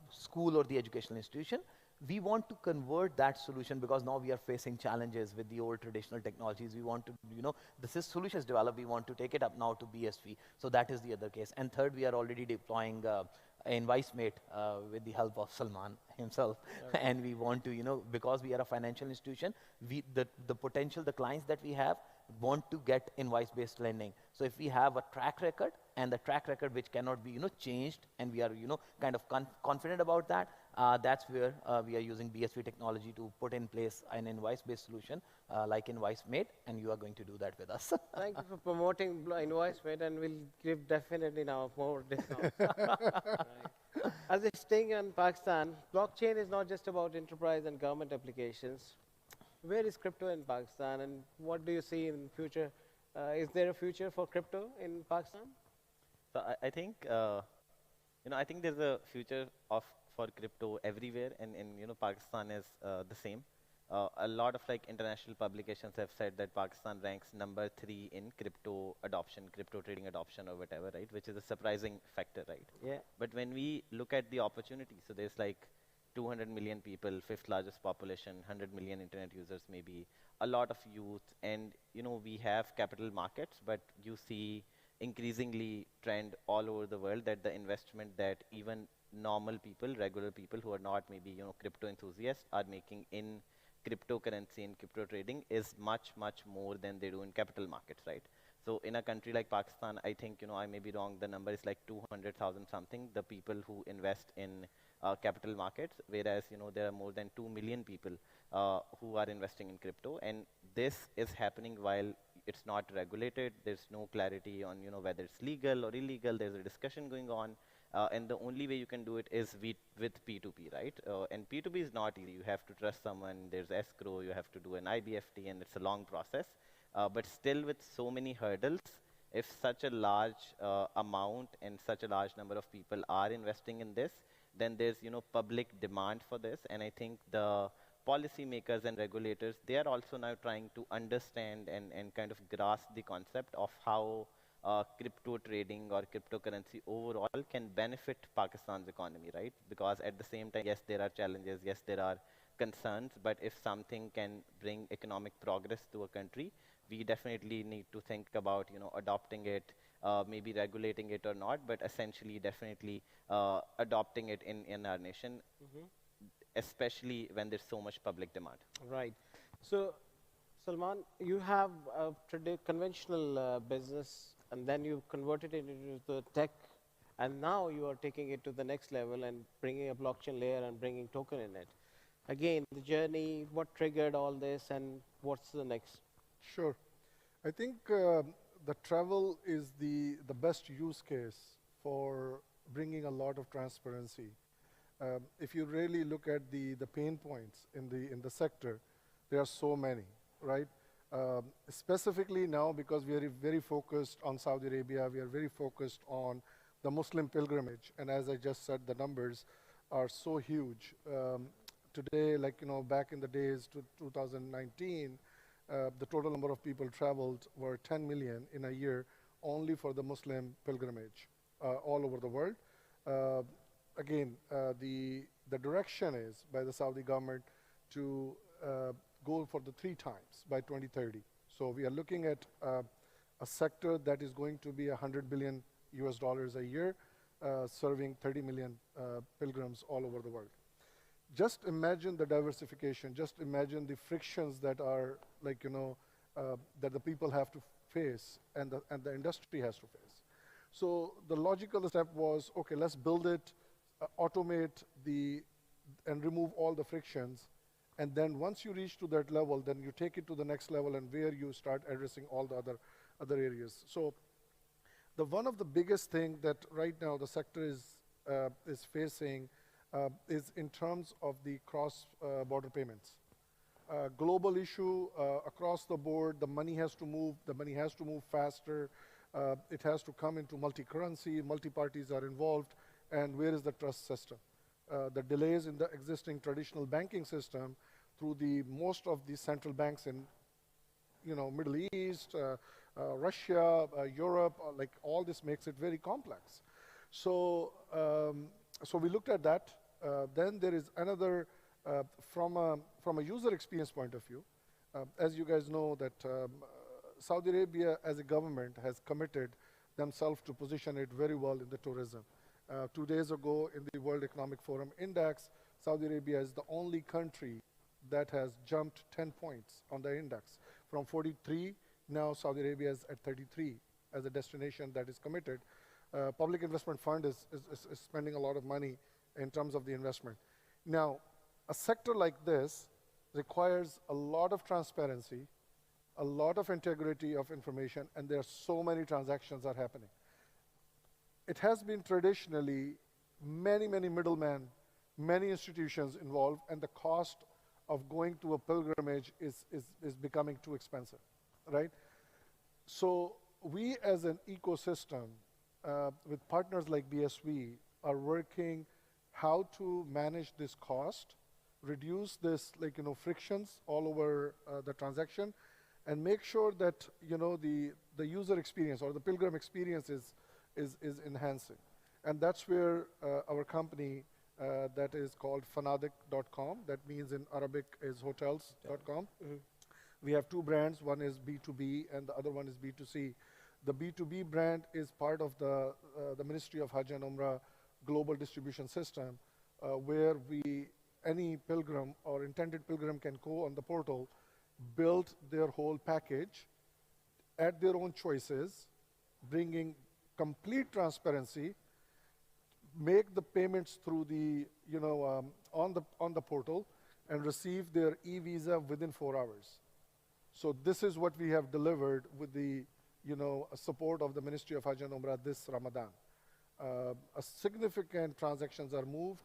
school or the educational institution. We want to convert that solution because now we are facing challenges with the old traditional technologies. We want to, you know, this solution is developed. We want to take it up now to BSV. So that is the other case. And third, we are already deploying InvoiceMate with the help of Salman himself. Okay. And we want to, you know, because we are a financial institution, the potential, the clients that we have want to get invoice-based lending. So if we have a track record, and the track record which cannot be, you know, changed, and we are, you know, kind of confident about that, that's where we are using BSV technology to put in place an invoice-based solution like InvoiceMate, and you are going to do that with us. Thank you for promoting InvoiceMate, and we'll give definitely now more discounts. Right. As it's staying in Pakistan, blockchain is not just about enterprise and government applications. Where is crypto in Pakistan, and what do you see in future? Is there a future for crypto in Pakistan? So I think, you know, I think there's a future for crypto everywhere, and you know, Pakistan is the same. A lot of like international publications have said that Pakistan ranks number 3 in crypto adoption, crypto trading adoption or whatever, right? Which is a surprising factor, right? Yeah. But when we look at the opportunity, so there's like 200 million people, fifth largest population, 100 million internet users maybe, a lot of youth, and you know, we have capital markets, but you see increasingly trend all over the world that the investment that even normal people, regular people who are not maybe, you know, crypto enthusiasts are making in cryptocurrency and crypto trading is much, much more than they do in capital markets, right? So in a country like Pakistan, I think, you know, I may be wrong, the number is like 200,000 something, the people who invest in capital markets, whereas, you know, there are more than 2 million people who are investing in crypto. And this is happening while it's not regulated. There's no clarity on, you know, whether it's legal or illegal. There's a discussion going on. And the only way you can do it is with P2P, right? And P2P is not easy. You have to trust someone. There's escrow. You have to do an IBFT, and it's a long process. But still, with so many hurdles, if such a large amount and such a large number of people are investing in this, then there's, you know, public demand for this. And I think the policymakers and regulators, they are also now trying to understand and kind of grasp the concept of how crypto trading or cryptocurrency overall can benefit Pakistan's economy, right? Because at the same time, yes, there are challenges, yes, there are concerns, but if something can bring economic progress to a country, we definitely need to think about, you know, adopting it, maybe regulating it or not, but essentially definitely adopting it in our nation, especially when there's so much public demand. Right. So, Salman, you have a conventional business, and then you converted it into the tech, and now you are taking it to the next level and bringing a blockchain layer and bringing token in it. Again, the journey, what triggered all this, and what's the next? Sure. I think the travel is the best use case for bringing a lot of transparency. If you really look at the pain points in the sector, there are so many, right? Specifically now, because we are very focused on Saudi Arabia, we are very focused on the Muslim pilgrimage, and as I just said, the numbers are so huge. Today, like, you know, back in the days to 2019, the total number of people traveled were 10 million in a year only for the Muslim pilgrimage all over the world. Again, the direction is by the Saudi government to go for the 3 times by 2030. So we are looking at a sector that is going to be $100 billion a year, serving 30 million pilgrims all over the world. Just imagine the diversification. Just imagine the frictions that are, like, you know, that the people have to face and the industry has to face. So the logical step was, okay, let's build it, automate and remove all the frictions. And then once you reach to that level, then you take it to the next level, and where you start addressing all the other areas. So one of the biggest thing that right now the sector is facing is in terms of the cross-border payments. Global issue across the board. The money has to move. The money has to move faster. It has to come into multi-currency. Multi-parties are involved. And where is the trust system? The delays in the existing traditional banking system through most of the central banks in, you know, Middle East, Russia, Europe, like all this makes it very complex. So we looked at that. Then there is another, from a user experience point of view, as you guys know that Saudi Arabia as a government has committed themselves to position it very well in the tourism. 2 days ago in the World Economic Forum Index, Saudi Arabia is the only country that has jumped 10 points on the index. From 43, now Saudi Arabia is at 33 as a destination that is committed. Public Investment Fund is spending a lot of money in terms of the investment. Now, a sector like this requires a lot of transparency, a lot of integrity of information, and there are so many transactions are happening. It has been traditionally many middlemen, many institutions involved, and the cost of going to a pilgrimage is becoming too expensive, right? So we as an ecosystem, with partners like BSV, are working how to manage this cost, reduce this, like, frictions all over the transaction, and make sure that, the user experience or the pilgrim experience is enhancing. And that's where our company that is called fanadik.com, that means in Arabic is hotels.com. We have two brands, one is B2B and the other one is B2C. The B2B brand is part of the Ministry of Hajj and Umrah global distribution system, where any pilgrim or intended pilgrim can go on the portal, build their whole package at their own choices, bringing complete transparency, make the payments through the, on the portal, and receive their e-visa within 4 hours. So this is what we have delivered with the, support of the Ministry of Hajj and Umrah this Ramadan. A significant transactions are moved.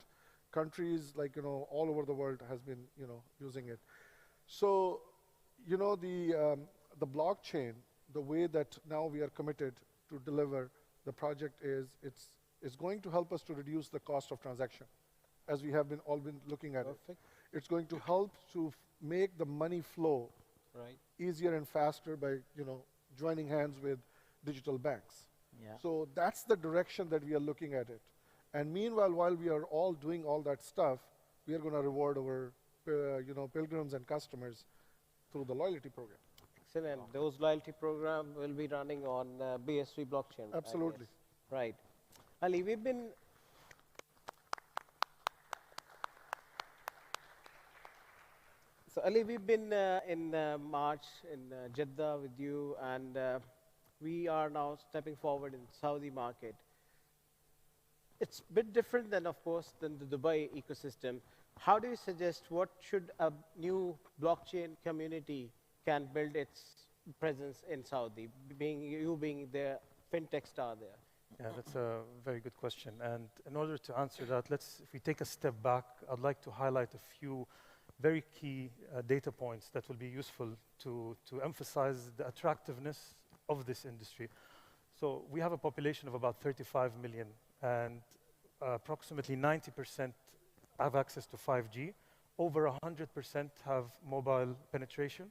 Countries like, all over the world has been, using it. So, the blockchain, the way that now we are committed to deliver the project is, it's going to help us to reduce the cost of transaction, as we have all been looking at it. It's going to help to make the money flow easier and faster by, joining hands with digital banks. Yeah. So that's the direction that we are looking at it. And meanwhile, while we are all doing all that stuff, we are going to reward our, pilgrims and customers through the loyalty program. Excellent. Those loyalty program will be running on BSV blockchain. I Absolutely. guess. Right. Ali, we've been in March in Jeddah with you, and we are now stepping forward in Saudi market. It's a bit different than, of course, than the Dubai ecosystem. How do you suggest what should a new blockchain community can build its presence in Saudi, being the fintech star there? Yeah, that's a very good question. And in order to answer that, if we take a step back, I'd like to highlight a few very key data points that will be useful to emphasize the attractiveness of this industry. So we have a population of about 35 million, and approximately 90% have access to 5G. Over 100% have mobile penetration.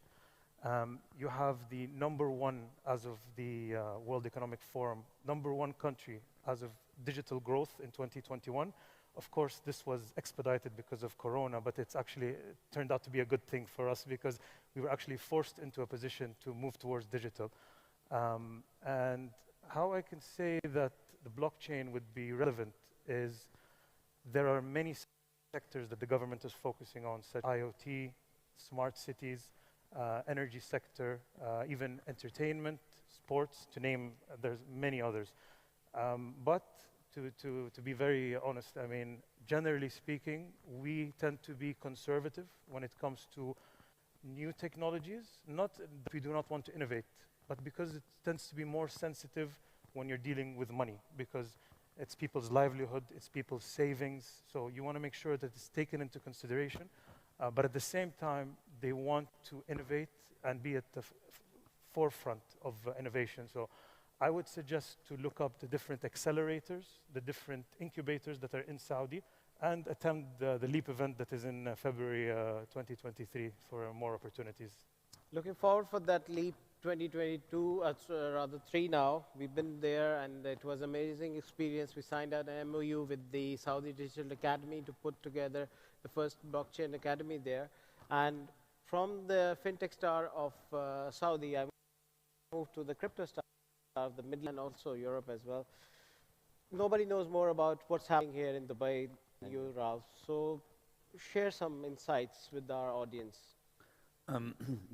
You have the #1, as of the World Economic Forum, #1 country as of digital growth in 2021. Of course, this was expedited because of Corona, but it's actually turned out to be a good thing for us because we were actually forced into a position to move towards digital. And how I can say that the blockchain would be relevant is there are many sectors that the government is focusing on, such as IoT, smart cities, energy sector, even entertainment, sports, to name, there's many others. But to be very honest, I mean, generally speaking, we tend to be conservative when it comes to new technologies. Not that we do not want to innovate, but because it tends to be more sensitive when you're dealing with money, because it's people's livelihood, it's people's savings, so you want to make sure that it's taken into consideration. But at the same time, they want to innovate and be at the forefront of innovation. So I would suggest to look up the different accelerators, the different incubators that are in Saudi, and attend the LEAP event that is in February 2023 for more opportunities. Looking forward for that LEAP 2022, rather 3 now. We've been there, and it was an amazing experience. We signed an MOU with the Saudi Digital Academy to put together the first blockchain academy there. And from the fintech star of Saudi, I moved to the crypto star of the Middle and also Europe as well. Nobody knows more about what's happening here in Dubai than you, Ralph. So share some insights with our audience.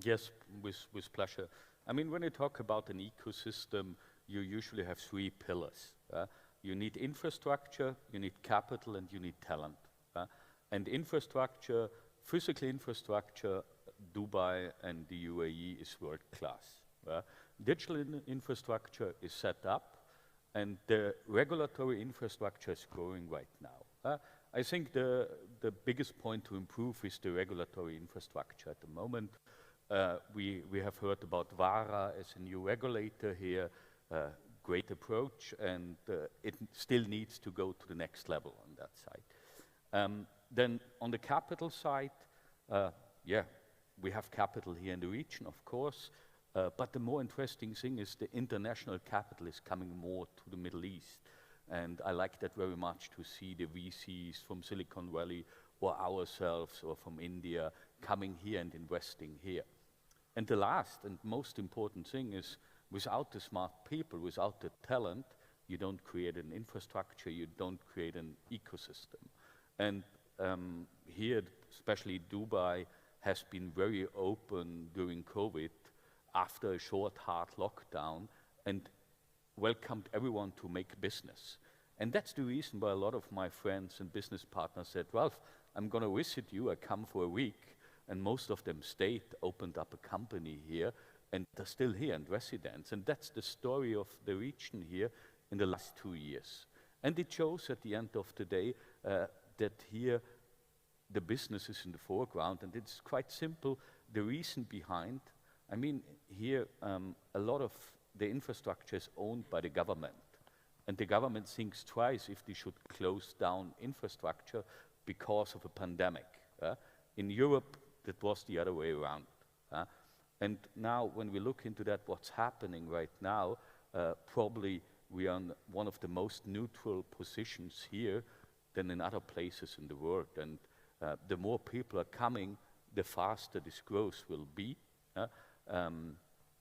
Yes, with pleasure. I mean, when you talk about an ecosystem, you usually have 3 pillars. You need infrastructure, you need capital, and you need talent. And infrastructure, physical infrastructure, Dubai and the UAE is world class. Digital infrastructure is set up, and the regulatory infrastructure is growing right now. I think the biggest point to improve is the regulatory infrastructure at the moment. We have heard about VARA as a new regulator here, great approach, and it still needs to go to the next level on that side. Then on the capital side, yeah, we have capital here in the region, of course, but the more interesting thing is the international capital is coming more to the Middle East. And I like that very much to see the VCs from Silicon Valley or ourselves or from India coming here and investing here. And the last and most important thing is without the smart people, without the talent, you don't create an infrastructure, you don't create an ecosystem. And here, especially Dubai, has been very open during COVID after a short, hard lockdown and welcomed everyone to make business. And that's the reason why a lot of my friends and business partners said, Ralph, I'm going to visit you, I come for a week. And most of them stayed, opened up a company here, and they're still here and residents. And that's the story of the region here in the last 2 years. And it shows at the end of the day that here the business is in the foreground, and it's quite simple. The reason behind, I mean, here a lot of the infrastructure is owned by the government. And the government thinks twice if they should close down infrastructure because of a pandemic. In Europe, that was the other way around. And now when we look into that, what's happening right now, probably we are in one of the most neutral positions here than in other places in the world. And the more people are coming, the faster this growth will be.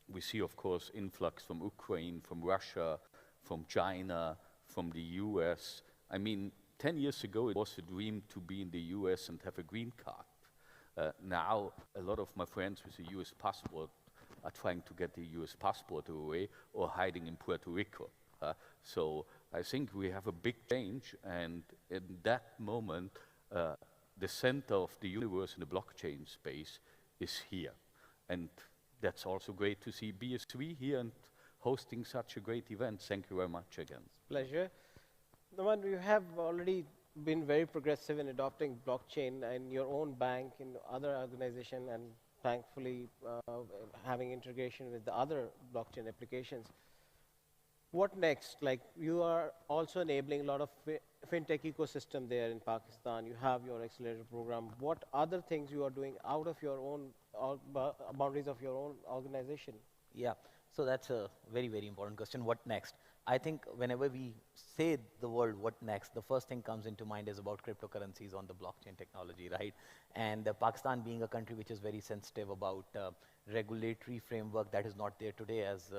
We see, of course, influx from Ukraine, from Russia, from China, from the US. I mean, 10 years ago, it was a dream to be in the US and have a green card. Now, a lot of my friends with a US passport are trying to get the US passport away or hiding in Puerto Rico. So I think we have a big change, and in that moment, the center of the universe in the blockchain space is here. And that's also great to see BSV here and hosting such a great event. Thank you very much again. Pleasure. Naman, you have already been very progressive in adopting blockchain in your own bank, in other organization, and thankfully having integration with the other blockchain applications. What next? Like, you are also enabling a lot of fintech ecosystem there in Pakistan. You have your accelerator program. What other things you are doing out of your own boundaries of your own organization? Yeah, so that's a very, very important question. What next? I think whenever we say the word what next, the first thing comes into mind is about cryptocurrencies on the blockchain technology, right? And Pakistan being a country which is very sensitive about regulatory framework that is not there today, as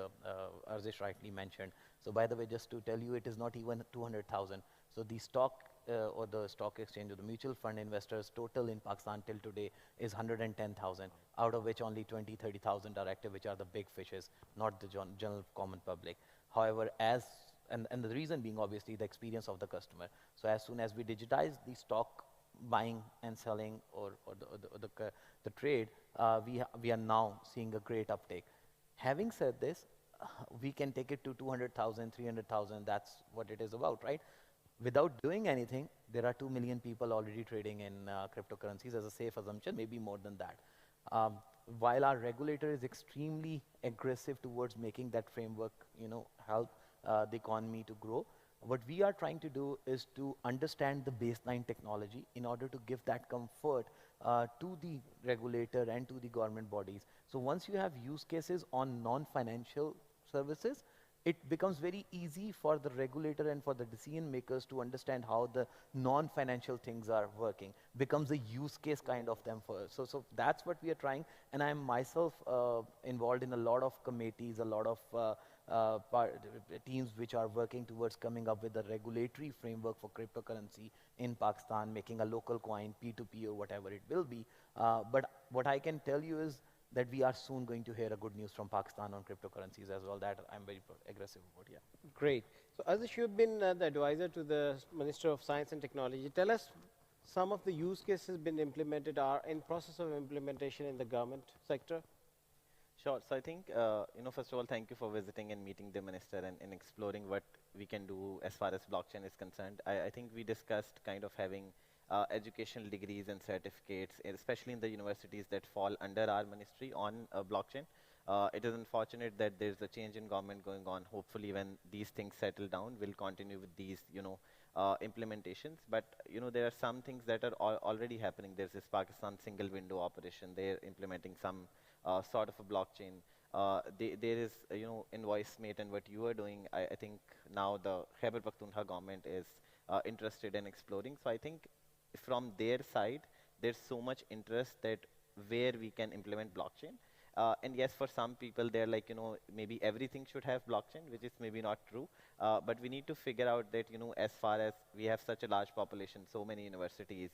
Arzish rightly mentioned. So by the way, just to tell you, it is not even 200,000. So the stock or the stock exchange or the mutual fund investors total in Pakistan till today is 110,000, out of which only 20, 30,000 are active, which are the big fishes, not the general common public. However, and the reason being obviously the experience of the customer. So as soon as we digitize the stock buying and selling or the trade, we are now seeing a great uptake. Having said this, we can take it to 200,000, 300,000, that's what it is about, right? Without doing anything, there are 2 million people already trading in cryptocurrencies as a safe assumption, maybe more than that. While our regulator is extremely aggressive towards making that framework, help the economy to grow, what we are trying to do is to understand the baseline technology in order to give that comfort to the regulator and to the government bodies. So once you have use cases on non-financial services, it becomes very easy for the regulator and for the decision makers to understand how the non-financial things are working. Becomes a use case kind of them for us. So that's what we are trying, and I'm myself involved in a lot of committees, a lot of teams which are working towards coming up with a regulatory framework for cryptocurrency in Pakistan, making a local coin, P2P or whatever it will be. But what I can tell you is that we are soon going to hear a good news from Pakistan on cryptocurrencies as well. That I'm very aggressive about, yeah. Great. So Arzish, you've been the advisor to the Minister of Science and Technology. Tell us some of the use cases been implemented or in process of implementation in the government sector. Sure. So I think, first of all, thank you for visiting and meeting the minister and exploring what we can do as far as blockchain is concerned. I think we discussed kind of having educational degrees and certificates, especially in the universities that fall under our ministry on blockchain. It is unfortunate that there's a change in government going on. Hopefully when these things settle down, we'll continue with these, implementations, but there are some things that are already happening. There's this Pakistan single window operation. They're implementing some sort of a blockchain. There is, InvoiceMate and what you are doing. I think now the Khyber Pakhtunkhwa government is interested in exploring. So I think from their side, there's so much interest that where we can implement blockchain. And yes, for some people, they're like, maybe everything should have blockchain, which is maybe not true. But we need to figure out that, as far as we have such a large population, so many universities,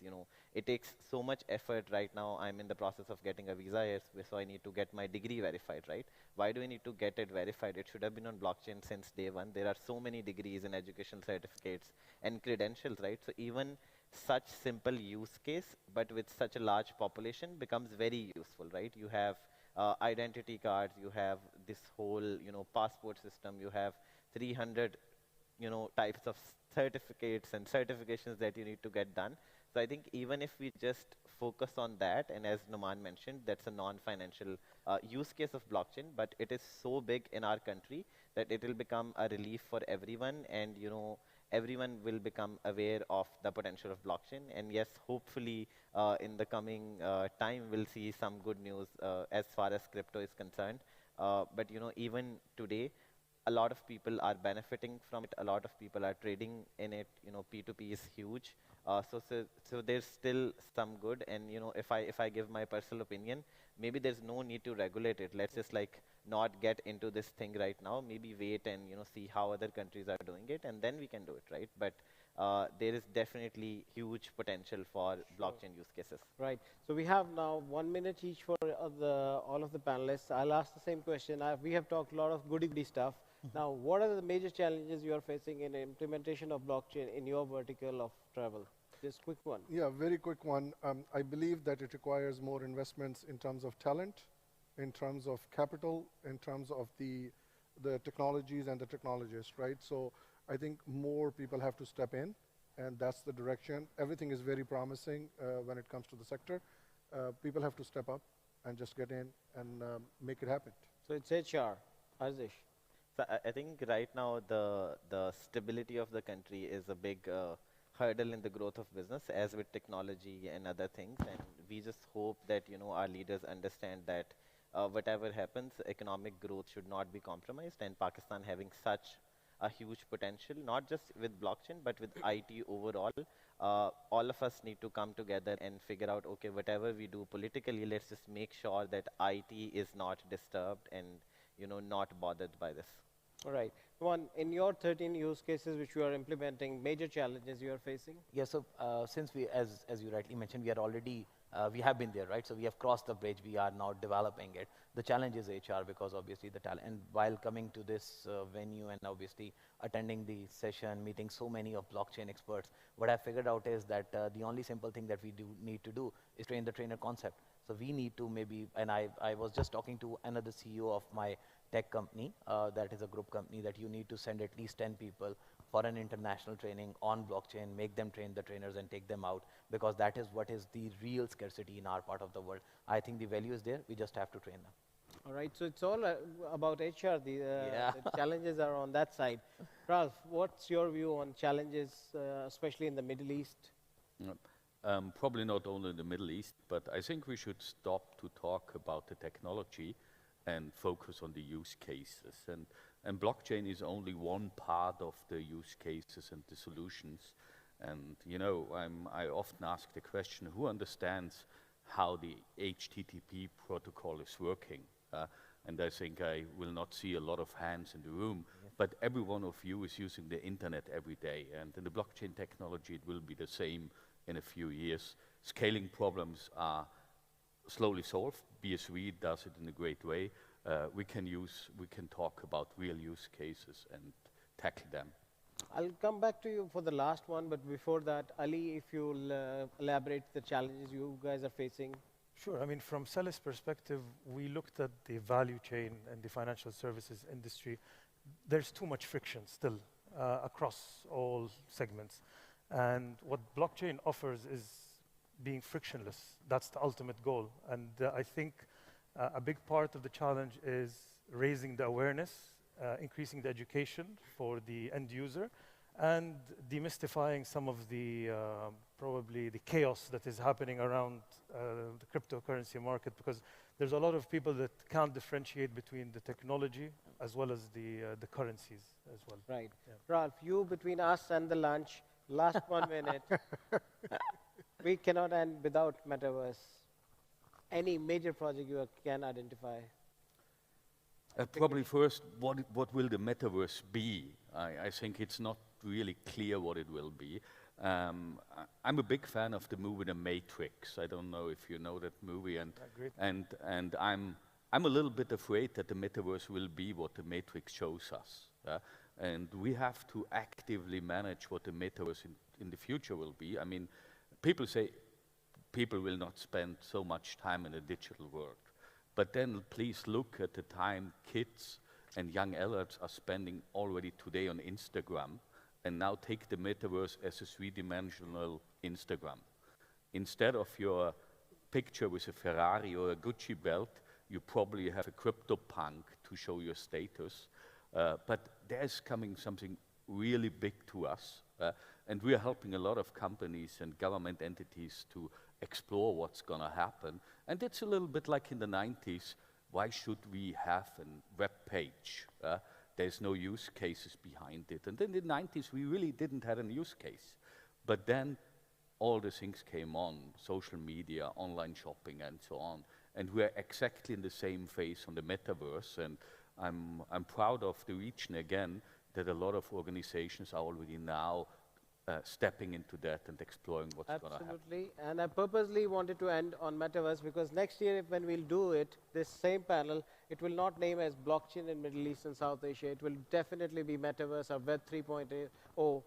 it takes so much effort right now. I'm in the process of getting a visa here, so I need to get my degree verified, right? Why do we need to get it verified? It should have been on blockchain since day one. There are so many degrees and educational certificates and credentials, right? So even such simple use case, but with such a large population becomes very useful, right? You have identity cards, you have this whole, passport system, you have 300, types of certificates and certifications that you need to get done. So I think even if we just focus on that, and as Numan mentioned, that's a non-financial use case of blockchain, but it is so big in our country that it will become a relief for everyone, and everyone will become aware of the potential of blockchain. And yes, hopefully in the coming time, we'll see some good news as far as crypto is concerned. But even today, a lot of people are benefiting from it. A lot of people are trading in it. P2P is huge. So there's still some good. And if I give my personal opinion, maybe there's no need to regulate it. Let's just not get into this thing right now. Maybe wait and see how other countries are doing it, and then we can do it, right? But there is definitely huge potential for blockchain use cases. Right. So we have now 1 minute each for all of the panelists. I'll ask the same question. We have talked a lot of goody stuff. Now, what are the major challenges you are facing in implementation of blockchain in your vertical of travel? Just quick one. Yeah, very quick one. I believe that it requires more investments in terms of talent, in terms of capital, in terms of the technologies and the technologists, right? So I think more people have to step in, and that's the direction. Everything is very promising when it comes to the sector. People have to step up and just get in and make it happen. So it's HR. Arzish. So I think right now the stability of the country is a big hurdle in the growth of business, as with technology and other things. And we just hope that our leaders understand that whatever happens, economic growth should not be compromised. And Pakistan having such a huge potential, not just with blockchain, but with IT overall. All of us need to come together and figure out, okay, whatever we do politically, let's just make sure that IT is not disturbed and not bothered by this. All right. One, in your 13 use cases which you are implementing, major challenges you are facing? Yeah, so since we, as you rightly mentioned, we are already, we have been there, right? So we have crossed the bridge, we are now developing it. The challenge is HR, because obviously the talent, and while coming to this venue and obviously attending the session, meeting so many of blockchain experts, what I figured out is that the only simple thing that we need to do is train the trainer concept. So we need to maybe, and I was just talking to another CEO of my tech company, that is a group company, that you need to send at least 10 people for an international training on blockchain, make them train the trainers and take them out, because that is what is the real scarcity in our part of the world. I think the value is there, we just have to train them. All right, so it's all about HR, the challenges are on that side. Ralph, what's your view on challenges, especially in the Middle East? Probably not only in the Middle East, but I think we should stop to talk about the technology and focus on the use cases. And blockchain is only one part of the use cases and the solutions. And I often ask the question, who understands how the HTTP protocol is working? And I think I will not see a lot of hands in the room, but every one of you is using the internet every day. And in the blockchain technology, it will be the same in a few years. Scaling problems are slowly solved. BSV does it in a great way. We can talk about real use cases and tackle them. I'll come back to you for the last one, but before that, Ali, if you'll elaborate the challenges you guys are facing. Sure. I mean, from Celis' perspective, we looked at the value chain and the financial services industry. There's too much friction still across all segments. And what blockchain offers is being frictionless. That's the ultimate goal. And I think a big part of the challenge is raising the awareness, increasing the education for the end user, and demystifying some of the probably the chaos that is happening around the cryptocurrency market, because there's a lot of people that can't differentiate between the technology as well as the currencies as well. Right. Yeah. Ralph, you between us and the lunch, last 1 minute. We cannot end without metaverse. Any major project you can identify? Probably first, what will the metaverse be? I think it's not really clear what it will be. I'm a big fan of the movie The Matrix. I don't know if you know that movie, and I'm a little bit afraid that the metaverse will be what the Matrix shows us. And we have to actively manage what the metaverse in the future will be. I mean, people say people will not spend so much time in a digital world. But then please look at the time kids and young adults are spending already today on Instagram, and now take the metaverse as a three-dimensional Instagram. Instead of your picture with a Ferrari or a Gucci belt, you probably have a CryptoPunk to show your status. But there's coming something really big to us, and we are helping a lot of companies and government entities to explore what's going to happen. And it's a little bit like in the 90s. Why should we have a web page? There's no use cases behind it. And in the 90s, we really didn't have a use case. But then all the things came on, social media, online shopping, and so on. And we're exactly in the same phase on the metaverse. And I'm proud of the region again, that a lot of organizations are already now stepping into that and exploring what's going to happen. Absolutely. And I purposely wanted to end on metaverse because next year when we'll do it, this same panel, it will not name as blockchain in Middle East and South Asia. It will definitely be metaverse or Web 3.0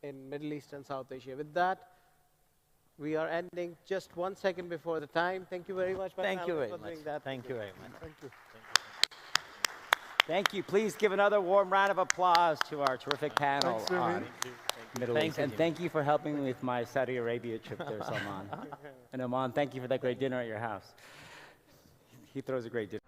in Middle East and South Asia. With that, we are ending just 1 second before the time. Thank you very much. Thank you very for much. doing that. Thank you very much. Thank you. Thank you. Please give another warm round of applause to our terrific panel on Middle East. And thank you for helping me with my Saudi Arabia trip there, Salman. And Aman, thank you for that great dinner at your house. He throws a great dinner.